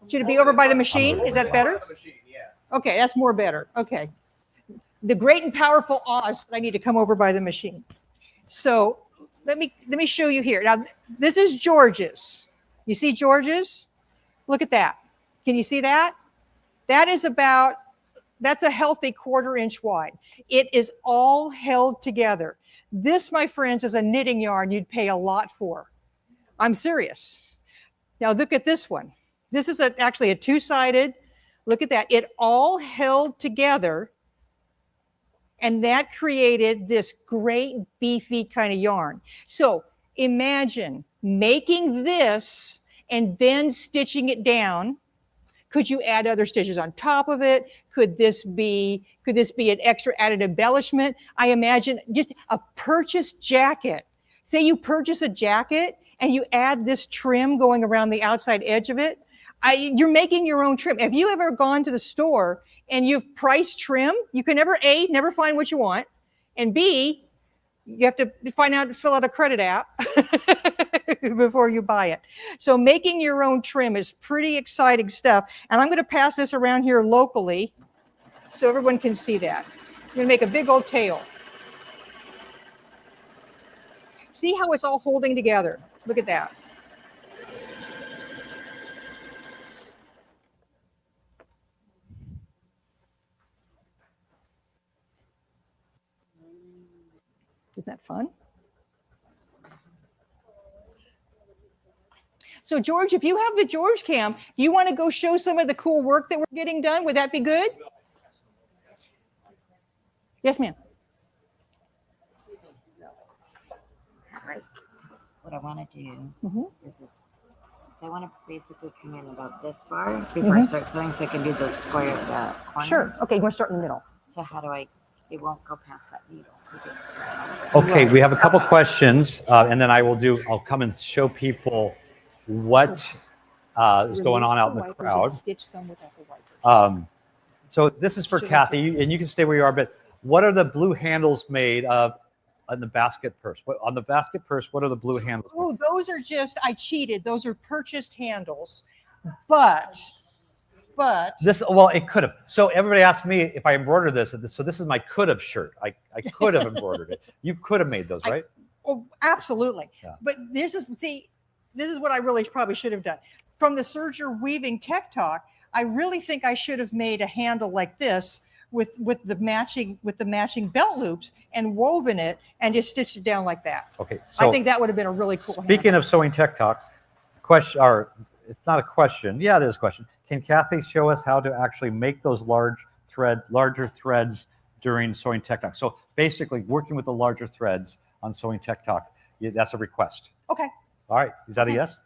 Should it be over by the machine? Is that better? Okay, that's more better. Okay. The great and powerful Oz, I need to come over by the machine. So let me show you here. Now, this is George's. You see George's? Look at that. Can you see that? That's a healthy 1/4 inch wide. It is all held together. This, my friends, is a knitting yarn you'd pay a lot for. I'm serious. Now look at this one. This is actually a 2-sided. Look at that. It all held together, and that created this great beefy kind of yarn. So imagine making this and then stitching it down Could you add other stitches on top of it? Could this be an extra added embellishment? I imagine just a purchased jacket. Say you purchase a jacket and you add this trim going around the outside edge of it. You're making your own trim. Have you ever gone to the store and you've priced trim? You can never find what you want. And B, you have to fill out a credit app before you buy it. So making your own trim is pretty exciting stuff. And I'm going to pass this around here locally so everyone can see that. I'm going to make a big old tail. See how it's all holding together. Look at that. Isn't that fun? So George, if you have the George cam, you want to go show some of the cool work that we're getting done? Would that be good? Yes, ma'am. Right. What I want to do is this. So I want to basically come in about this far before I start sewing, so I can do the square of the corner. Sure. Okay, you want to start in the middle. So how do I? It won't go past that needle. Okay, we have a couple questions, and then I'll come and show people what is going on out in the crowd. Stitch some without the wipers. So this is for Cathy, and you can stay where you are, but what are the blue handles made of on the basket purse? On the basket purse, what are the blue handles? Oh, those are I cheated. Those are purchased handles, but it could have. So everybody asked me if I embroidered this. So this is my could have shirt. I could have embroidered it. You could have made those, right? Oh, absolutely. Yeah. But this is what I really probably should have done. From the Serger Weaving Tech Talk, I really think I should have made a handle like this with the matching belt loops and woven it and just stitched it down like that. Okay. So I think that would have been a really cool Speaking handle. of Sewing Tech Talk, it's not a question. Yeah, it is a question. Can Cathy show us how to actually make those larger threads during Sewing Tech Talk? So basically working with the larger threads on Sewing Tech Talk, that's a request. Okay. All right. Is that a yes?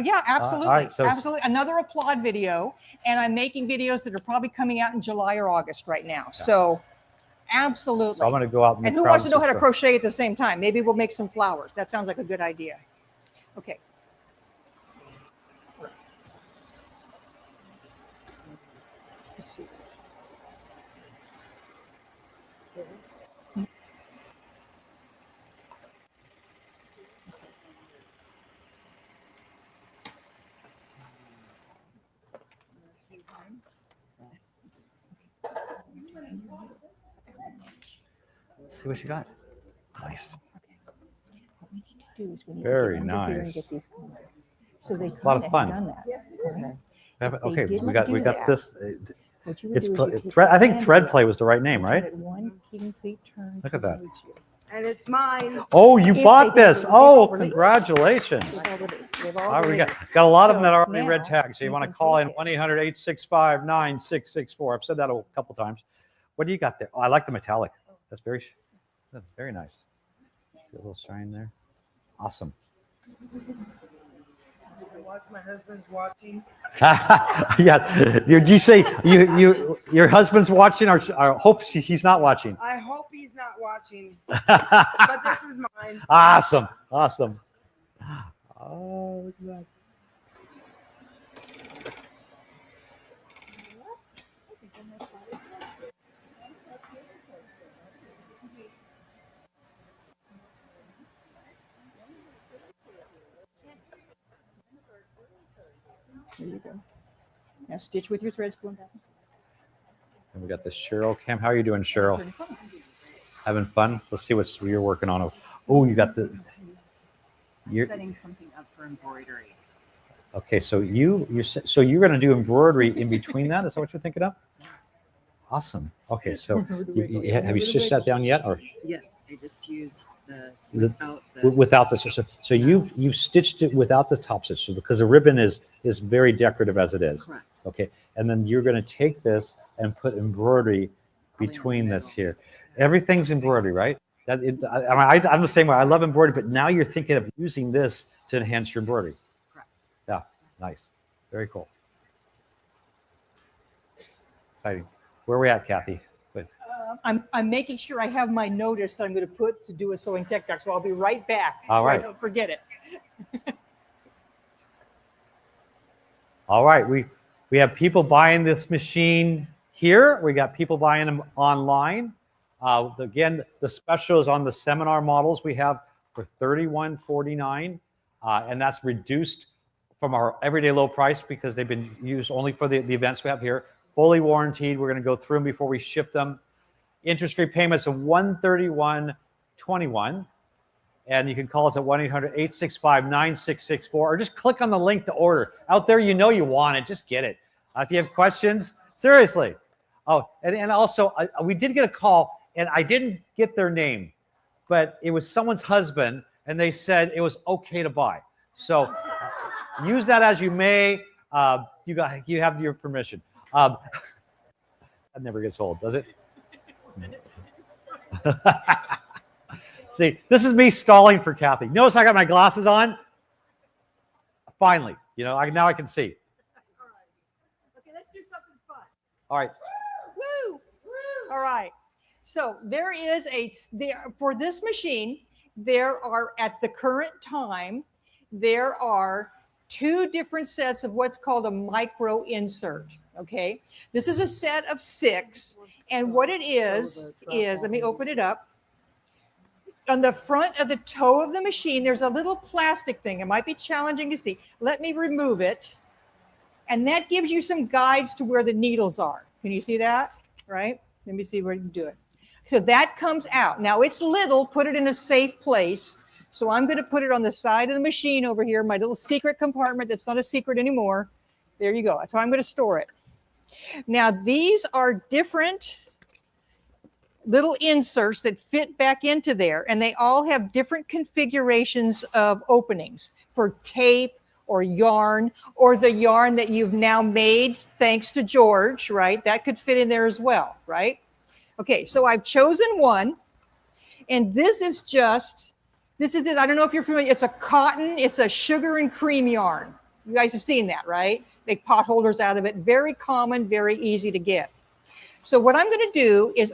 Yeah, absolutely. Right, so absolutely. Another applaud video. And I'm making videos that are probably coming out in July or August right now. Yeah. So absolutely. So I'm going to go out and who wants to know how to crochet at the same time? Maybe we'll make some flowers. That sounds like a good idea. Okay. Let's see. Let's see what you got. Nice. What we need to do is very nice. So they a lot of fun. done that. Yes, Okay, we got that, this. It's thread. I think thread play was the right name, right? Look at that. and it's mine. Oh, you If bought they did, this. they've Oh, all released. congratulations. All right, we got a lot of them that are already red tags. So you want to call in 1-800-865-9664. I've said that a couple times. What do you got there? Oh, I like the metallic. That's very nice. See a little shine there. Awesome. Watch, my husband's watching. Yeah. Did you say your husband's watching or hope he's not watching? I hope he's not watching, but this is mine. Awesome. Awesome. Oh, look at that. There you go. Now stitch with your threads going back. And we got the Cheryl cam. How are you doing, Cheryl? Having fun? Let's see what you're working on. Oh, you got the. You're setting something up for embroidery. Okay, so you're going to do embroidery in between that. Is that what you're thinking of? Awesome. Okay, so have you stitched that down yet, or? Yes, I just used without the so you've stitched it without the top stitch, so because the ribbon is very decorative as it is. Correct. Okay, and then you're going to take this and put embroidery between this here. Everything's embroidery, right? I'm the same way. I love embroidery, but now you're thinking of using this to enhance your embroidery. Correct. Yeah, nice, very cool. Exciting. Where are we at, Kathy? Good. I'm making sure I have my notice that I'm going to put to do a sewing tech talk, so I'll be right back. All so right. I don't forget it. All right, we have people buying this machine here. We got people buying them online. Again, the special is on the seminar models we have for $31.49, and that's reduced from our everyday low price because they've been used only for the events we have here. Fully warranted. We're going to go through them before we ship them. Interest-free payments of $131.21. And you can call us at 1-800-865-9664 or just click on the link to order. Out there, you know you want it. Just get it. If you have questions, seriously. Oh, and also, we did get a call, and I didn't get their name, but it was someone's husband, and they said it was okay to buy. So use that as you may. You have your permission. That never gets old, does it? See, this is me stalling for Kathy. Notice I got my glasses on. Finally, now I can see. All right. Okay, let's do something fun. All right. Woo! All right. So for this machine, there are at the current time, there are 2 different sets of what's called a micro insert. Okay. This is a set of 6. And what it is let me open it up. On the front of the toe of the machine, there's a little plastic thing. It might be challenging to see. Let me remove it. And that gives you some guides to where the needles are. Can you see that? Right? Let me see where you can do it. So that comes out. Now it's little, put it in a safe place. So I'm going to put it on the side of the machine over here, my little secret compartment that's not a secret anymore. There you go. So I'm going to store it. Now these are different little inserts that fit back into there, and they all have different configurations of openings for tape or yarn, or the yarn that you've now made thanks to George, right? That could fit in there as well, right? Okay, so I've chosen one, and this is I don't know if you're familiar, it's a cotton, it's a sugar and cream yarn. You guys have seen that, right? Make pot holders out of it. Very common, very easy to get. So what I'm going to do is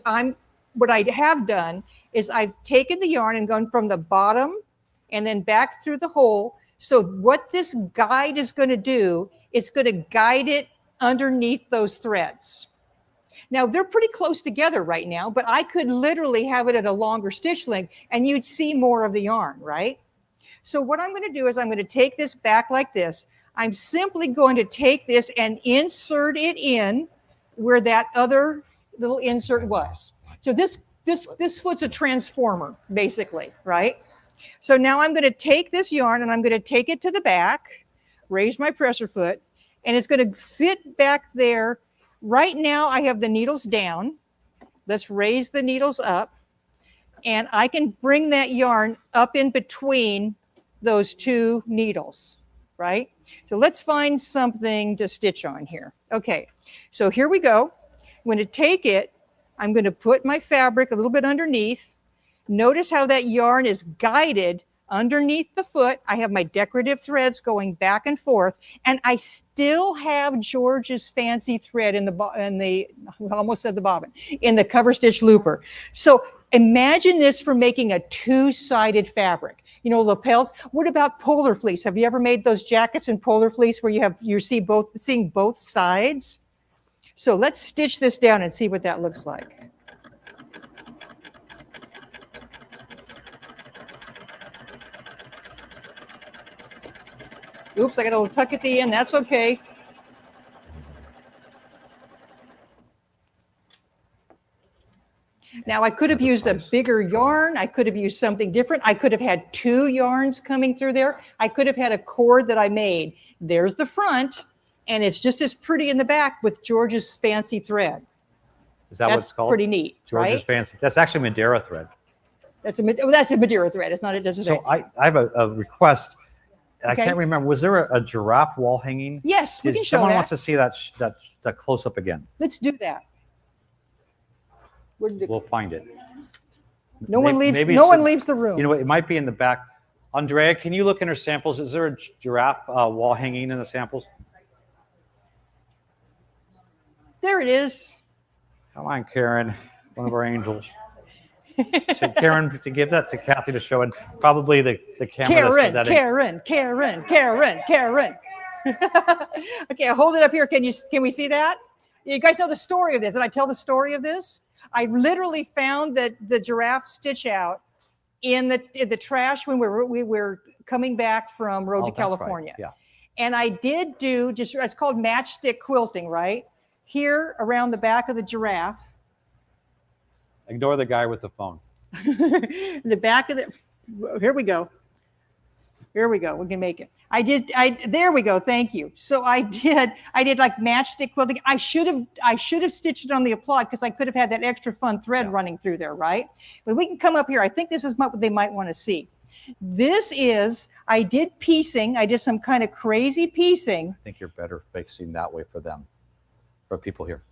what I have done is I've taken the yarn and gone from the bottom and then back through the hole. So what this guide is going to do, it's going to guide it underneath those threads. Now they're pretty close together right now, but I could literally have it at a longer stitch length and you'd see more of the yarn, right? So what I'm going to do is I'm going to take this back like this. I'm simply going to take this and insert it in where that other little insert was. So this foot's a transformer, basically, right? So now I'm going to take this yarn and I'm going to take it to the back, raise my presser foot, and it's going to fit back there. Right now I have the needles down. Let's raise the needles up, and I can bring that yarn up in between those 2 needles, right? So let's find something to stitch on here. Okay, so here we go. I'm going to take it. I'm going to put my fabric a little bit underneath. Notice how that yarn is guided underneath the foot. I have my decorative threads going back and forth, and I still have George's fancy thread in the cover stitch looper. So imagine this for making a 2-sided fabric. Lapels. What about polar fleece? Have you ever made those jackets in polar fleece where you're seeing both sides? So let's stitch this down and see what that looks like. Oops, I got a little tuck at the end. That's okay. Now I could have used a bigger yarn. I could have used something different. I could have had 2 yarns coming through there. I could have had a cord that I made. There's the front. And it's just as pretty in the back with George's fancy thread. Is that what it's called? Pretty neat, George's right? fancy. That's actually Madeira thread. That's a Madeira thread. It's not. It doesn't. So I have a request. Okay. I can't remember. Was there a giraffe wall hanging? Yes, we can show Someone that. wants to see that close up again. Let's do that. Where did it We'll find it. No one leaves. Maybe No one leaves the room. You know what? It might be in the back. Andrea, can you look in her samples? Is there a giraffe wall hanging in the samples? There it is. Come on, Karen, one of our angels. So Karen, to give that to Cathy to show, and probably the camera. Karen. Okay, I'll hold it up here. Can we see that? You guys know the story of this. Did I tell the story of this? I literally found the giraffe stitch out in the trash when we were coming back from Road to California. Right. Yeah. And I did do it's called matchstick quilting, right? Here around the back of the giraffe. Ignore the guy with the phone. The back of here we go. Here we go. We can make it. There we go. Thank you. So I did like matchstick quilting. I should have stitched it on the applaud because I could have had that extra fun thread running through there, right? But we can come up here. I think this is what they might want to see. I did piecing. I did some kind of crazy piecing. I think you're better facing that way for them, for people here.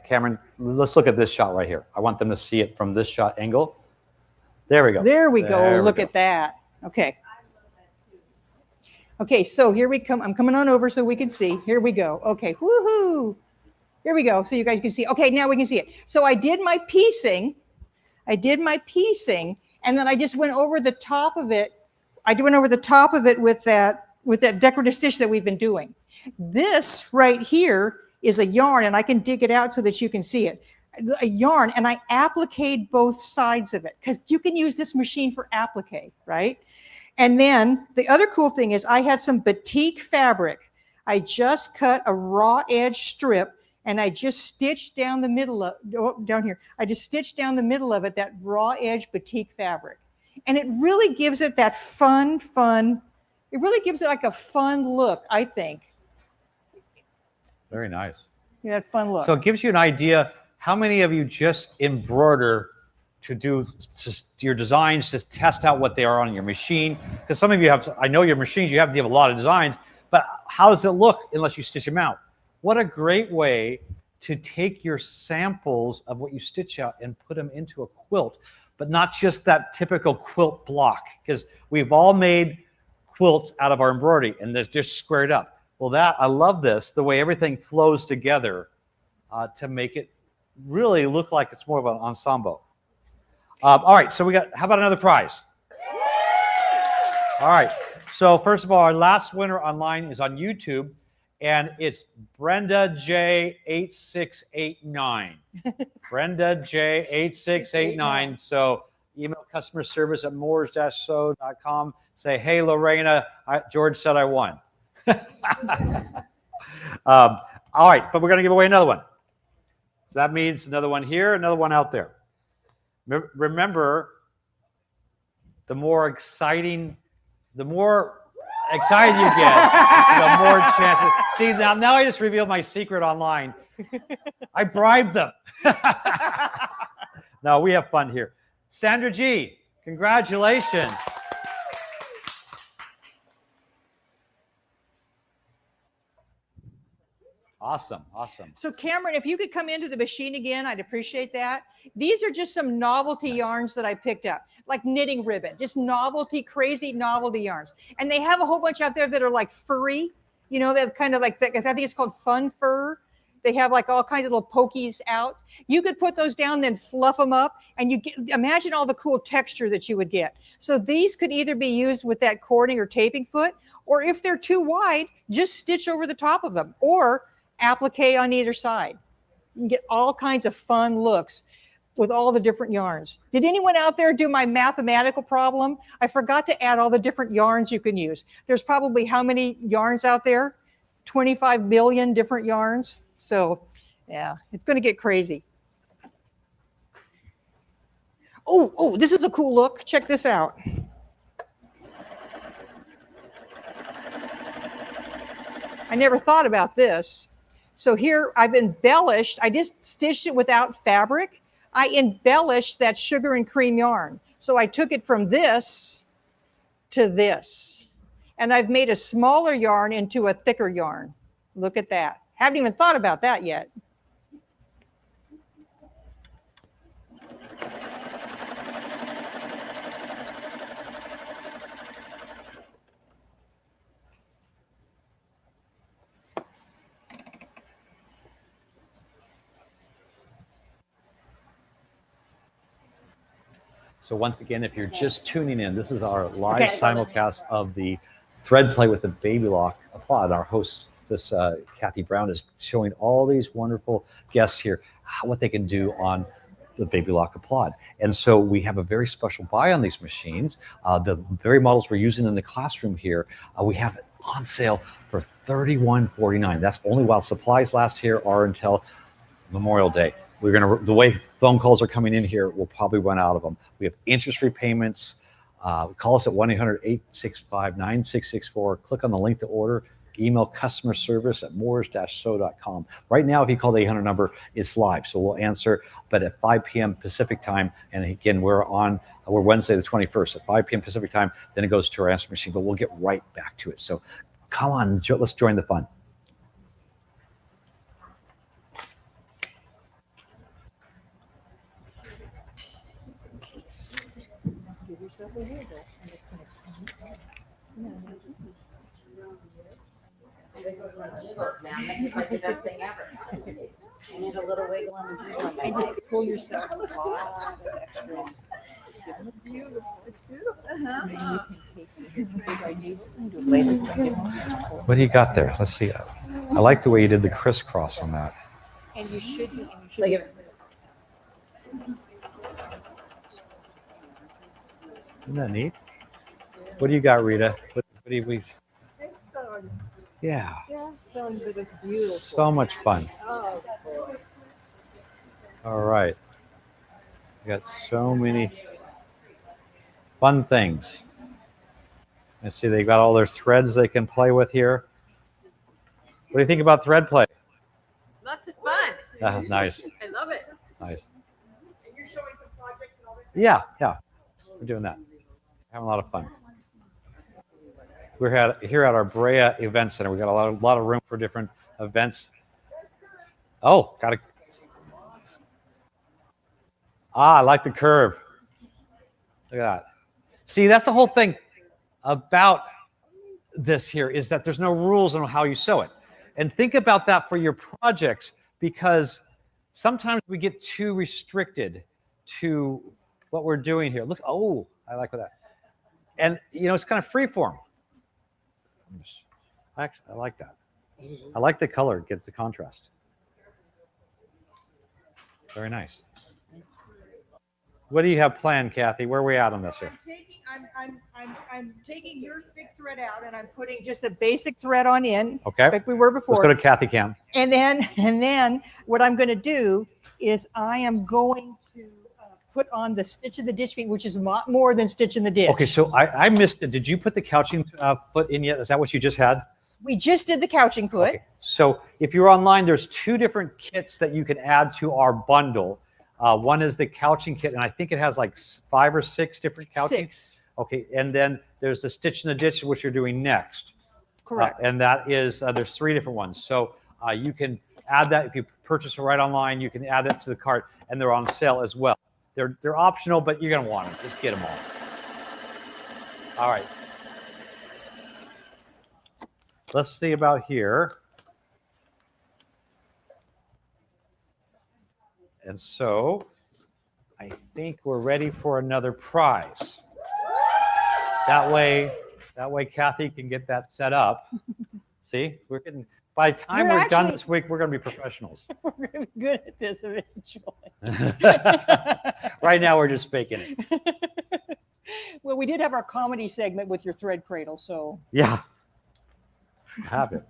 Cameron, let's look at this shot right here. I want them to see it from this shot angle. There we go. There we go. Look at that. Okay. Okay, so here we come. I'm coming on over so we can see. Here we go. Okay, woohoo. Here we go, so you guys can see. Okay, now we can see it. So I did my piecing, and then I just went over the top of it. With that decorative stitch that we've been doing. This right here is a yarn, and I can dig it out so that you can see it. A yarn, and I appliqued both sides of it because you can use this machine for applique, right? And then the other cool thing is I had some batik fabric. I just cut a raw edge strip and I just stitched down the middle of down here. I just stitched down the middle of it, that raw edge batik fabric. And it really gives it that fun. It really gives it like a fun look, I think. Very nice. Yeah, that fun look. So it gives you an idea how many of you just embroider to do your designs, just test out what they are on your machine. Because some of you have, I know your machines, you have a lot of designs, but how does it look unless you stitch them out? What a great way to take your samples of what you stitch out and put them into a quilt, but not just that typical quilt block, because we've all made quilts out of our embroidery and they're just squared up. Well, I love this, the way everything flows together to make it really look like it's more of an ensemble. All right, so how about another prize? All right, so first of all, our last winner online is on YouTube, and it's Brenda J8689. Brenda J8689. So email customer service at moors-so.com. Say, hey, Lorena, George said I won. All right, but we're going to give away another one. So that means another one here, another one out there. Remember, the more excited you get, the more chances. See, now I just revealed my secret online. I bribed them. No, we have fun here. Sandra G, congratulations. Awesome. So Cameron, if you could come into the machine again, I'd appreciate that. These are just some novelty yarns that I picked up, like knitting ribbon, just crazy novelty yarns. And they have a whole bunch out there that are like furry, they're kind of like, I think it's called fun fur. They have like all kinds of little pokies out. You could put those down, then fluff them up, and imagine all the cool texture that you would get. So these could either be used with that cording or taping foot, or if they're too wide, just stitch over the top of them, or applique on either side. You can get all kinds of fun looks with all the different yarns. Did anyone out there do my mathematical problem? I forgot to add all the different yarns you can use. There's probably how many yarns out there? 25 million different yarns. So yeah, it's going to get crazy. Oh, this is a cool look. Check this out. I never thought about this. So here I've embellished, I just stitched it without fabric. I embellished that sugar and cream yarn. So I took it from this to this. And I've made a smaller yarn into a thicker yarn. Look at that. Haven't even thought about that yet. So once again, if you're just tuning in, this is our live Okay. simulcast of the thread play with the Baby Lock Applaud. Our host, Cathy Brown, is showing all these wonderful guests here what they can do on the Baby Lock Applaud. And so we have a very special buy on these machines. The very models we're using in the classroom here, we have it on sale for $31.49. That's only while supplies last here or until Memorial Day. The way phone calls are coming in here, we'll probably run out of them. We have interest repayments. Call us at 1-800-865-9664. Click on the link to order. Email customer service at moores-so.com. Right now, if you call the 800 number, it's live, so we'll answer. But at 5 p.m. Pacific time, and again, we're Wednesday the 21st at 5 p.m. Pacific time. Then it goes to our answer machine, but we'll get right back to it. So come on, let's join the fun. Man, this is like the best thing ever. I need a little wiggle and a jiggle. And just pull yourself a lot of extras. Just give them a beautiful. It's beautiful. What do you got there? Let's see. I like the way you did the crisscross on that. And you should. Like if, Isn't that neat? What do you got, Rita? What do we? It's done. Yeah. Yeah, it's done, but it's beautiful. So much fun. Oh, boy. All right. We got so many fun things. And see, they got all their threads they can play with here. What do you think about thread play? Lots of fun. Nice. I love it. Nice. And you're showing some projects and all that. Yeah. We're doing that. Having a lot of fun. We're here at our Brea Event Center. We got a lot of room for different events. Oh, got it. I like the curve. Look at that. See, that's the whole thing about this here is that there's no rules on how you sew it. And think about that for your projects, because sometimes we get too restricted to what we're doing here. Look, oh, I like that. And, it's kind of free form. Actually, I like that. I like the color. It gets the contrast. Very nice. What do you have planned, Cathy? Where are we at on this here? I'm taking your thick thread out and I'm putting just a basic thread on in, Okay. like we were Let's before. go to Cathy Cam. And then what I'm going to do is I am going to put on the stitch in the ditch feet, which is a lot more than stitch in the ditch. Okay, so I missed it. Did you put the couching foot in yet? Is that what you just had? We just did the couching foot. Okay. So if you're online, there's two different kits that you can add to our bundle. One is the couching kit, and I think it has like 5 or 6 different couching. 6. Okay, and then there's the stitch in the ditch, which you're doing next. Correct. And that is, there's 3 different ones. So you can add that if you purchase it right online. You can add it to the cart, and they're on sale as well. They're optional, but you're gonna want them. Just get them all. All right. Let's see about here. And so I think we're ready for another prize. That way Cathy can get that set up. See, we're getting, by the time we're done this week, we're going to be professionals. We're going to be good at this eventually. Right now, we're just faking it. Well, we did have our comedy segment with your thread cradle, so. Yeah, I have it.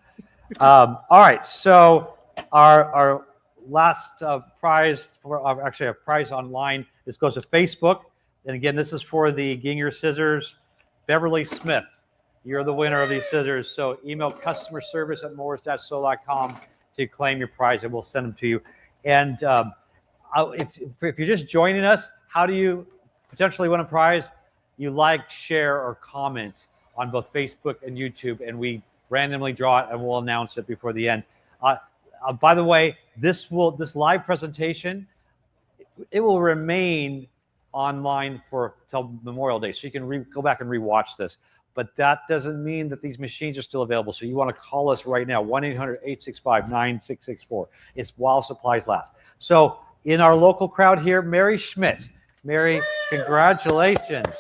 All right, so our last prize, actually a prize online, this goes to Facebook. And again, this is for the Ginger Scissors. Beverly Smith, you're the winner of these scissors. So email customer service at moores-so.com to claim your prize, and we'll send them to you. And if you're just joining us, how do you potentially win a prize? You like, share, or comment on both Facebook and YouTube, and we randomly draw it, and we'll announce it before the end. By the way, this live presentation, it will remain online till Memorial Day, so you can go back and rewatch this. But that doesn't mean that these machines are still available. So you want to call us right now, 1-800-865-9664. It's while supplies last. So in our local crowd here, Mary Schmidt, Mary, congratulations.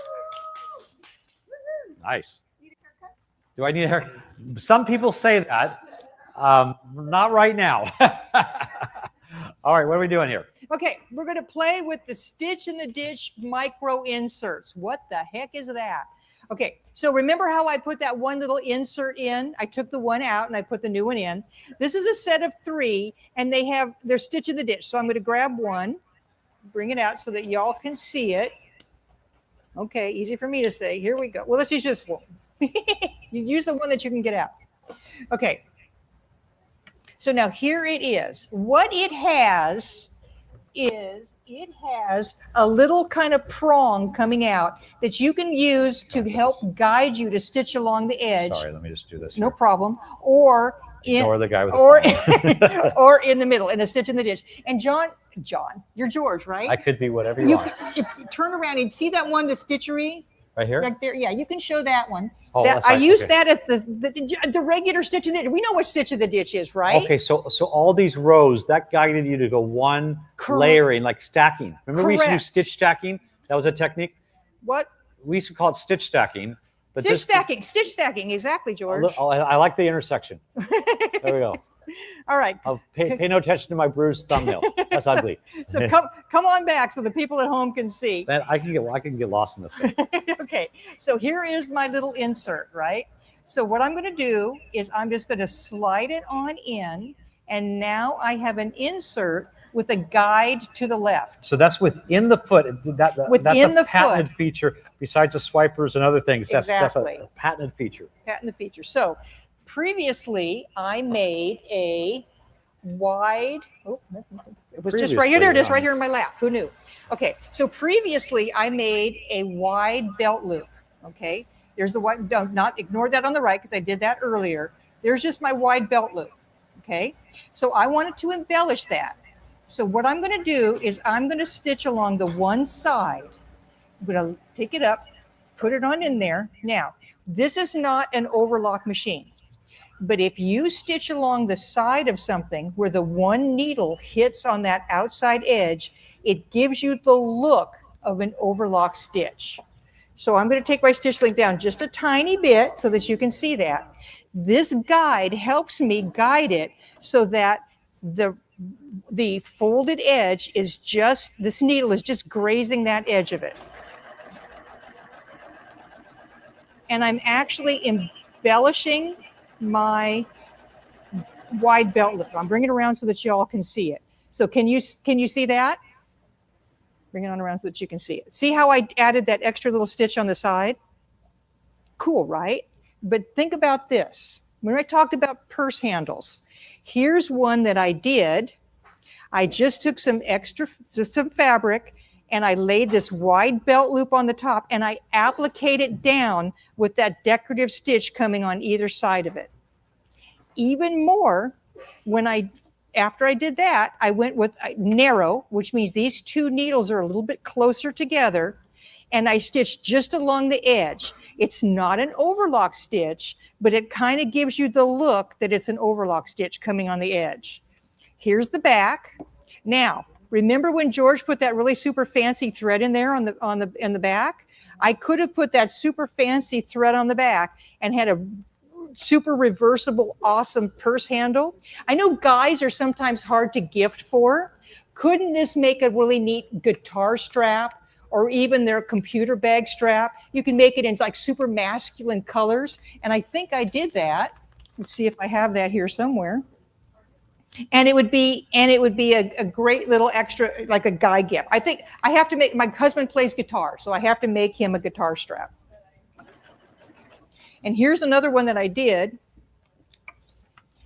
Nice. Do I need a haircut? Some people say that. Not right now. All right, what are we doing here? Okay, we're going to play with the Stitch in the Ditch micro inserts. What the heck is that? Okay, so remember how I put that one little insert in? I took the one out and I put the new one in. This is a set of 3, and they're Stitch in the Ditch. So I'm going to grab one, bring it out so that y'all can see it. Okay, easy for me to say. Here we go. Well, let's use this one. You use the one that you can get out. Okay. So now here it is. What it has is a little kind of prong coming out that you can use to help guide you to stitch along the edge. Sorry, let me just do this. No problem. Or the guy with the or in the middle, in a Stitch in the Ditch. And John, you're George, right? I could be whatever you want. If you turn around and see that one, the stitchery Right here? right there. Yeah, you can show that one. Oh, That, that's I right, use okay. that as the regular Stitch in the Ditch. We know what Stitch in the Ditch is, right? Okay, so all these rows, that guided you to go one layering, like stacking. Remember we used to do Correct. stitch stacking? That was a technique. What? We used to call it stitch stacking. But Stitch stacking, exactly, George. I like the intersection. There we go. All right. Pay no attention to my bruised thumbnail. That's ugly. So come on back so the people at home can see. Man, I can get lost in this thing. Okay, so here is my little insert, right? So what I'm going to do is I'm just going to slide it on in, and now I have an insert with a guide to the left. So that's within the foot. That's Within a the patented foot. feature besides the swipers and other things. That's Exactly. a patented feature. Patent the feature. So previously I made a wide, it was just right here. There it is, right here in my lap. Who knew? Okay, so previously I made a wide belt loop. Okay, there's the wide, not ignore that on the right because I did that earlier. There's just my wide belt loop. Okay, so I wanted to embellish that. So what I'm going to do is I'm going to stitch along the one side. I'm going to take it up, put it on in there. Now, this is not an overlock machine, but if you stitch along the side of something where the one needle hits on that outside edge, it gives you the look of an overlock stitch. So I'm going to take my stitch length down just a tiny bit so that you can see that. This guide helps me guide it so that the folded edge is just, this needle is just grazing that edge of it. And I'm actually embellishing my wide belt loop. I'm bringing it around so that you all can see it. So can you see that? Bring it on around so that you can see it. See how I added that extra little stitch on the side? Cool, right? But think about this. When I talked about purse handles, here's one that I did. I just took some fabric and I laid this wide belt loop on the top and I appliqued it down with that decorative stitch coming on either side of it. Even more, after I did that, I went with narrow, which means these two needles are a little bit closer together, and I stitched just along the edge. It's not an overlock stitch, but it kind of gives you the look that it's an overlock stitch coming on the edge. Here's the back. Now, remember when George put that really super fancy thread in there in the back? I could have put that super fancy thread on the back and had a super reversible, awesome purse handle. I know guys are sometimes hard to gift for. Couldn't this make a really neat guitar strap or even their computer bag strap? You can make it in like super masculine colors. And I think I did that. Let's see if I have that here somewhere. And it would be a great little extra, like a guy gift. I think I have to make, my husband plays guitar, so I have to make him a guitar strap. And here's another one that I did.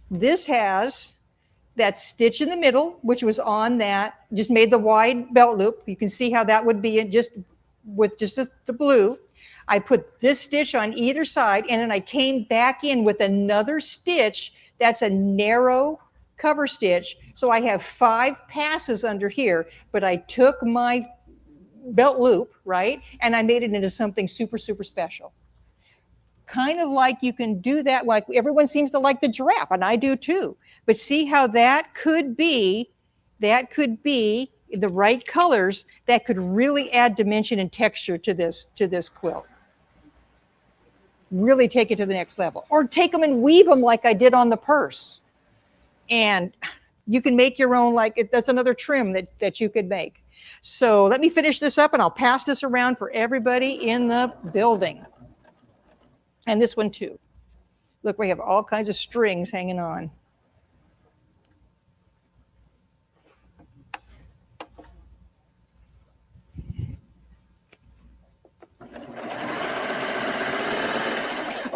This has that stitch in the middle, which was on that, just made the wide belt loop. You can see how that would be just with just the blue. I put this stitch on either side, and then I came back in with another stitch that's a narrow cover stitch. So I have 5 passes under here, but I took my belt loop, right, and I made it into something super, super special. Kind of like you can do that, like everyone seems to like the giraffe, and I do too. But see how that could be the right colors that could really add dimension and texture to this quilt. Really take it to the next level. Or take them and weave them like I did on the purse. And you can make your own, like that's another trim that you could make. So let me finish this up and I'll pass this around for everybody in the building. And this one too. Look, we have all kinds of strings hanging on.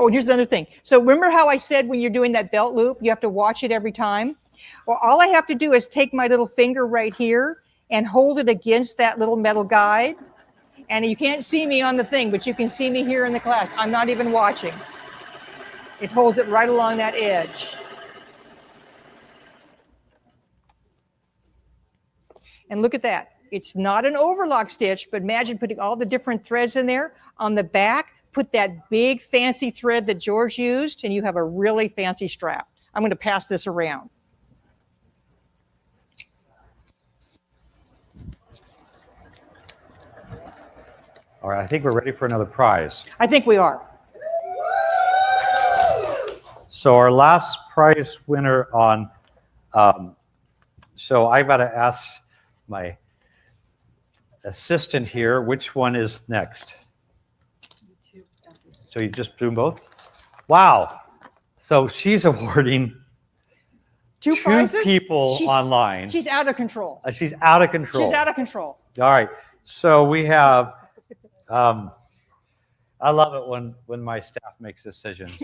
Oh, here's another thing. So remember how I said when you're doing that belt loop, you have to watch it every time? Well, all I have to do is take my little finger right here and hold it against that little metal guide. And you can't see me on the thing, but you can see me here in the class. I'm not even watching. It holds it right along that edge. And look at that. It's not an overlock stitch, but imagine putting all the different threads in there. On the back, put that big fancy thread that George used, and you have a really fancy strap. I'm going to pass this around. All right, I think we're ready for another prize. I think we are. So our last prize winner on, so I've got to ask my assistant here, which one is next? So you just do both? Wow. So she's awarding two prizes? people online. She's out of control. She's out of control. She's out of control. All right. So we have, I love it when my staff makes decisions.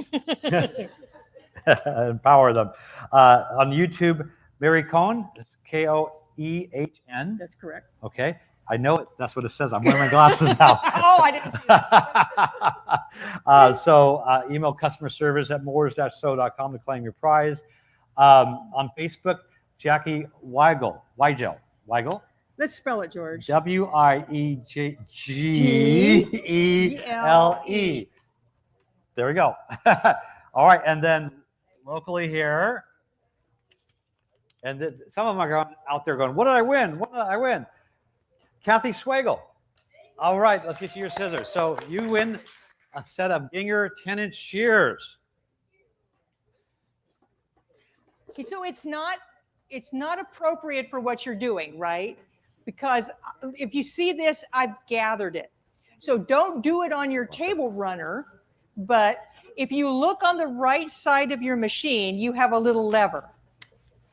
Empower them. On YouTube, Mary Cohn, it's K-O-E-H-N. That's correct. Okay. I know it. That's what it says. I'm wearing my glasses now. Oh, I didn't see that. Email customer service at moors-sew.com to claim your prize. On Facebook, Jackie Weigel. Let's spell it, George. W-I-E-G-E-L-E. There we go. All right. And then locally here, and some of them are out there going, what did I win? What did I win? Cathy Swagel. All right, let's get you your scissors. So you win a set of Ginger 10-inch shears. Okay, so it's not appropriate for what you're doing, right? Because if you see this, I've gathered it. So don't do it on your table runner, but if you look on the right side of your machine, you have a little lever.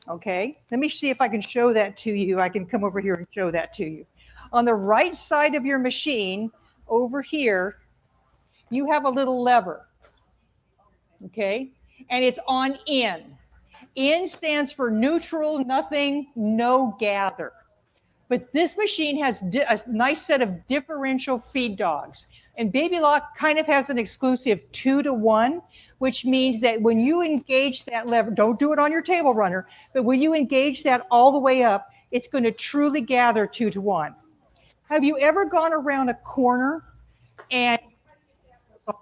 Okay, let me see if I can show that to you. I can come over here and show that to you. On the right side of your machine, over here, you have a little lever, okay? And it's on in. In stands for neutral, nothing, no gather. But this machine has a nice set of differential feed dogs. And Baby Lock kind of has an exclusive 2-to-1, which means that when you engage that lever, don't do it on your table runner, but when you engage that all the way up, it's going to truly gather 2-to-1. Have you ever gone around a corner and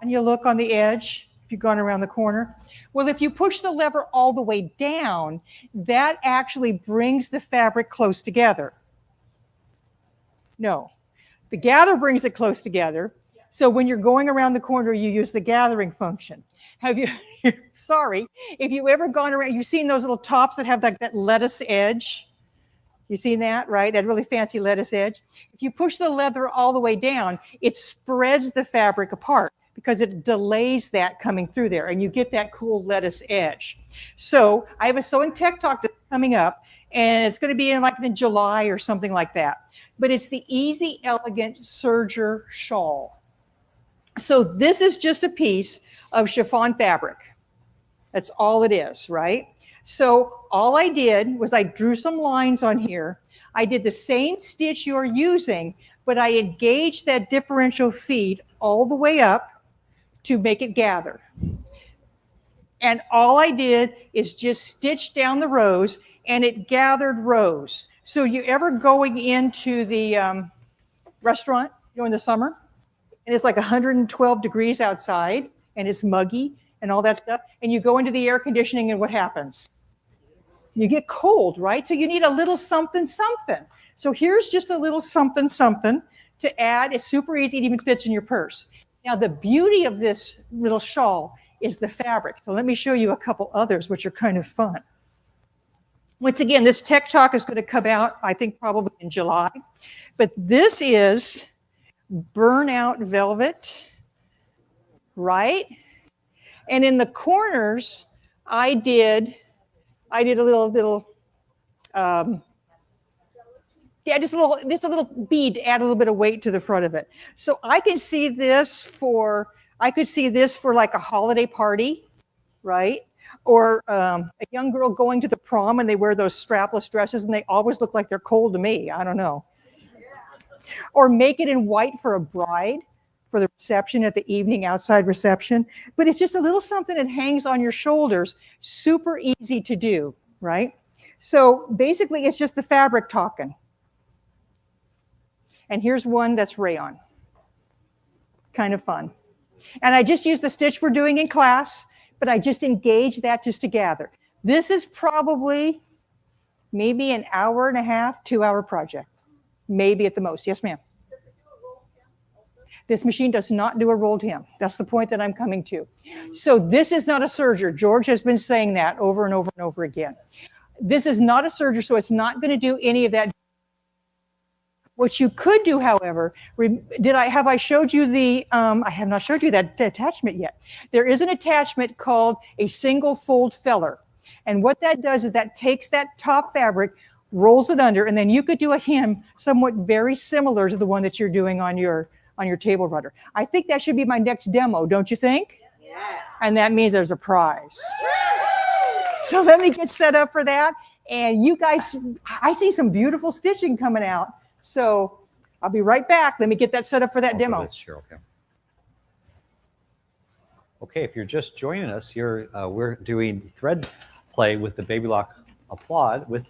you look on the edge, if you've gone around the corner? Well, if you push the lever all the way down, that actually brings the fabric close together. No, the gather brings it close together. So when you're going around the corner, you use the gathering function. Have you, sorry, if you ever gone around, you've seen those little tops that have like that lettuce edge? You seen that, right? That really fancy lettuce edge. If you push the leather all the way down, it spreads the fabric apart because it delays that coming through there, and you get that cool lettuce edge. So I have a sewing tech talk that's coming up, and it's going to be in July or something like that. But it's the Easy Elegant Serger Shawl. So this is just a piece of chiffon fabric. That's all it is, right? So all I did was I drew some lines on here. I did the same stitch you're using, but I engaged that differential feed all the way up to make it gather. And all I did is just stitch down the rows, and it gathered rows. So you ever going into the restaurant, in the summer, and it's like 112 degrees outside, and it's muggy and all that stuff, and you go into the air conditioning, and what happens? You get cold, right? So you need a little something, something. So here's just a little something to add. It's super easy. It even fits in your purse. Now, the beauty of this little shawl is the fabric. So let me show you a couple others, which are kind of fun. Once again, this Tech Talk is going to come out, I think, probably in July. But this is burnout velvet, right? And in the corners, I did a little just a little bead to add a little bit of weight to the front of it. So I could see this for like a holiday party, right? Or a young girl going to the prom and they wear those strapless dresses and they always look like they're cold to me. I don't know. Or make it in white for a bride for the reception at the evening outside reception. But it's just a little something that hangs on your shoulders. Super easy to do, right? So basically it's just the fabric talking. And here's one that's rayon. Kind of fun. And I just used the stitch we're doing in class, but I just engaged that just to gather. This is probably maybe an hour and a half, 2-hour project. Maybe at the most. Yes, ma'am. This machine does not do a rolled hem. That's the point that I'm coming to. So this is not a serger. George has been saying that over and over and over again. This is not a serger, so it's not going to do any of that. What you could do, however, have I showed you the, I have not showed you that attachment yet. There is an attachment called a single fold feller. And what that does is that takes that top fabric, rolls it under, and then you could do a hem somewhat very similar to the one that you're doing on your table runner. I think that should be my next demo, don't you think? Yes. And that means there's a prize. So let me get set up for that. And you guys, I see some beautiful stitching coming out. So I'll be right back. Let me get that set up for that demo. Cheryl, okay, if you're just joining us, we're doing thread play with the Baby Lock Applaud with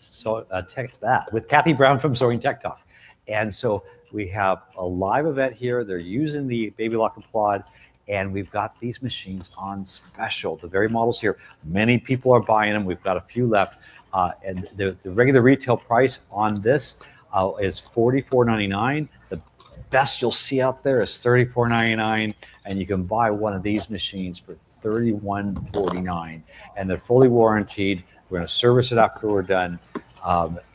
Cathy Brown from Sewing Tech Talk. And so we have a live event here. They're using the Baby Lock Applaud, and we've got these machines on special. The very models here, many people are buying them. We've got a few left. And the regular retail price on this is $44.99. The best you'll see out there is $34.99, and you can buy one of these machines for $31.49, and they're fully warranted. We're going to service it after we're done,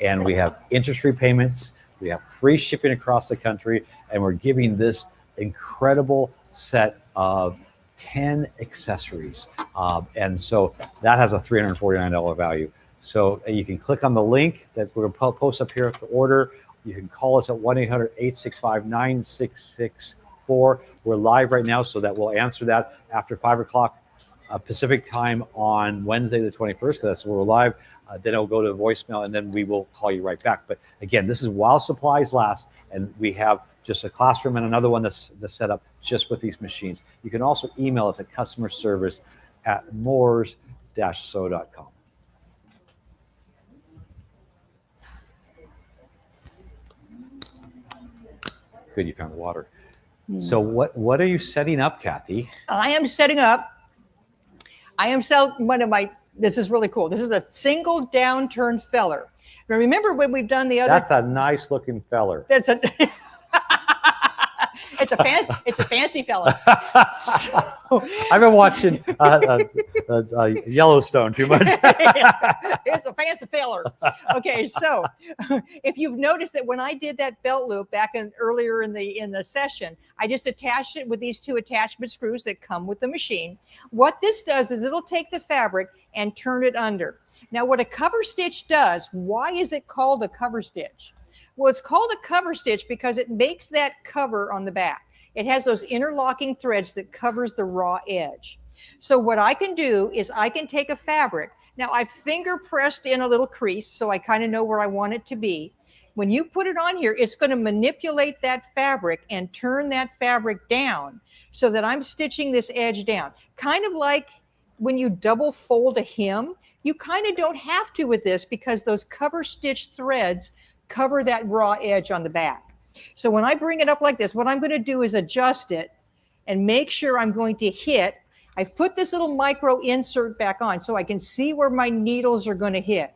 and we have interest-free payments. We have free shipping across the country, and we're giving this incredible set of 10 accessories, and so that has a $349 value. So you can click on the link that we're going to post up here to order. You can call us at 1-800-865-9664. We're live right now, so that we'll answer that after 5 o'clock Pacific time on Wednesday the 21st, because that's when we're live. Then it'll go to voicemail, and then we will call you right back. But again, this is while supplies last, and we have just a classroom and another one that's set up just with these machines. You can also email us at customerservice@moores-sew.com. Good, you found the water. So what are you setting up, Cathy? I am selling this is really cool. This is a single downturn feller. Now remember when we've done the other. That's a nice looking feller. It's a fancy fella. So, I've been watching Yellowstone too much. It's a fancy feller. Okay, so if you've noticed that when I did that belt loop earlier in the session, I just attached it with these 2 attachment screws that come with the machine. What this does is it'll take the fabric and turn it under. Now, what a cover stitch does, why is it called a cover stitch? Well, it's called a cover stitch because it makes that cover on the back. It has those interlocking threads that covers the raw edge. So what I can do is I can take a fabric. Now I've finger pressed in a little crease, so I kind of know where I want it to be. When you put it on here, it's going to manipulate that fabric and turn that fabric down so that I'm stitching this edge down. Kind of like when you double fold a hem, you kind of don't have to with this because those cover stitch threads cover that raw edge on the back. So when I bring it up like this, what I'm going to do is adjust it and make sure I'm going to hit. I've put this little micro insert back on so I can see where my needles are going to hit.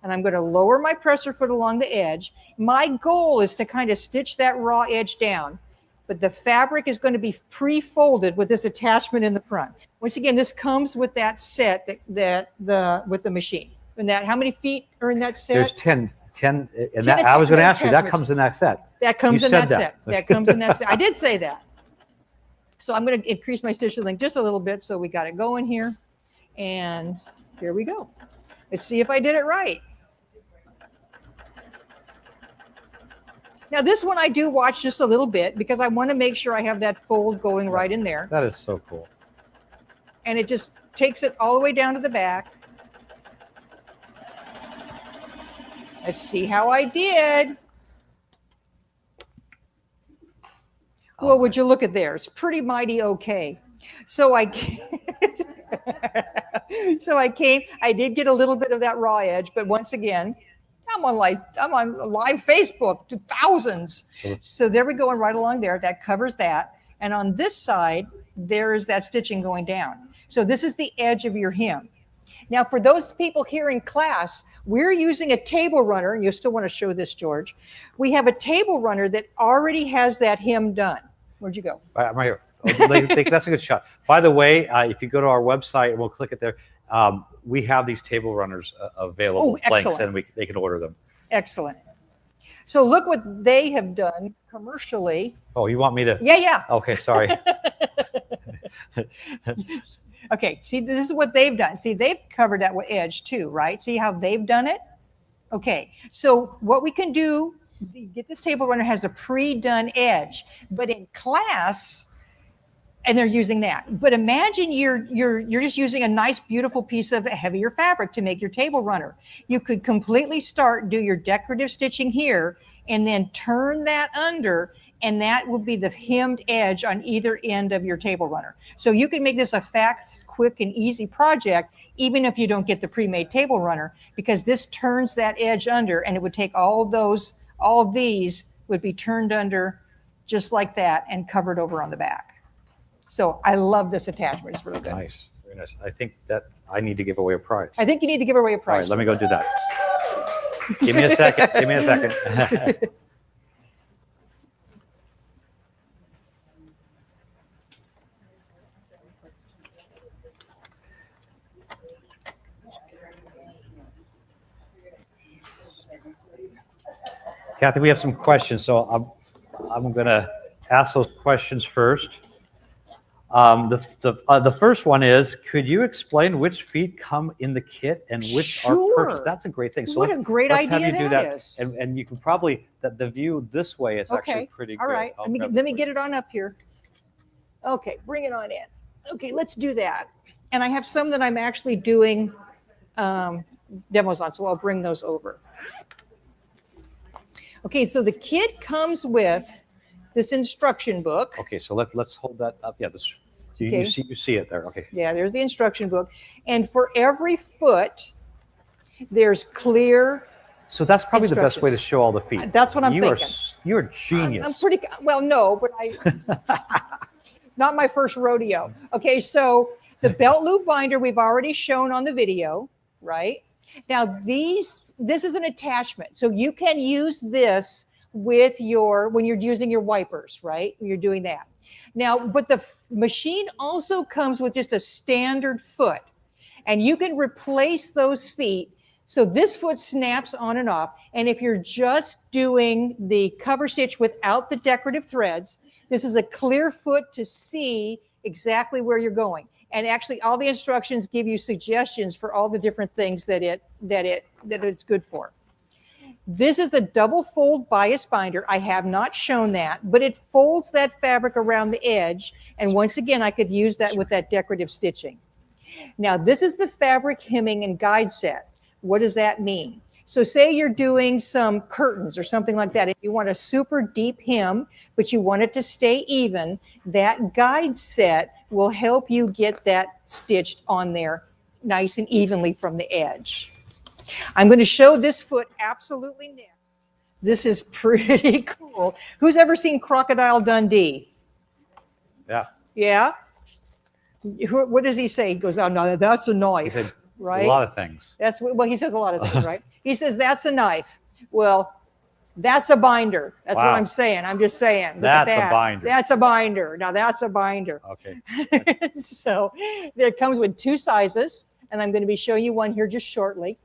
and I'm going to lower my presser foot along the edge. My goal is to kind of stitch that raw edge down, but the fabric is going to be pre-folded with this attachment in the front. Once again, this comes with that set with the machine. And that, how many feet are in that set? There's 10, and that, I was going to ask you, that comes in that set. That comes You in said that set. That comes in that set. I did say that. So I'm going to increase my stitch length just a little bit, so we got it going here. And here we go. Let's see if I did it right. Now this one I do watch just a little bit because I want to make sure I have that fold going right in there. That is so cool. And it just takes it all the way down to the back. Let's see how I did. Well, would you look at there? It's pretty mighty okay. So I did get a little bit of that raw edge, but once again, I'm on live Facebook to thousands. So there we go, and right along there, that covers that. And on this side, there is that stitching going down. So this is the edge of your hem. Now, for those people here in class, we're using a table runner, and you still want to show this, George. We have a table runner that already has that hem done. Where'd you go? I'm right here. That's a good shot. By the way, if you go to our website and we'll click it there, we have these table runners available, blanks, and they can order them. Excellent. So look what they have done commercially. Oh, you want me to? Yeah. Okay, sorry. Okay, see, this is what they've done. See, they've covered that with edge too, right? See how they've done it? Okay, so what we can do, get this table runner has a pre-done edge, but in class, and they're using that. But imagine you're just using a nice, beautiful piece of heavier fabric to make your table runner. You could completely do your decorative stitching here, and then turn that under, and that will be the hemmed edge on either end of your table runner. So you can make this a fast, quick, and easy project, even if you don't get the pre-made table runner, because this turns that edge under, and it would take all of these would be turned under just like that and covered over on the back. So I love this attachment. It's really good. Nice, very nice. I think that I need to give away a prize. I think you need to give away a All prize. right, let me go do that. Give me a second. Give me a second. Cathy, we have some questions, so I'm going to ask those questions first. The first one is, could you explain which feet come in the kit and which are purchased? That's a great thing. So what a great idea that is. And you can probably, the view this way is actually pretty good. All right, let me get it on up here. Okay, bring it on in. Okay, let's do that. And I have some that I'm actually doing demos on, so I'll bring those over. Okay, so the kit comes with this instruction book. Okay, so let's hold that up. Yeah, this you see it there. Okay. Yeah, there's the instruction book, and for every foot, there's clear. So that's probably the best way to show all the feet. That's what I'm thinking. You're a genius. I'm pretty well. No, but not my first rodeo. Okay, so the belt loop binder we've already shown on the video, right? Now this is an attachment, so you can use this with when you're using your wipers, right? You're doing that. Now, but the machine also comes with just a standard foot, and you can replace those feet. So this foot snaps on and off. And if you're just doing the cover stitch without the decorative threads, this is a clear foot to see exactly where you're going. And actually all the instructions give you suggestions for all the different things that it's good for. This is the double fold bias binder. I have not shown that, but it folds that fabric around the edge. And once again, I could use that with that decorative stitching. Now, this is the fabric hemming and guide set. What does that mean? So say you're doing some curtains or something like that, and you want a super deep hem, but you want it to stay even, that guide set will help you get that stitched on there nice and evenly from the edge. I'm going to show this foot absolutely next. This is pretty cool. Who's ever seen Crocodile Dundee? Yeah. Yeah? What does he say? He goes, oh, no, that's a knife. right? A lot of things. That's well, he says a lot of things, right? He says that's a knife. Well, that's a binder. That's what Wow. I'm saying. I'm just saying. Look That's at a that. binder. That's a binder. Now that's a binder. Okay. So there comes with 2 sizes, and I'm going to be showing you one here just shortly.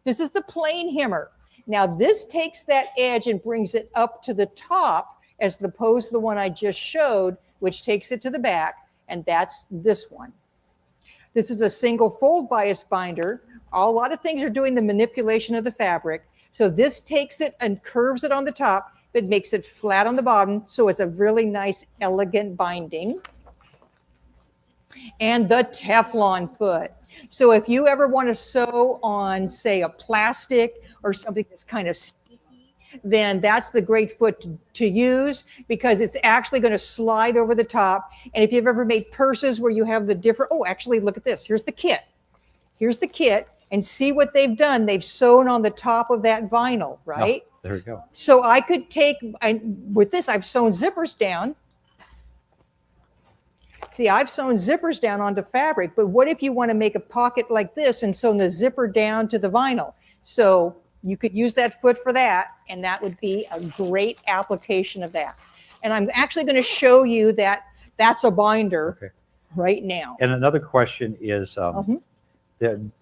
This is the plain hammer. Now this takes that edge and brings it up to the top as opposed to the one I just showed, which takes it to the back, and that's this one. This is a single fold bias binder. A lot of things are doing the manipulation of the fabric. So this takes it and curves it on the top, but makes it flat on the bottom. So it's a really nice, elegant binding. And the Teflon foot. So if you ever want to sew on, say, a plastic or something that's kind of sticky, then that's the great foot to use, because it's actually going to slide over the top. And if you've ever made purses where you have the different, oh, actually, look at this. Here's the kit. Here's the kit. And see what they've done. They've sewn on the top of that vinyl, right? Oh, there we go. So I could take, with this, I've sewn zippers down. See, I've sewn zippers down onto fabric, but what if you want to make a pocket like this and sew the zipper down to the vinyl? So you could use that foot for that, and that would be a great application of that. And I'm actually going to show you that that's a binder right now. And another question is,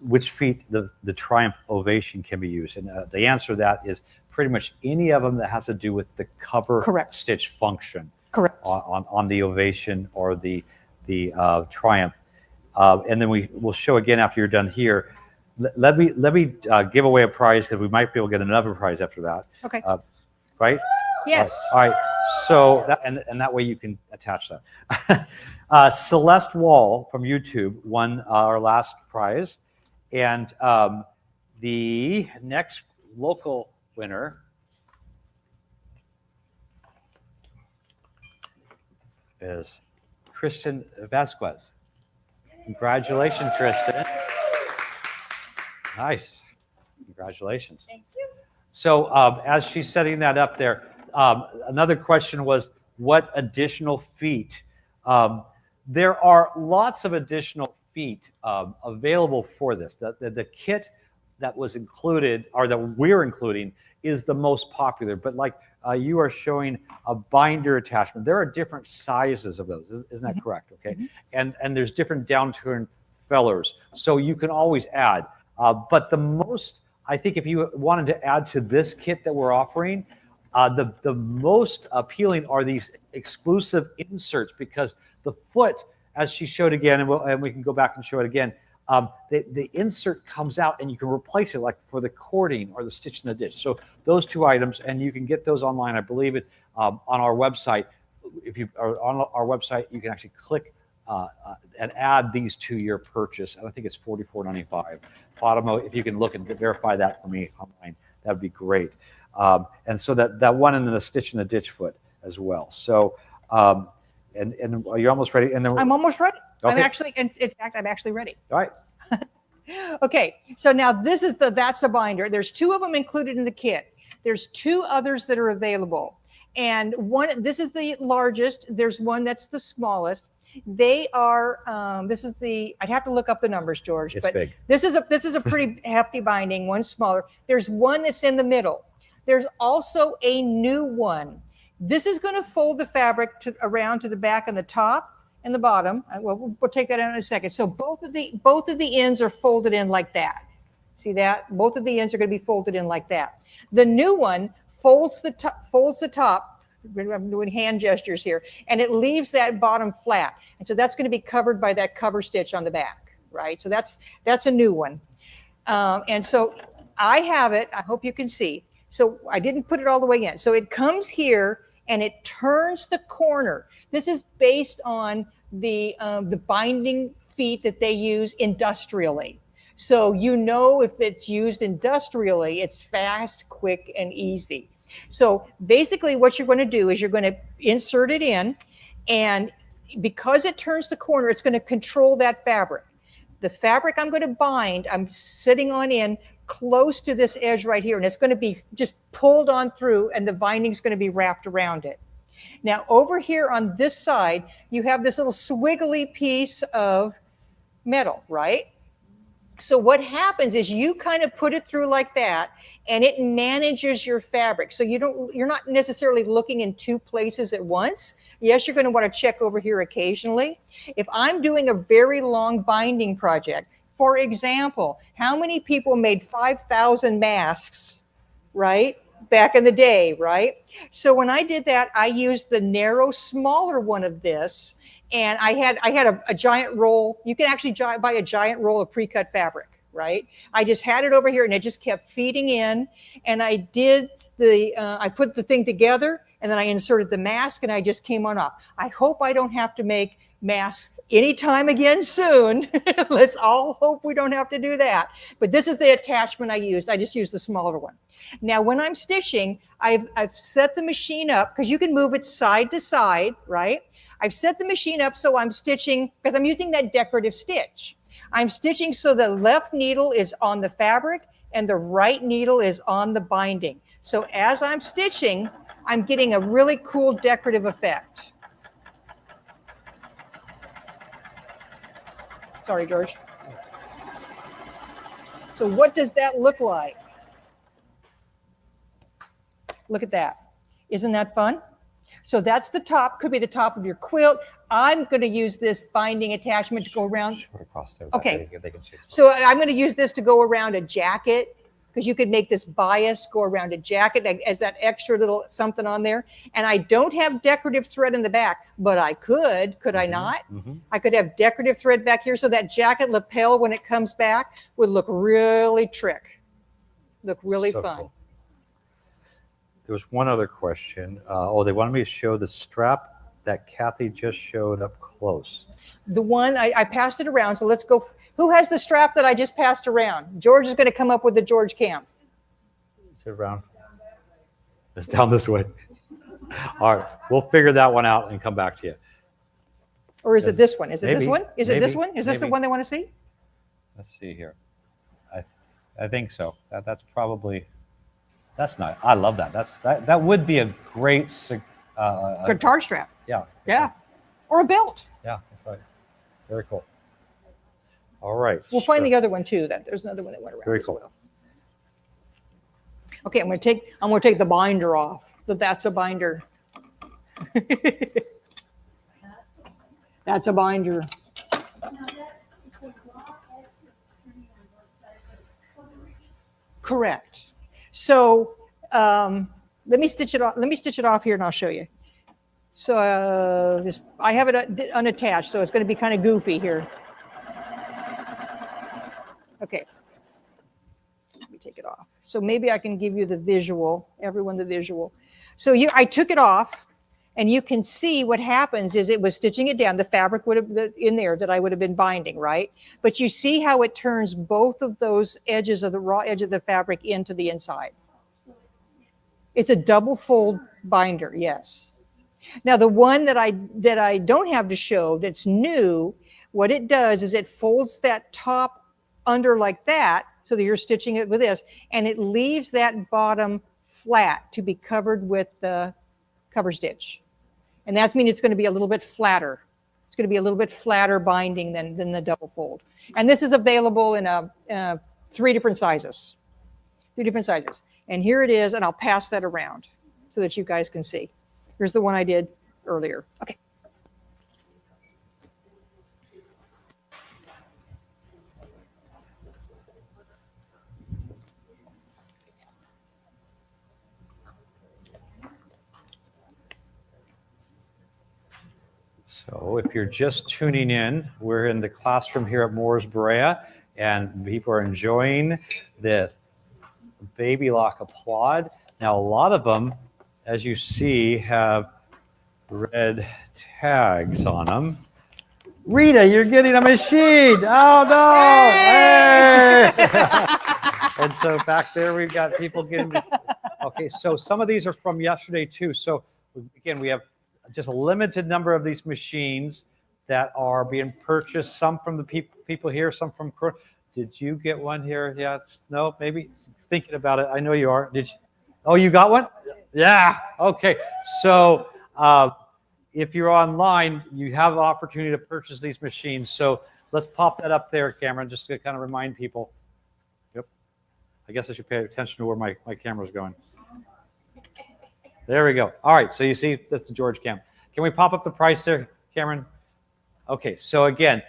which feet the Triumph Ovation can be used? And the answer to that is pretty much any of them that has to do with the cover stitch function. Correct. On the Ovation or the Triumph. And then we'll show again after you're done here. Let me give away a prize, because we might be able to get another prize after that. Okay. Right? Yes. All right. So and that way you can attach that. Celeste Wall from YouTube won our last prize, and the next local winner is Kristen Vasquez. Congratulations, Kristen. Nice. Congratulations. Thank you. So as she's setting that up there, another question was, what additional feet? There are lots of additional feet available for this. The kit that was included, or that we're including, is the most popular. But like you are showing a binder attachment, there are different sizes of those. Isn't that correct? Okay. And there's different downturn fellers. So you can always add. But the most, I think, if you wanted to add to this kit that we're offering, the most appealing are these exclusive inserts, because the foot, as she showed again, and we can go back and show it again, the insert comes out and you can replace it, like for the cording or the stitch in the ditch. So those 2 items, and you can get those online. I believe it on our website. If you are on our website, you can actually click and add these to your purchase. And I think it's $44.95. Fatima, if you can look and verify that for me online, that would be great. And so that one, and then the stitch in the ditch foot as well. So, and are you almost ready? And then I'm almost ready. Okay. I'm actually, in fact, I'm actually ready. All right. Okay, so now this is that's a binder. There's 2 of them included in the kit. There's 2 others that are available. And this is the largest. There's one that's the smallest. They are, I'd have to look up the numbers, George, It's but big. this is a pretty hefty binding. One's smaller. There's one that's in the middle. There's also a new one. This is going to fold the fabric around to the back and the top and the bottom. We'll take that out in a second. So both of the ends are folded in like that. See that? Both of the ends are going to be folded in like that. The new one folds the top. I'm doing hand gestures here, and it leaves that bottom flat. And so that's going to be covered by that cover stitch on the back, right? So that's a new one. And so I have it. I hope you can see. So I didn't put it all the way in. So it comes here and it turns the corner. This is based on the binding feet that they use industrially. So you know, if it's used industrially, it's fast, quick, and easy. So basically what you're going to do is you're going to insert it in, and because it turns the corner, it's going to control that fabric. The fabric I'm going to bind, I'm sitting on in close to this edge right here, and it's going to be just pulled on through, and the binding is going to be wrapped around it. Now over here on this side, you have this little swiggly piece of metal, right? So what happens is you kind of put it through like that, and it manages your fabric. So you're not necessarily looking in two places at once. Yes, you're going to want to check over here occasionally. If I'm doing a very long binding project, for example, how many people made 5,000 masks, right? Back in the day, right? So when I did that, I used the narrow, smaller one of this, and I had a giant roll. You can actually buy a giant roll of pre-cut fabric, right? I just had it over here, and it just kept feeding in. And I did I put the thing together, and then I inserted the mask, and I just came on off. I hope I don't have to make masks anytime again soon. Let's all hope we don't have to do that. But this is the attachment I used. I just used the smaller one. Now, when I'm stitching, I've set the machine up, because you can move it side to side, right? I've set the machine up so I'm stitching, because I'm using that decorative stitch. I'm stitching so the left needle is on the fabric and the right needle is on the binding. So as I'm stitching, I'm getting a really cool decorative effect. Sorry, George. So what does that look like? Look at that. Isn't that fun? So that's the top, could be the top of your quilt. I'm going to use this binding attachment to go around. Across there. Okay. They can see. So I'm going to use this to go around a jacket, because you could make this bias go around a jacket as that extra little something on there. And I don't have decorative thread in the back, but I could I not? Mm-hmm. I could have decorative thread back here, so that jacket lapel, when it comes back, would look really look really So fun. cool. There was one other question. They wanted me to show the strap that Cathy just showed up close. The one, I passed it around, so let's go. Who has the strap that I just passed around? George is going to come up with the George Cam. Is it around? It's down this way. All right, we'll figure that one out and come back to you. Or is it this one? Is it this Maybe, one? Is it this maybe, one? Is this the maybe. one they want to see? Let's see here. I think so. That's probably. That's nice. I love that. That would be a great Guitar strap. Yeah. Yeah. Or a belt. Yeah, that's right. Very cool. All right. We'll find the other one too. There's another one that went around. Very as cool. well. Okay, I'm going to take the binder off. That's a binder. That's a binder. Now that, it's a lot extra turning on both sides, but it's coloring. Correct. So let me stitch it off. Let me stitch it off here, and I'll show you. So I have it unattached, so it's going to be kind of goofy here. Okay. Let me take it off. So maybe I can give you the visual, everyone the visual. So I took it off, and you can see what happens is it was stitching it down. The fabric would have in there that I would have been binding, right? But you see how it turns both of those edges of the raw edge of the fabric into the inside. It's a double fold binder, yes. Now the one that I don't have to show that's new, what it does is it folds that top under like that, so that you're stitching it with this, and it leaves that bottom flat to be covered with the cover stitch. And that means it's going to be a little bit flatter. It's going to be a little bit flatter binding than the double fold. And this is available in three different sizes. And here it is, and I'll pass that around so that you guys can see. Here's the one I did earlier. Okay. So if you're just tuning in, we're in the classroom here at Moore's Brea, and people are enjoying the Baby Lock Applaud. Now, a lot of them, as you see, have red tags on them. Rita, you're getting a machine. Oh, no. Hey! And so back there, we've got people getting. Okay, so some of these are from yesterday, too. So, again, we have just a limited number of these machines that are being purchased. Some from the people here, some from. Did you get one here? Yeah. No, maybe thinking about it. I know you are. Did you? Oh, you got one? Yeah. Okay. So if you're online, you have an opportunity to purchase these machines. So let's pop that up there, Cameron, just to kind of remind people. Yep. I guess I should pay attention to where my camera's going. There we go. All right, so you see, that's the George cam. Can we pop up the price there, Cameron? Okay, so again,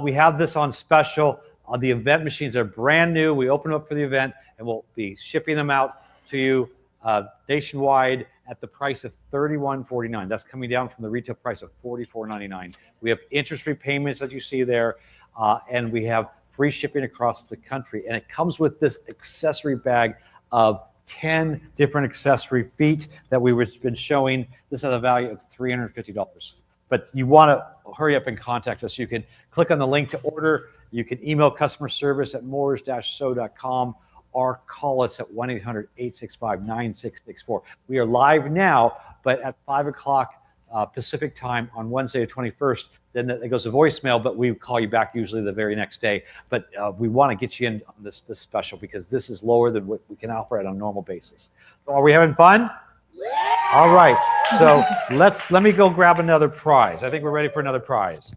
we have this on special. The event machines are brand new. We open up for the event, and we'll be shipping them out to you nationwide at the price of $31.49. That's coming down from the retail price of $44.99. We have interest-free payments that you see there, and we have free shipping across the country. And it comes with this accessory bag of 10 different accessory feet that we've been showing. This has a value of $350. But you want to hurry up and contact us. You can click on the link to order. You can email customer service at moores-so.com or call us at 1-800-865-9664. We are live now, but at 5 o'clock Pacific time on Wednesday the 21st, then it goes to voicemail, but we call you back usually the very next day. But we want to get you in on this special because this is lower than what we can offer at a normal basis. So are we having fun? All right, so let me go grab another prize. I think we're ready for another prize.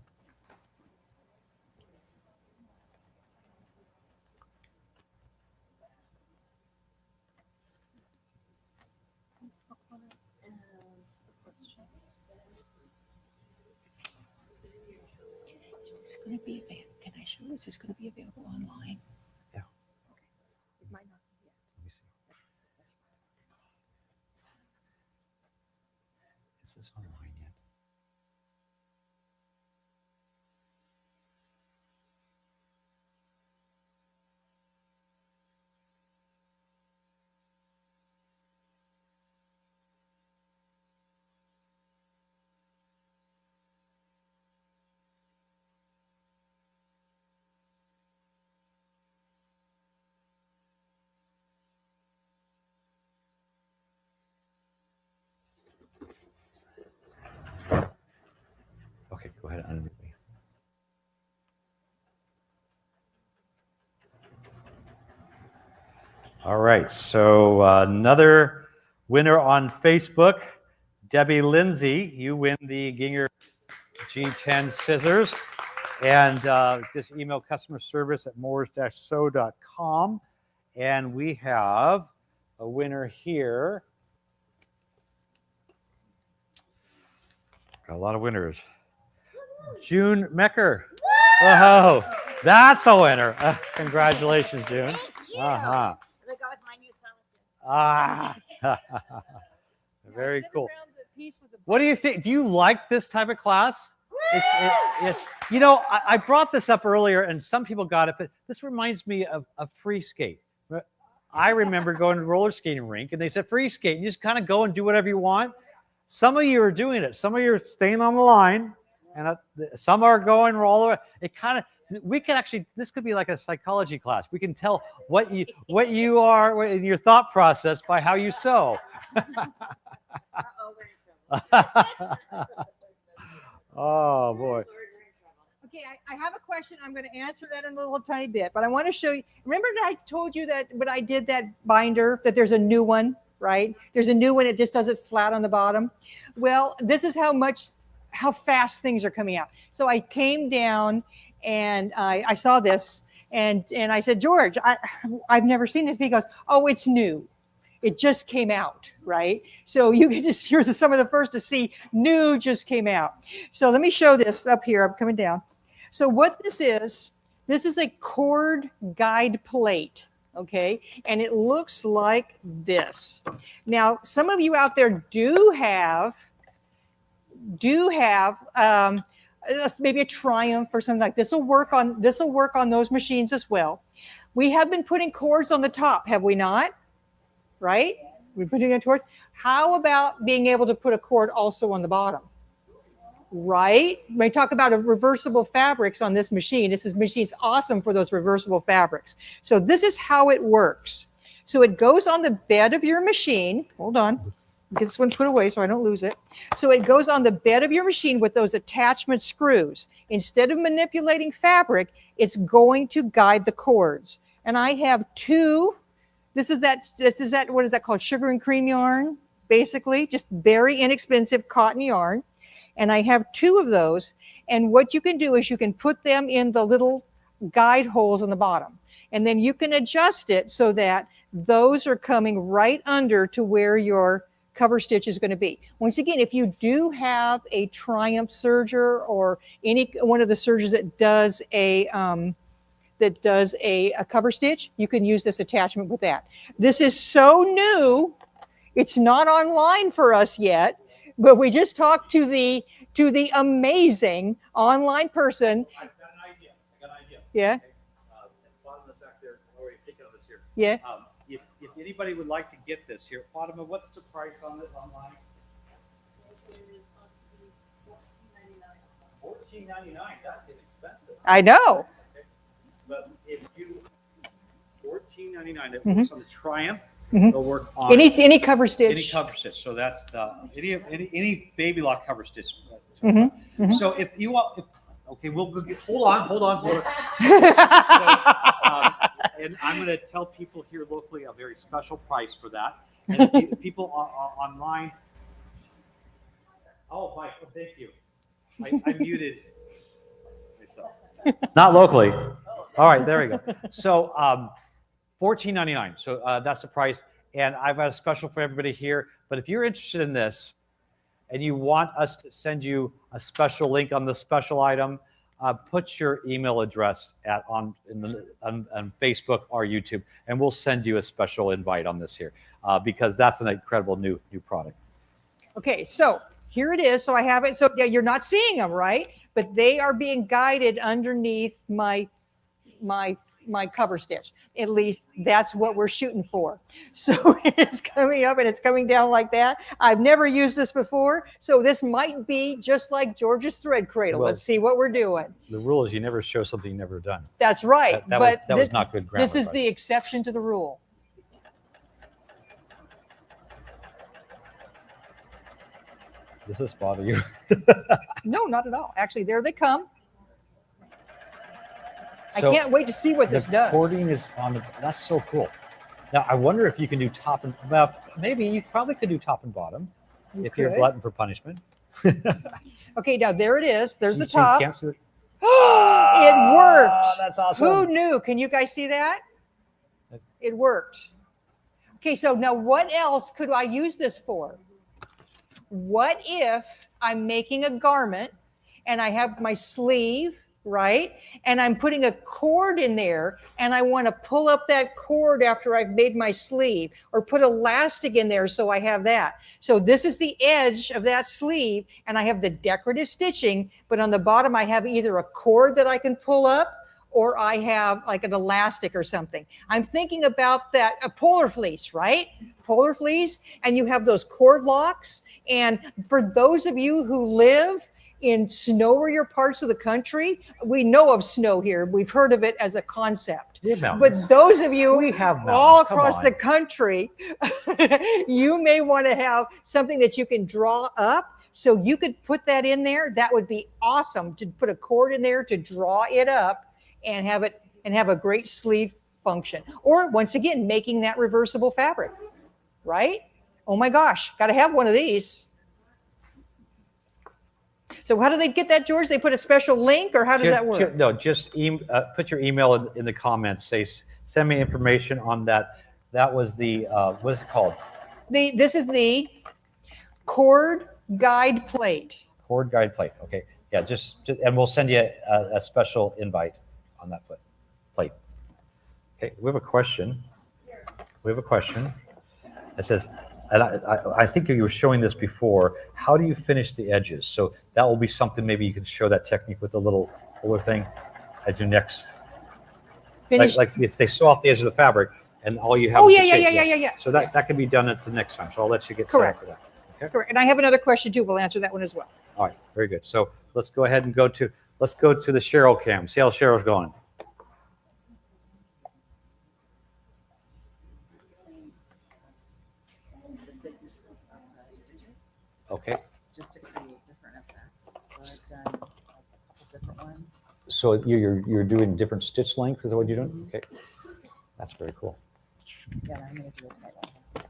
Is this going to be available? Can I show? Is this going to be available online? Yeah. Okay. It might not be yet. Let me see. Is this online yet? Okay, go ahead and unmute me. All right, so another winner on Facebook, Debbie Lindsay. You win the Ginger G10 scissors. And just email customer service at moores-so.com. And we have a winner here. Got a lot of winners. June Mecker. Oh, that's a winner. Congratulations, June. Uh-huh. Ah, very cool. What do you think? Do you like this type of class? You know, I brought this up earlier, and some people got it, but this reminds me of a free skate. I remember going to the roller skating rink, and they said free skate. You just kind of go and do whatever you want. Some of you are doing it. Some of you are staying on the line, and some are going all the way. It kind of, we can actually, this could be like a psychology class. We can tell what you are in your thought process by how you sew. Oh boy. Okay, I have a question. I'm going to answer that in a little tiny bit, but I want to show you. Remember that I told you that when I did that binder, that there's a new one, right? There's a new one. It just does it flat on the bottom. Well, this is how fast things are coming out. So I came down and I saw this and I said, George, I've never seen this. He goes, oh, it's new. It just came out, right? So you can just, you're some of the first to see new just came out. So let me show this up here. I'm coming down. So what this is a cord guide plate, okay? And it looks like this. Now, some of you out there do have maybe a Triumph or something like this. This will work on those machines as well. We have been putting cords on the top, have we not? Right? We're putting it towards. How about being able to put a cord also on the bottom? Right? When we talk about reversible fabrics on this machine, this machine's awesome for those reversible fabrics. So this is how it works. So it goes on the bed of your machine. Hold on. Get this one put away so I don't lose it. So it goes on the bed of your machine with those attachment screws. Instead of manipulating fabric, it's going to guide the cords. And I have two. This is that, what is that called? Sugar and cream yarn, basically, just very inexpensive cotton yarn. And I have 2 of those. And what you can do is you can put them in the little guide holes in the bottom. And then you can adjust it so that those are coming right under to where your cover stitch is going to be. Once again, if you do have a Triumph serger or any one of the sergers that does a cover stitch, you can use this attachment with that. This is so new. It's not online for us yet, but we just talked to the amazing online person. I've got an idea. Yeah. Okay. Fatima back there already taking this here. Yeah. If anybody would like to get this here, Fatima, what's the price on this online? $14.99. That's inexpensive. I know. Okay. But if you $14.99, it Mhm. works on the Triumph. Mhm. It'll work on Any cover stitch. any cover stitch. So that's any Baby Lock cover stitch. Mhm. Mhm. So if you want, okay, hold on. And I'm going to tell people here locally a very special price for that. And if people online. Oh, Mike, thank you. I muted myself. Not locally. All right, there we go. So $14.99. So that's the price. And I've got a special for everybody here. But if you're interested in this and you want us to send you a special link on the special item, put your email address on Facebook or YouTube, and we'll send you a special invite on this here because that's an incredible new product. Okay, so here it is. So I have it. So yeah, you're not seeing them, right? But they are being guided underneath my cover stitch. At least that's what we're shooting for. So it's coming up and it's coming down like that. I've never used this before. So this might be just like George's thread cradle. Well, let's see what we're doing. The rule is you never show something you've never done. That's right. That but was not good grammar. This is the exception to the rule. Does this bother you? No, not at all. Actually, there they come. So I can't wait to see what this does. The cording is on the, that's so cool. Now, I wonder if you can do top and, well, maybe you probably could do top and bottom if you're a could. glutton for punishment. Okay, now there it is. There's the So you top. can't see it? It worked. That's awesome. Who knew? Can you guys see that? It worked. Okay, so now what else could I use this for? What if I'm making a garment and I have my sleeve, right? And I'm putting a cord in there and I want to pull up that cord after I've made my sleeve, or put elastic in there so I have that. So this is the edge of that sleeve and I have the decorative stitching, but on the bottom I have either a cord that I can pull up or I have like an elastic or something. I'm thinking about that, a polar fleece, right? Polar fleece, and you have those cord locks. And for those of you who live in snowier parts of the country, we know of snow here. We've heard of it as a concept. We have mountains. But those of you We have mountains. all Come across on. the country, you may want to have something that you can draw up. So you could put that in there. That would be awesome, to put a cord in there to draw it up and have it and have a great sleeve function. Or once again, making that reversible fabric, right? Oh my gosh, got to have one of these. So how do they get that, George? They put a special link, or how does that work? No, just put your email in the comments. Say, send me information on that. That was the, what is it called? This is the cord guide plate. Cord guide plate. Okay. Yeah, and we'll send you a special invite on that plate. Okay, we have a question. It says, and I think you were showing this before, how do you finish the edges? So that will be something, maybe you can show that technique with the little puller thing at your next. Finish. Like if they sew off the edge of the fabric and all you have Oh, is yeah, the yeah, shape, yeah. So that can be done at the next time. So I'll let you get Correct. started for that. Correct. And I have another question too. We'll answer that one as well. All right, very good. So let's go ahead and go to the Cheryl cam. See how Cheryl's going. The thicknesses of the stitches. Okay. It's just to create different effects. So I've done like a couple different ones. So you're doing different stitch lengths, is that what you're doing? Okay. That's very cool. Yeah, I'm gonna do a tight one.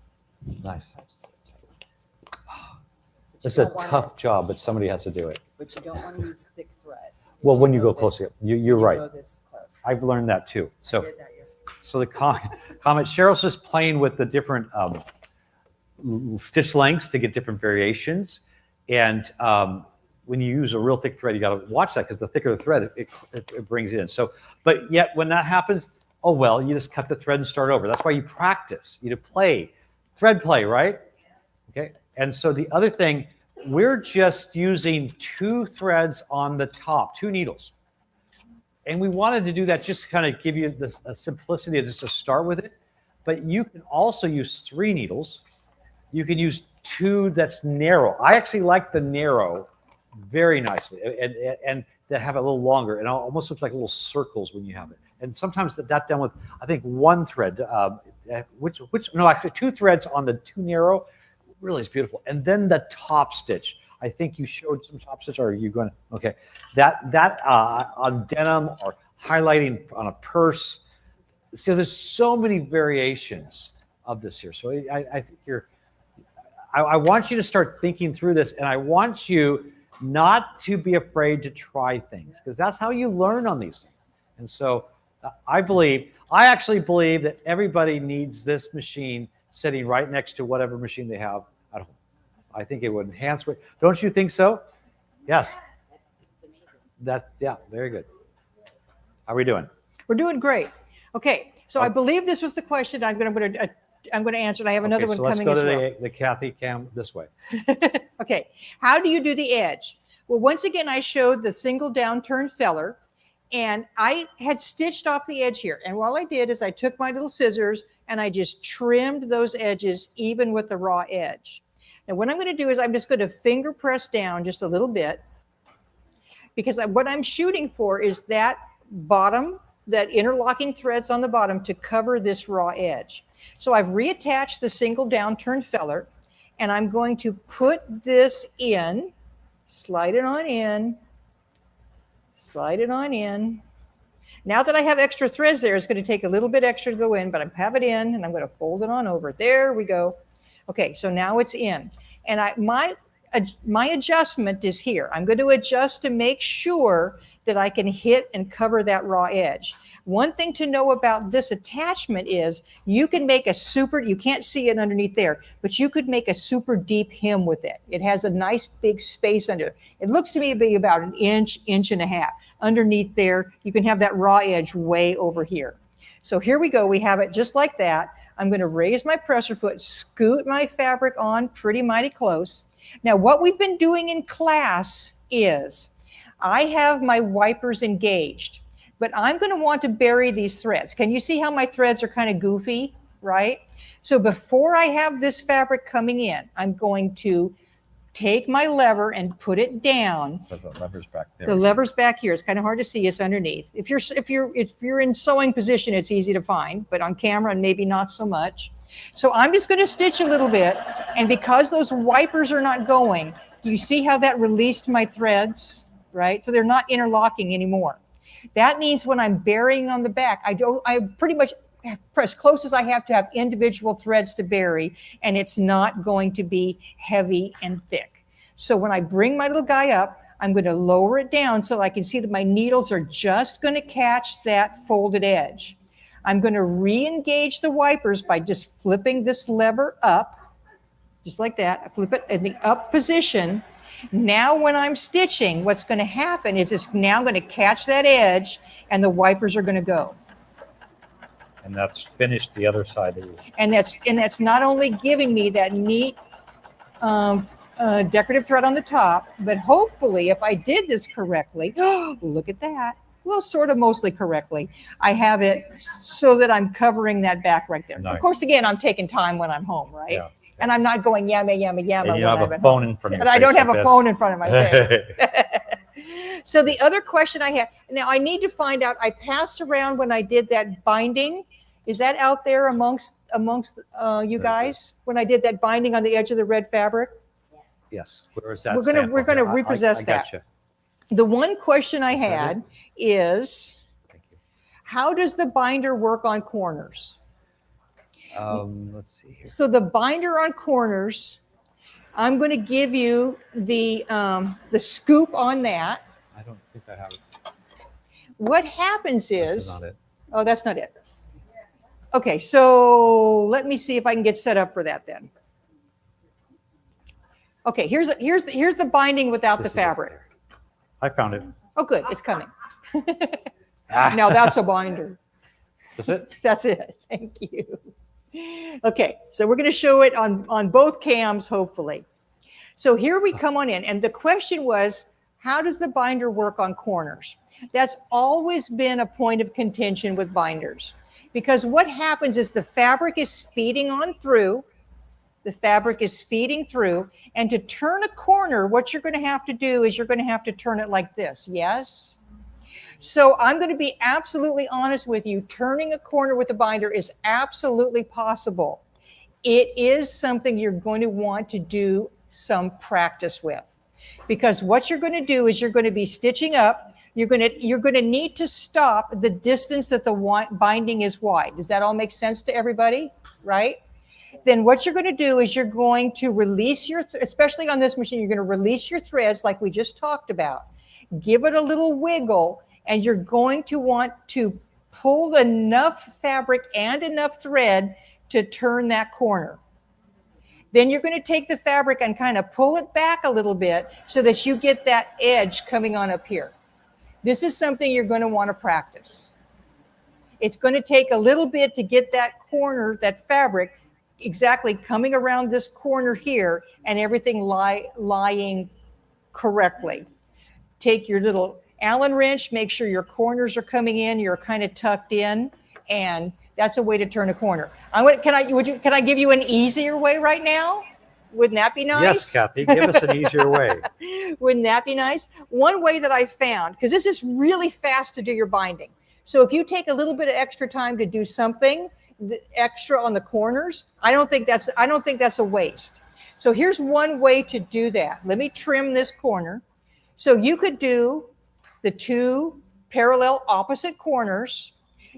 Nice. So I just do a tight one. It's you a don't wanna- tough job, but somebody has to do it. But you don't want to use thick thread. Well, when you go this- closer, you're when right. Go this close. I've learned that too. I So, did that yesterday. so the comment, Cheryl's just playing with the different stitch lengths to get different variations. And when you use a real thick thread, you got to watch that because the thicker the thread, it brings it in. So, but yet when that happens, oh, well, you just cut the thread and start over. That's why you practice, you play, thread play, right? Okay. And so the other thing, we're just using 2 threads on the top, 2 needles. And we wanted to do that just to kind of give you the simplicity of just to start with it. But you can also use 3 needles. You can use 2 that's narrow. I actually like the narrow very nicely and that have it a little longer. And it almost looks like little circles when you have it. And sometimes that done with, I think, 1 thread, no, actually 2 threads on the 2 narrow really is beautiful. And then the top stitch. I think you showed some top stitch, or are you going to, okay. That on denim or highlighting on a purse. So there's so many variations of this here. So I think I want you to start thinking through this, and I want you not to be afraid to try things, because that's how you learn on these things. And so I actually believe that everybody needs this machine sitting right next to whatever machine they have at home. I think it would enhance it. Don't you think so? Yes. Yeah, very good. How are we doing? We're doing great. Okay, so I believe this was the question. I'm going to answer it. I have another one coming as well. Let's go to the Cathy cam this way. Okay, how do you do the edge? Well, once again, I showed the single downturn feller, and I had stitched off the edge here. And all I did is I took my little scissors and I just trimmed those edges even with the raw edge. Now, what I'm going to do is I'm just going to finger press down just a little bit, because what I'm shooting for is that bottom, that interlocking threads on the bottom to cover this raw edge. So I've reattached the single downturn feller, and I'm going to put this in, slide it on in, slide it on in. Now that I have extra threads there, it's going to take a little bit extra to go in, but I have it in, and I'm going to fold it on over. There we go. Okay, so now it's in. And my adjustment is here. I'm going to adjust to make sure that I can hit and cover that raw edge. One thing to know about this attachment is you can make you can't see it underneath there, but you could make a super deep hem with it. It has a nice big space under it. It looks to me to be about an inch, inch and a half. Underneath there, you can have that raw edge way over here. So here we go. We have it just like that. I'm going to raise my presser foot, scoot my fabric on pretty mighty close. Now, what we've been doing in class is I have my wipers engaged, but I'm going to want to bury these threads. Can you see how my threads are kind of goofy, right? So before I have this fabric coming in, I'm going to take my lever and put it down. The lever's back there. The lever's back here. It's kind of hard to see. It's underneath. If you're in sewing position, it's easy to find, but on camera, maybe not so much. So I'm just going to stitch a little bit, and because those wipers are not going, do you see how that released my threads, right? So they're not interlocking anymore. That means when I'm burying on the back, I pretty much press close as I have to have individual threads to bury, and it's not going to be heavy and thick. So when I bring my little guy up, I'm going to lower it down so I can see that my needles are just going to catch that folded edge. I'm going to re-engage the wipers by just flipping this lever up, just like that. I flip it in the up position. Now when I'm stitching, what's going to happen is it's now going to catch that edge, and the wipers are going to go. And that's finished the other side. And that's not only giving me that neat decorative thread on the top, but hopefully if I did this correctly, look at that. Well, sort of mostly correctly. I have it so that I'm covering that back right there. Nice. Of course, again, I'm taking time when I'm home, right? Yeah. And I'm not going yamma, yamma, yamma. And you don't have a phone in front of you. And I don't have a phone in front of my face. So the other question I have, now I need to find out, I passed around when I did that binding. Is that out there amongst you guys when I did that binding on the edge of the red fabric? Yes. Where is that? We're gonna repossess that. Gotcha. The one question I had is, Thank you. how does the binder work on corners? Let's see here. So the binder on corners, I'm going to give you the scoop on that. I don't think I have it. What happens This is, not it. oh, that's not it. Okay, so let me see if I can get set up for that then. Okay, here's the binding without the This is it. fabric. I found it. Oh, good, it's coming. Ah, Now that's a binder. that's it. That's it. Thank you. Okay, so we're going to show it on both cams, hopefully. So here we come on in, and the question was, how does the binder work on corners? That's always been a point of contention with binders, because what happens is the fabric is feeding on through. The fabric is feeding through, and to turn a corner, what you're going to have to do is you're going to have to turn it like this. Yes? So I'm going to be absolutely honest with you. Turning a corner with a binder is absolutely possible. It is something you're going to want to do some practice with, because what you're going to do is you're going to be stitching up. You're going to need to stop the distance that the binding is wide. Does that all make sense to everybody? Right? Then what you're going to do is you're going to release your, especially on this machine, you're going to release your threads like we just talked about. Give it a little wiggle, and you're going to want to pull enough fabric and enough thread to turn that corner. Then you're going to take the fabric and kind of pull it back a little bit so that you get that edge coming on up here. This is something you're going to want to practice. It's going to take a little bit to get that corner, that fabric, exactly coming around this corner here and everything lying correctly. Take your little Allen wrench, make sure your corners are coming in, you're kind of tucked in, and that's a way to turn a corner. Can I give you an easier way right now? Wouldn't that be nice? Yes, Kathy, give us an easier way. Wouldn't that be nice? One way that I found, because this is really fast to do your binding. So if you take a little bit of extra time to do something extra on the corners, I don't think that's a waste. So here's one way to do that. Let me trim this corner. So you could do the two parallel opposite corners,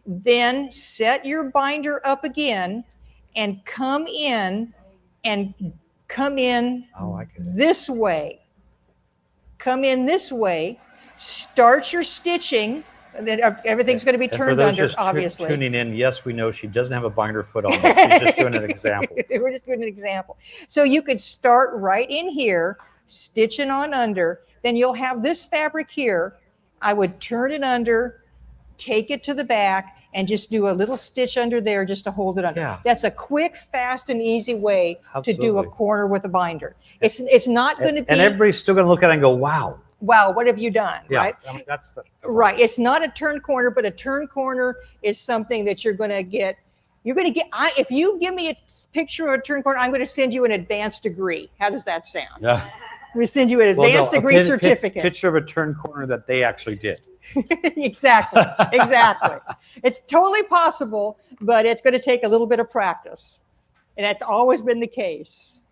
then set your binder up again and come in this way. Come in this way, start your stitching, and then everything's going to be turned under, obviously. Tuning in, yes, we know she doesn't have a binder foot on. She's just doing an example. We're just doing an example. So you could start right in here, stitching on under, then you'll have this fabric here. I would turn it under, take it to the back, and just do a little stitch under there just to hold it under. Yeah. That's a quick, fast, and easy way to do a Absolutely. corner with a binder. It's not going to be, And everybody's still going to look at it and go, wow. wow, what have you done, Yeah, right? I mean, that's the Right. It's not a turn corner, but a turn corner is something that you're going to get. If you give me a picture of a turn corner, I'm going to send you an advanced degree. How does that sound? Yeah. I'm going to send you an advanced degree certificate. Picture of a turn corner that they actually did. Exactly. It's totally possible, but it's going to take a little bit of practice. And that's always been the case.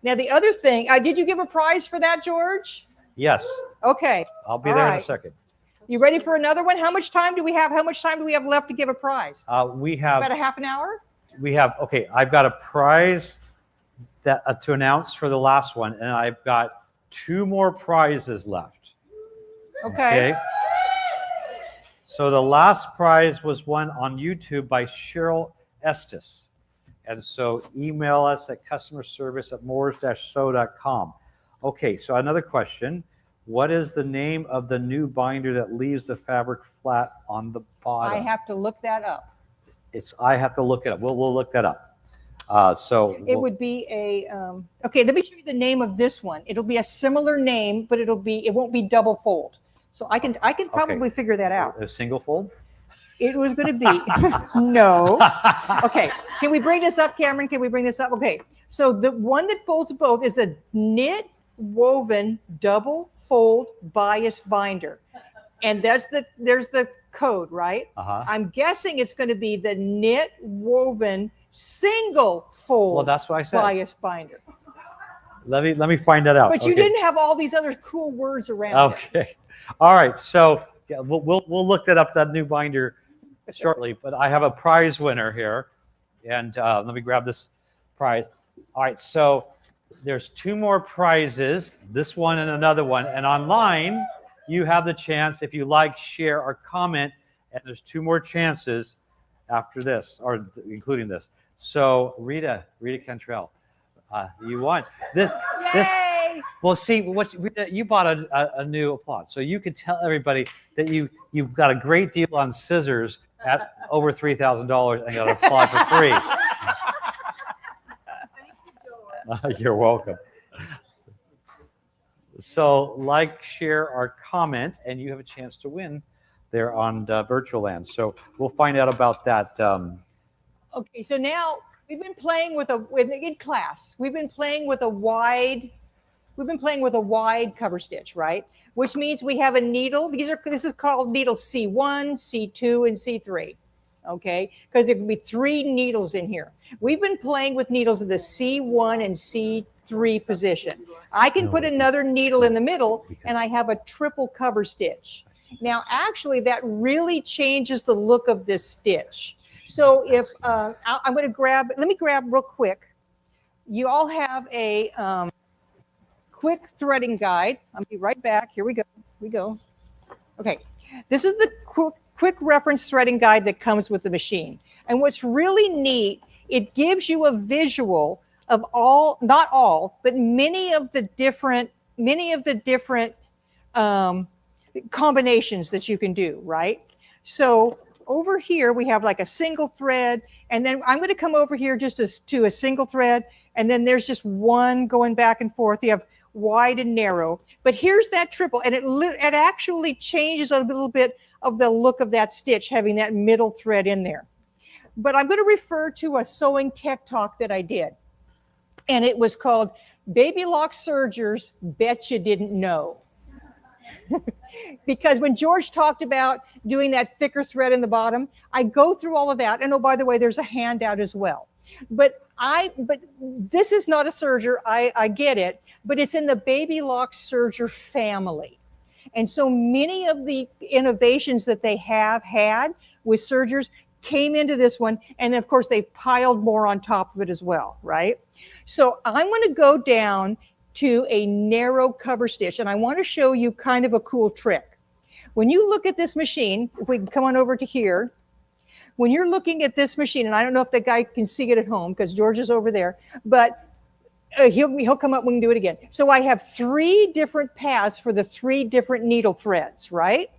Now, the other thing, did you give a prize for that, George? Yes. Okay. I'll be All there in right. a second. You ready for another one? How much time do we have? How much time do we have left to give a prize? We have, About a half an hour? okay, I've got a prize that to announce for the last one, and I've got 2 more prizes left. Okay. So the last prize was one on YouTube by Cheryl Estes. And so email us at customerservice@moores-sew.com. Okay, so another question. What is the name of the new binder that leaves the fabric flat on the bottom? I have to look that up. I have to look it up. We'll look that up. It would be okay, let me show you the name of this one. It'll be a similar name, but it won't be double fold. So I can probably figure that out. A single fold? It was going to be, no. Okay, can we bring this up, Cameron? Can we bring this up? Okay, so the one that folds both is a knit woven double fold bias binder. And there's the code, right? Uh-huh. I'm guessing it's going to be the knit woven single fold Well, that's what I said. bias binder. Let me find that out. But you Okay. didn't have all these other cool words around it. Okay. All right. So yeah, we'll look that new binder shortly. But I have a prize winner here, and let me grab this prize. All right, so there's 2 more prizes, this one and another one. And online, you have the chance, if you like, share, or comment, and there's 2 more chances after this, or including this. So Rita Cantrell, you won. This, Yay! well, see, Rita, you bought a new applaud, so you could tell everybody that you've got a great deal on scissors at over $3,000 and got an applaud for free. You're welcome. So like, share, or comment, and you have a chance to win there on Virtual Land. So we'll find out about that. Okay, so now we've been playing in class. We've been playing with a wide cover stitch, right? Which means we have a needle. This is called needle C1, C2, and C3. Okay, because there can be 3 needles in here. We've been playing with needles of the C1 and C3 position. I can put another needle in the middle, and I have a triple cover stitch. Now, actually, that really changes the look of this stitch. So if I'm going to let me grab real quick. You all have a quick threading guide. I'll be right back. Here we go. Okay, this is the quick reference threading guide that comes with the machine. And what's really neat, it gives you a visual of not all, but many of the different combinations that you can do, right? So over here, we have like a single thread, and then I'm going to come over here just to a single thread, and then there's just one going back and forth. You have wide and narrow, but here's that triple, and it actually changes a little bit of the look of that stitch, having that middle thread in there. But I'm going to refer to a sewing tech talk that I did, and it was called Baby Lock Sergers Bet You Didn't Know. Because when George talked about doing that thicker thread in the bottom, I go through all of that. And oh, by the way, there's a handout as well. But this is not a serger. I get it, but it's in the Baby Lock serger family. And so many of the innovations that they have had with sergers came into this one. And of course, they piled more on top of it as well, right? So I'm going to go down to a narrow cover stitch, and I want to show you kind of a cool trick. When you look at this machine, if we can come on over to here, when you're looking at this machine, and I don't know if the guy can see it at home because George is over there, but he'll come up, we can do it again. So I have 3 different paths for the 3 different needle threads, right?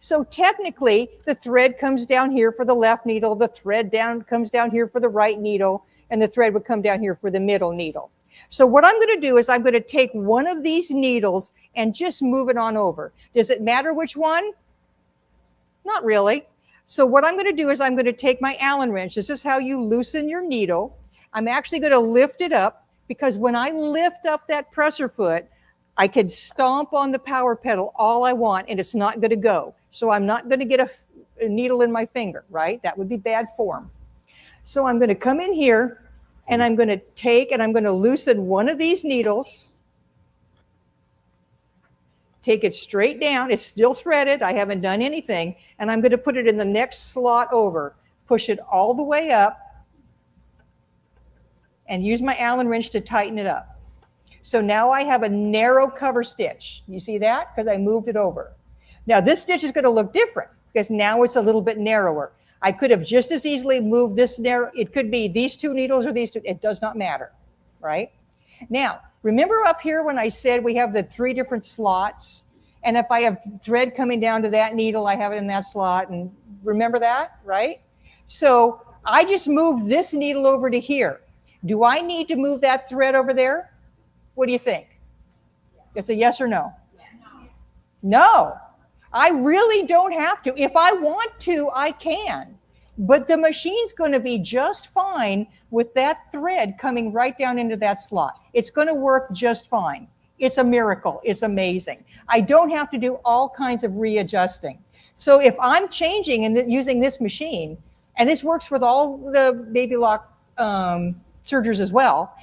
So technically, the thread comes down here for the left needle, the thread comes down here for the right needle, and the thread would come down here for the middle needle. So what I'm going to do is I'm going to take one of these needles and just move it on over. Does it matter which one? Not really. So what I'm going to do is I'm going to take my Allen wrench. This is how you loosen your needle. I'm actually going to lift it up, because when I lift up that presser foot, I could stomp on the power pedal all I want, and it's not going to go. So I'm not going to get a needle in my finger, right? That would be bad form. So I'm going to come in here, and I'm going to take and I'm going to loosen one of these needles. Take it straight down. It's still threaded. I haven't done anything. And I'm going to put it in the next slot over. Push it all the way up. And use my Allen wrench to tighten it up. So now I have a narrow cover stitch. You see that? Because I moved it over. Now this stitch is going to look different, because now it's a little bit narrower. I could have just as easily moved this narrow. It could be these 2 needles or these 2. It does not matter, right? Now, remember up here when I said we have the 3 different slots? And if I have thread coming down to that needle, I have it in that slot. And remember that, right? So I just moved this needle over to here. Do I need to move that thread over there? What do you think? It's a yes or no? No. I really don't have to. If I want to, I can. But the machine's going to be just fine with that thread coming right down into that slot. It's going to work just fine. It's a miracle. It's amazing. I don't have to do all kinds of readjusting. So if I'm changing and using this machine, and this works with all the Baby Lock sergers as well,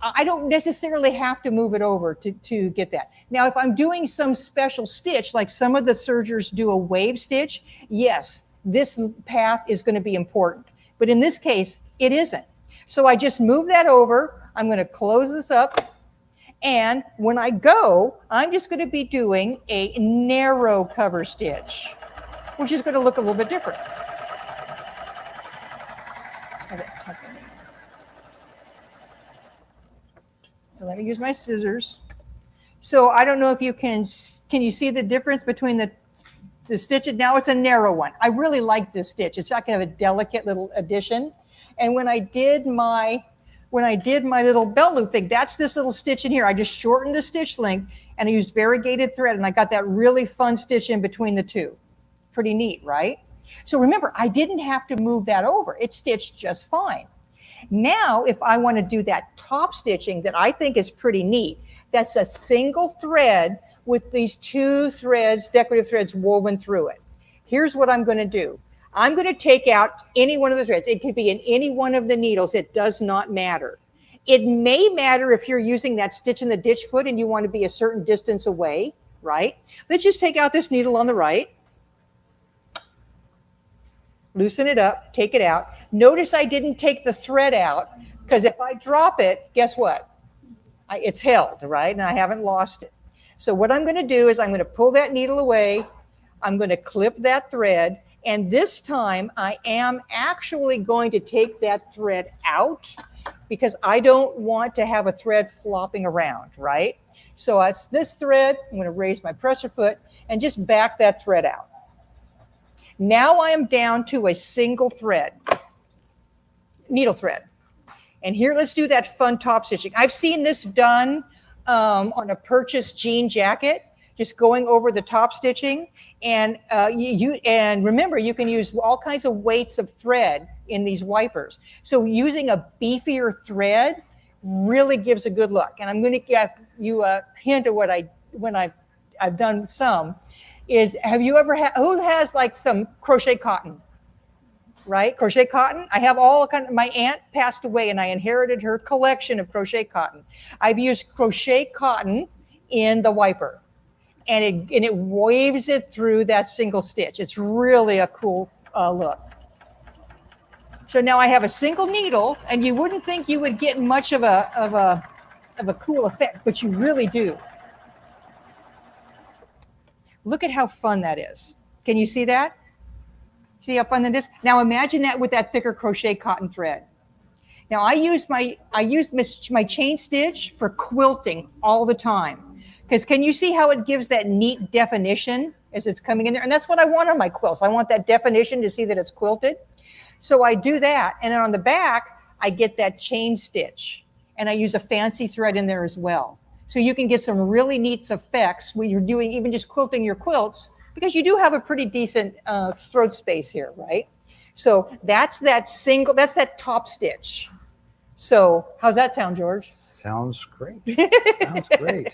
I don't necessarily have to move it over to get that. Now, if I'm doing some special stitch, like some of the sergers do a wave stitch, yes, this path is going to be important. But in this case, it isn't. So I just move that over. I'm going to close this up. And when I go, I'm just going to be doing a narrow cover stitch, which is going to look a little bit different. Okay, so let me use my scissors. So I don't know if you can you see the difference between the stitches? Now it's a narrow one. I really like this stitch. It's not kind of a delicate little addition. And when I did my little belt loop thing, that's this little stitch in here. I just shortened the stitch length and I used variegated thread and I got that really fun stitch in between the two. Pretty neat, right? So remember, I didn't have to move that over. It stitched just fine. Now, if I want to do that top stitching that I think is pretty neat, that's a single thread with these two threads, decorative threads woven through it. Here's what I'm going to do. I'm going to take out any one of the threads. It could be in any one of the needles. It does not matter. It may matter if you're using that stitch in the ditch foot and you want to be a certain distance away, right? Let's just take out this needle on the right. Loosen it up, take it out. Notice I didn't take the thread out because if I drop it, guess what? It's held, right? And I haven't lost it. So what I'm going to do is I'm going to pull that needle away. I'm going to clip that thread. And this time I am actually going to take that thread out because I don't want to have a thread flopping around, right? So it's this thread. I'm going to raise my presser foot and just back that thread out. Now I am down to a single thread, needle thread. And here, let's do that fun top stitching. I've seen this done on a purchased jean jacket, just going over the top stitching. And and remember, you can use all kinds of weights of thread in these wipers. So using a beefier thread really gives a good look. And I'm going to give you a hint of what I've done some. Is have you ever had, who has like some crochet cotton, right? Crochet cotton. I have all kind of, my aunt passed away and I inherited her collection of crochet cotton. I've used crochet cotton in the wiper and it waves it through that single stitch. It's really a cool look. So now I have a single needle and you wouldn't think you would get much of a cool effect, but you really do. Look at how fun that is. Can you see that? See how fun that is? Now imagine that with that thicker crochet cotton thread. Now I used my chain stitch for quilting all the time. Because can you see how it gives that neat definition as it's coming in there? And that's what I want on my quilts. I want that definition to see that it's quilted. So I do that. And then on the back, I get that chain stitch. And I use a fancy thread in there as well. So you can get some really neat effects when you're doing even just quilting your quilts, because you do have a pretty decent throat space here, right? So that's that top stitch. So how's that sound, George? Sounds great. Sounds great.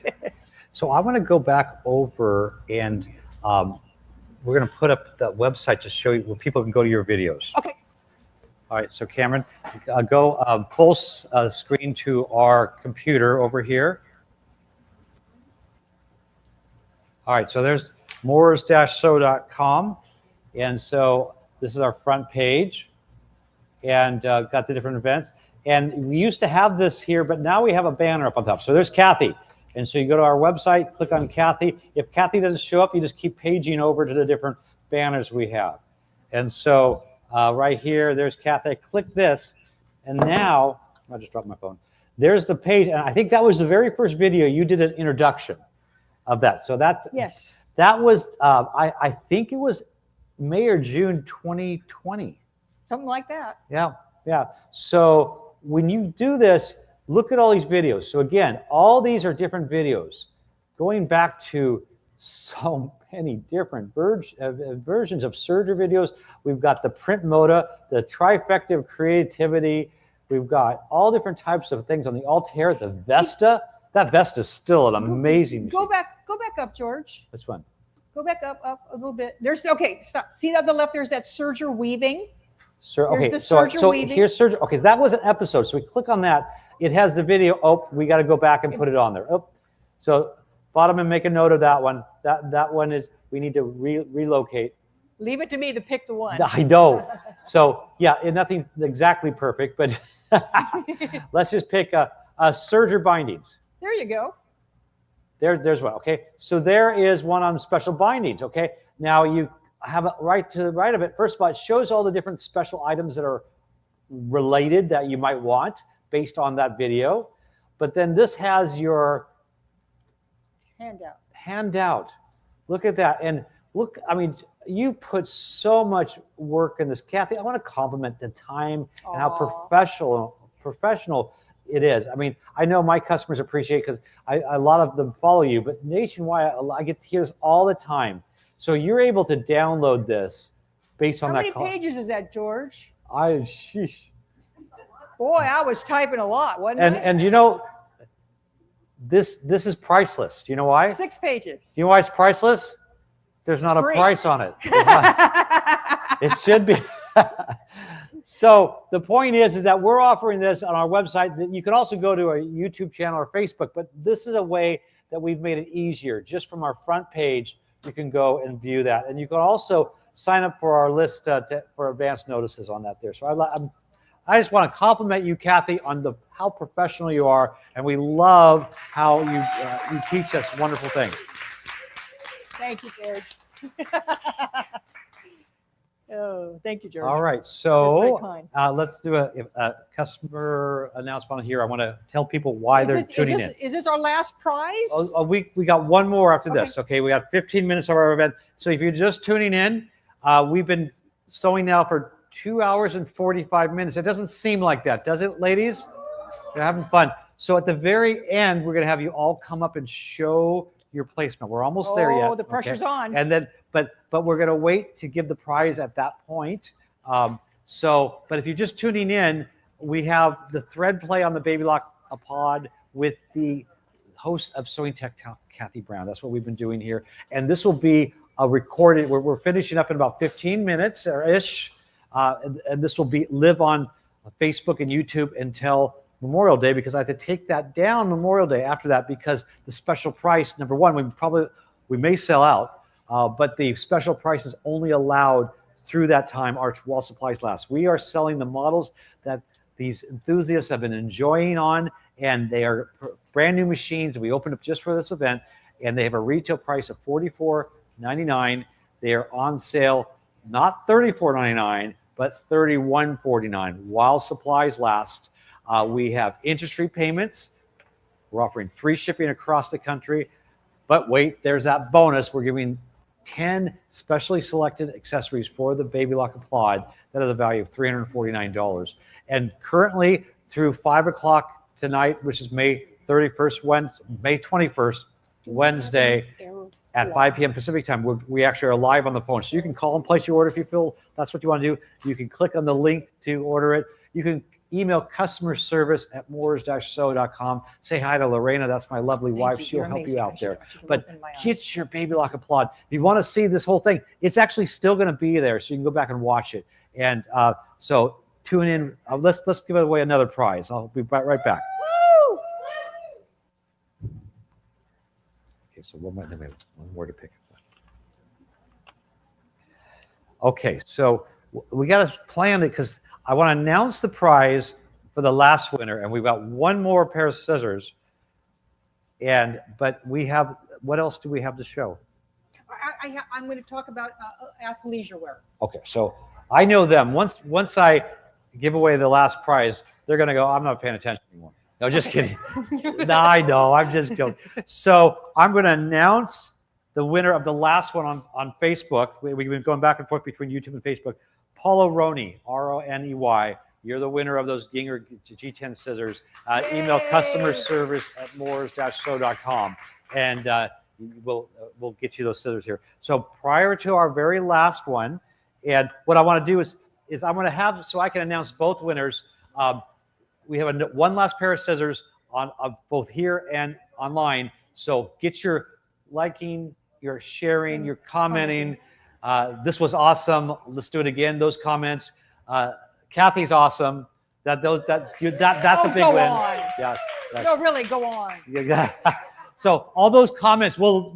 So I want to go back over and we're going to put up that website to show you where people can go to your videos. Okay. All right, so Cameron, go full screen to our computer over here. All right, so there's moors-sew.com. And so this is our front page and got the different events. And we used to have this here, but now we have a banner up on top. So there's Cathy. And so you go to our website, click on Cathy. If Cathy doesn't show up, you just keep paging over to the different banners we have. And so right here, there's Cathy. Click this. And now, I just dropped my phone. There's the page. And I think that was the very first video you did an introduction of that. So Yes. That was, I think it was May or June 2020. Something like that. Yeah, yeah. So when you do this, look at all these videos. So again, all these are different videos going back to so many different versions of Serger videos. We've got the print moda, the trifecta of creativity. We've got all different types of things on the Altair, the Vesta. That Vesta is still an amazing machine. Go back up, George. This one. Go back up a little bit. Okay, stop. See on the left, there's that serger weaving. Okay, the so weaving. here's Serger. Okay, that was an episode. So we click on that. It has the video. Oh, we got to go back and put it on there. Oh, so bottom and make a note of that one. That one is, we need to relocate. Leave it to me to pick the one. I know. So yeah, nothing exactly perfect, but let's just pick a serger bindings. There you go. There's one. Okay, so there is one on special bindings. Okay, now you have it right to the right of it. First of all, it shows all the different special items that are related that you might want based on that video. But then this has your handout. Look at that. And look, I mean, you put so much work in this, Cathy. I want to compliment the time and how professional it is. I mean, I know my customers appreciate because a lot of them follow you, but nationwide, I get to hear this all the time. So you're able to download this based on How that. many pages is that, George? Sheesh. Boy, I was typing a lot, wasn't I? And you know, this is priceless. Do you know why? 6 pages. Do you know why it's priceless? There's not a price on it. It should be. So the point is that we're offering this on our website. That you can also go to our YouTube channel or Facebook, but this is a way that we've made it easier. Just from our front page, you can go and view that. And you can also sign up for our list for advance notices on that there. So I just want to compliment you, Cathy, on how professional you are, and we love how you teach us wonderful things. Thank you, George. Oh, thank you, George. All right, That's very so kind. let's do a customer announcement here. I want to tell people why they're tuning in. Is this our last prize? We got one more after Okay. this. Okay, we got 15 minutes of our event. So if you're just tuning in, we've been sewing now for 2 hours and 45 minutes. It doesn't seem like that, does it, ladies? You're having fun. So at the very end, we're going to have you all come up and show your placement. We're almost there yet. Oh, the pressure's on. And then, but we're going to wait to give the prize at that point. But if you're just tuning in, we have the thread play on the Baby Lock Applaud with the host of Sewing Tech, Cathy Brown. That's what we've been doing here. And this will be a recorded. We're finishing up in about 15 minutes or ish. And this will live on Facebook and YouTube until Memorial Day, because I have to take that down Memorial Day after that, because the special price, number one, we may sell out, but the special price is only allowed through that time while supplies last. We are selling the models that these enthusiasts have been enjoying on, and they are brand new machines we opened up just for this event, and they have a retail price of $44.99. They are on sale, not $34.99, but $31.49 while supplies last. We have interest-free payments. We're offering free shipping across the country. But wait, there's that bonus. We're giving 10 specially selected accessories for the Baby Lock Applaud that are the value of $349. And currently, through 5 o'clock tonight, which is May 21st, Wednesday, at 5 p.m. Pacific time, we actually are live on the phone. So you can call and place your order if you feel that's what you want to do. You can click on the link to order it. You can email customer service at moors-sew.com. Say hi to Lorena. That's my lovely wife. She'll help you out there. But get your Baby Lock Applaud. If you want to see this whole thing, it's actually still going to be there, so you can go back and watch it. And so tune in. Let's give away another prize. I'll be right back. Okay, so one more to pick up. Okay, so we got to plan it, because I want to announce the prize for the last winner, and we've got one more pair of scissors. But we have, what else do we have to show? I'm going to talk about athleisure wear. Okay, so I know them. Once I give away the last prize, they're going to go, I'm not paying attention anymore. No, just kidding. No, I know. I'm just joking. So I'm going to announce the winner of the last one on Facebook. We've been going back and forth between YouTube and Facebook. Paulo Roney, R-O-N-E-Y. You're the winner of those Ginger G10 scissors. Email customer service at moors-sew.com, and we'll get you those scissors here. So prior to our very last one, and what I want to do is I'm going to have, so I can announce both winners. We have one last pair of scissors on both here and online. So get your liking, your sharing, your commenting. This was awesome. Let's do it again. Those comments. Cathy's awesome. That's a big go win. On. Yeah. No, really, go on. Yeah. So all those comments, we won't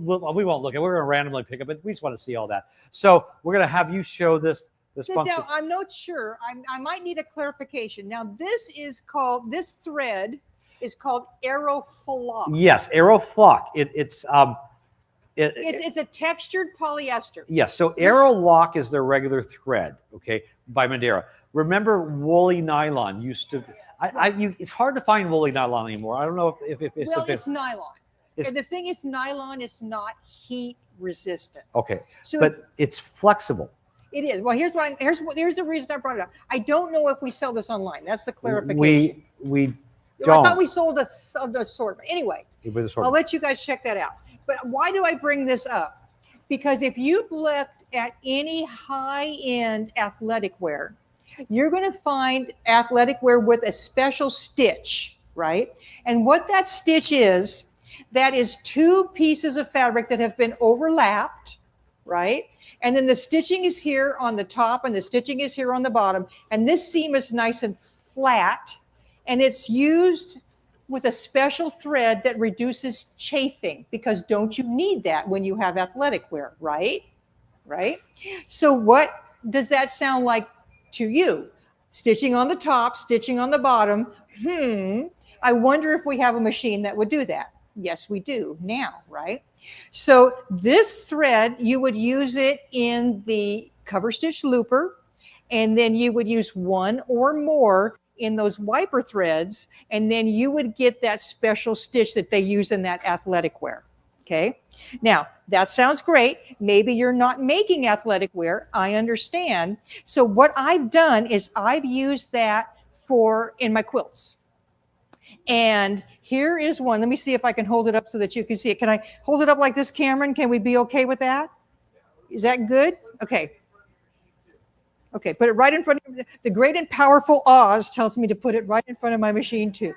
look at. We're going to randomly pick up, but we just want to see all that. So we're going to have you show this function. Now, I'm not sure. I might need a clarification. Now, this thread is called Aeroflock. Yes, Aeroflock. It's a textured polyester. Yes, so Aerolock is their regular thread, okay, by Madeira. Remember woolly nylon used to, it's hard to find woolly nylon anymore. I don't know if it's... Well, if it's nylon. it's- And the thing is, nylon is not heat resistant. okay, So but it's flexible. it is. Well, here's the reason I brought it up. I don't know if we sell this online. That's the clarification. We I don't. thought we sold an assortment. Anyway, It was a sort I'll of- let you guys check that out. But why do I bring this up? Because if you've looked at any high-end athletic wear, you're going to find athletic wear with a special stitch, right? And what that stitch is, that is two pieces of fabric that have been overlapped, right? And then the stitching is here on the top and the stitching is here on the bottom. And this seam is nice and flat. And it's used with a special thread that reduces chafing, because don't you need that when you have athletic wear, right? Right? So what does that sound like to you? Stitching on the top, stitching on the bottom. I wonder if we have a machine that would do that. Yes, we do now, right? So this thread, you would use it in the cover stitch looper, and then you would use one or more in those wiper threads, and then you would get that special stitch that they use in that athletic wear. Okay. Now that sounds great. Maybe you're not making athletic wear. I understand. So what I've done is I've used that in my quilts. And here is one. Let me see if I can hold it up so that you can see it. Can I hold it up like this, Cameron? Can we be okay with that? Is that good? Okay. Okay, put it right in front of the great and powerful Oz tells me to put it right in front of my machine too.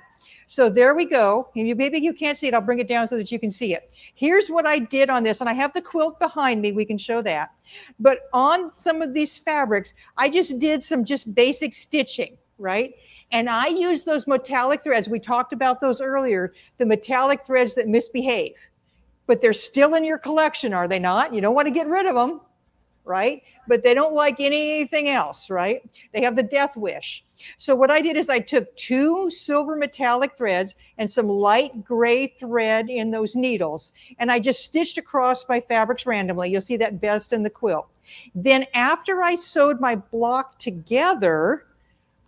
So there we go. Maybe you can't see it. I'll bring it down so that you can see it. Here's what I did on this, and I have the quilt behind me. We can show that. But on some of these fabrics, I just did some basic stitching, right? And I use those metallic threads. We talked about those earlier, the metallic threads that misbehave. But they're still in your collection, are they not? You don't want to get rid of them, right? But they don't like anything else, right? They have the death wish. So what I did is I took two silver metallic threads and some light gray thread in those needles, and I just stitched across my fabrics randomly. You'll see that best in the quilt. Then after I sewed my block together,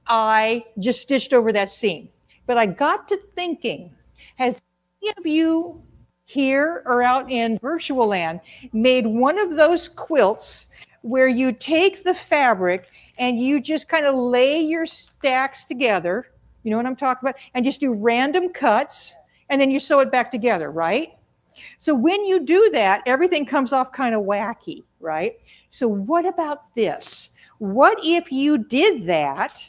I just stitched over that seam. But I got to thinking, has any of you here or out in virtual land made one of those quilts where you take the fabric and you just kind of lay your stacks together, you know what I'm talking about, and just do random cuts, and then you sew it back together, right? So when you do that, everything comes off kind of wacky, right? So what about this? What if you did that,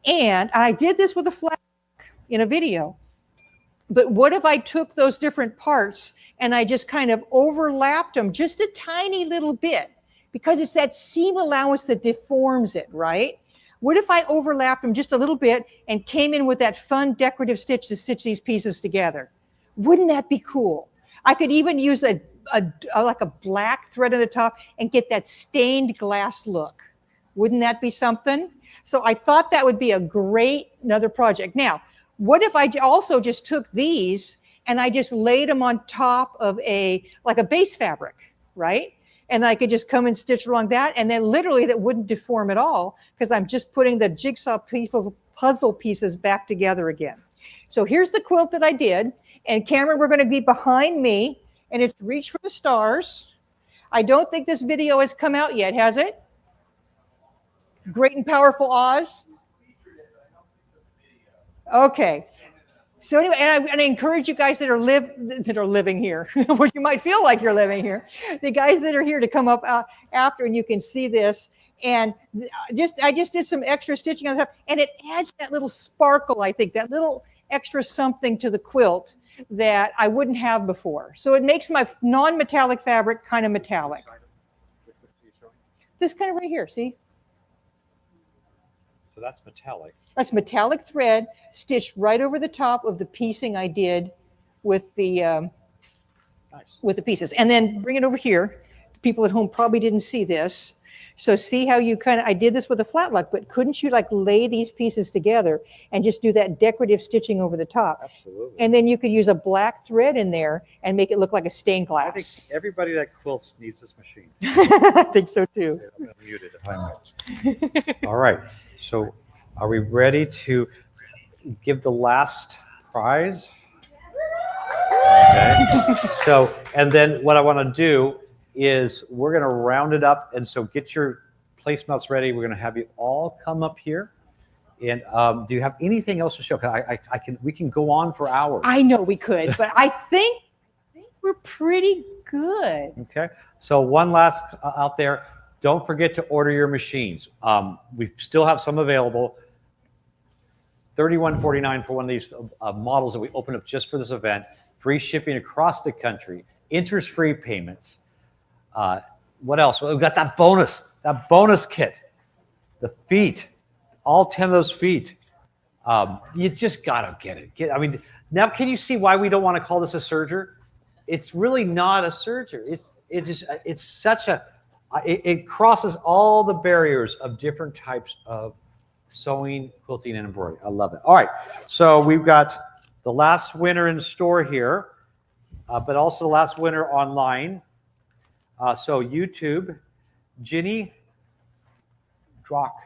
and I did this with a flat in a video, but what if I took those different parts and I just kind of overlapped them just a tiny little bit? Because it's that seam allowance that deforms it, right? What if I overlapped them just a little bit and came in with that fun decorative stitch to stitch these pieces together? Wouldn't that be cool? I could even use like a black thread on the top and get that stained glass look. Wouldn't that be something? So I thought that would be another project. Now, what if I also just took these and I just laid them on top of like a base fabric, right? And I could just come and stitch along that, and then literally that wouldn't deform at all, because I'm just putting the jigsaw puzzle pieces back together again. So here's the quilt that I did, and Cameron, we're going to be behind me, and it's Reach for the Stars. I don't think this video has come out yet, has it? Great and Powerful Oz. Okay. So anyway, and I encourage you guys that are living here, where you might feel like you're living here, the guys that are here to come up after, and you can see this. And I just did some extra stitching on top, and it adds that little sparkle, I think, that little extra something to the quilt that I wouldn't have before. So it makes my non-metallic fabric kind of metallic. This kind of right here, see? So that's metallic. That's metallic thread stitched right over the top of the piecing I did with the with the pieces. And then bring it over here. People at home probably didn't see this. So see how you I did this with a flat lock, but couldn't you like lay these pieces together and just do that decorative stitching over the top? Absolutely. And then you could use a black thread in there and make it look like a stained I think glass. everybody that quilts needs this machine. I think so too. Okay, I'm going to mute it if I might. All right. So are we ready to give the last prize? Okay. So, and then what I want to do is we're going to round it up. And so get your placemats ready. We're going to have you all come up here. And do you have anything else to show? We can go on for hours. I know we could, but I think we're pretty good. Okay. So one last out there. Don't forget to order your machines. We still have some available. $31.49 for one of these models that we opened up just for this event. Free shipping across the country. Interest-free payments. What else? Well, we've got that bonus kit. The feet. All 10 of those feet. You just gotta get it. I mean, now can you see why we don't want to call this a serger? It's really not a serger. It's such a. It crosses all the barriers of different types of sewing, quilting, and embroidery. I love it. All right, so we've got the last winner in store here, but also the last winner online. So YouTube, Ginny Drock.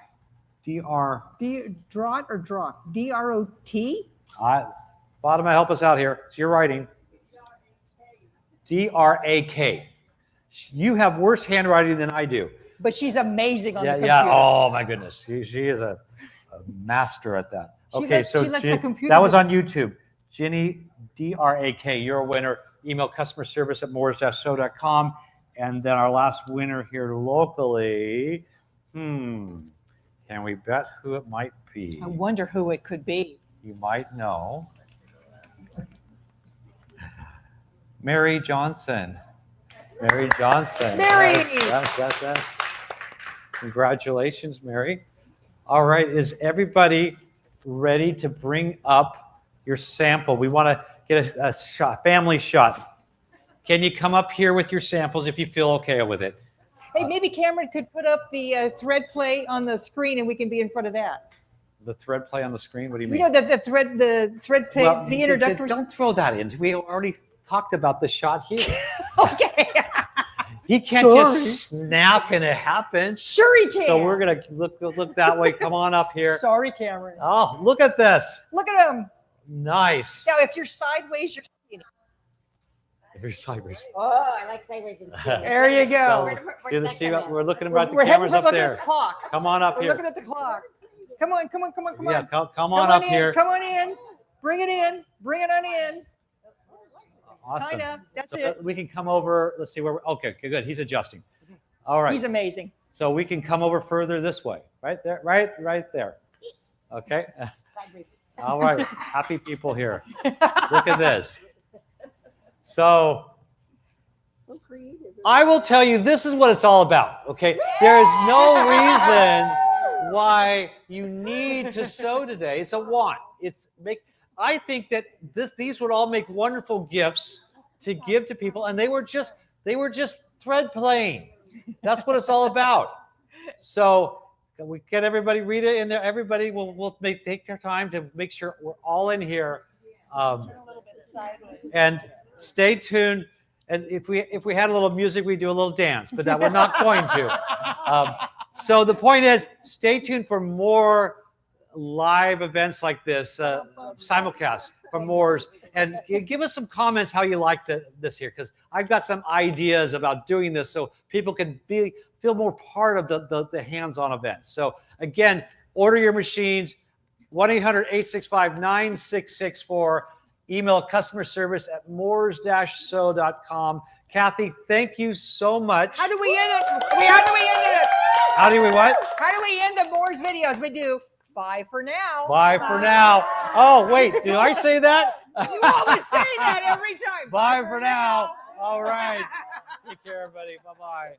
Drot or Drot? D-R-O-T? Fatima, help us out here. It's your writing. D-R-A-K. You have worse handwriting than I do. But she's amazing on the computer. Yeah. Oh my goodness, she is a master at that. Okay, She lets the computer that was do it. on YouTube. Ginny D-R-A-K. You're a winner. Email customer service at moors-sew.com. And then our last winner here locally. Can we bet who it might be? I wonder who it could be. You might know. Mary Johnson. Mary Johnson. Mary! Yes. Congratulations, Mary. All right, is everybody ready to bring up your sample? We want to get a shot, family shot. Can you come up here with your samples if you feel okay with it? Hey, maybe Cameron could put up the thread play on the screen and we can be in front of that. The thread play on the screen? What do you mean? You know, the thread play, Well, the introductory. Don't throw that in. We already talked about the shot here. Okay. He can't just snap and it happens. Sure he can. So we're going to look that way. Come on up here. Sorry, Cameron. Oh, look at this. Look at him. Nice. Now, if you're sideways, you're skinny. If you're sideways. Oh, I like sideways and skinny. There you go. See the see, we're looking about the We're cameras up looking there. at the clock. Come on up We're here. looking at the clock. Come on. Yeah, come on up in, here. Come on in. Bring it in. Bring it on in. Awesome. Kinda. That's So, it. we can come over. Let's see where we're. Okay, good. He's adjusting. All right. He's amazing. So we can come over further this way. Right there. Right there. Okay. Sideways. All right. Happy people here. Look at this. So So creative. I will tell you, this is what it's all about. Okay. There is no reason why you need to sew today. It's a want. I think that these would all make wonderful gifts to give to people, and they were just thread playing. That's what it's all about. So can we get everybody read it in there? Everybody will take their time to make sure we're all in here. A little bit sideways. And stay tuned. And if we had a little music, we'd do a little dance, but that we're not going to. So the point is, stay tuned for more live events like this, simulcast from Moores, and give us some comments how you like this here, because I've got some ideas about doing this so people can feel more part of the hands-on event. So again, order your machines, 1-800-865-9664. Email customer service at moors-sew.com. Cathy, thank you so much. How do we end it? How do we end it? How do we what? How do we end the Moore's videos? We do bye for now. Bye for now. Oh, wait, did I say that? You always say that every time. Bye for now. All right. Take care, everybody. Bye-bye.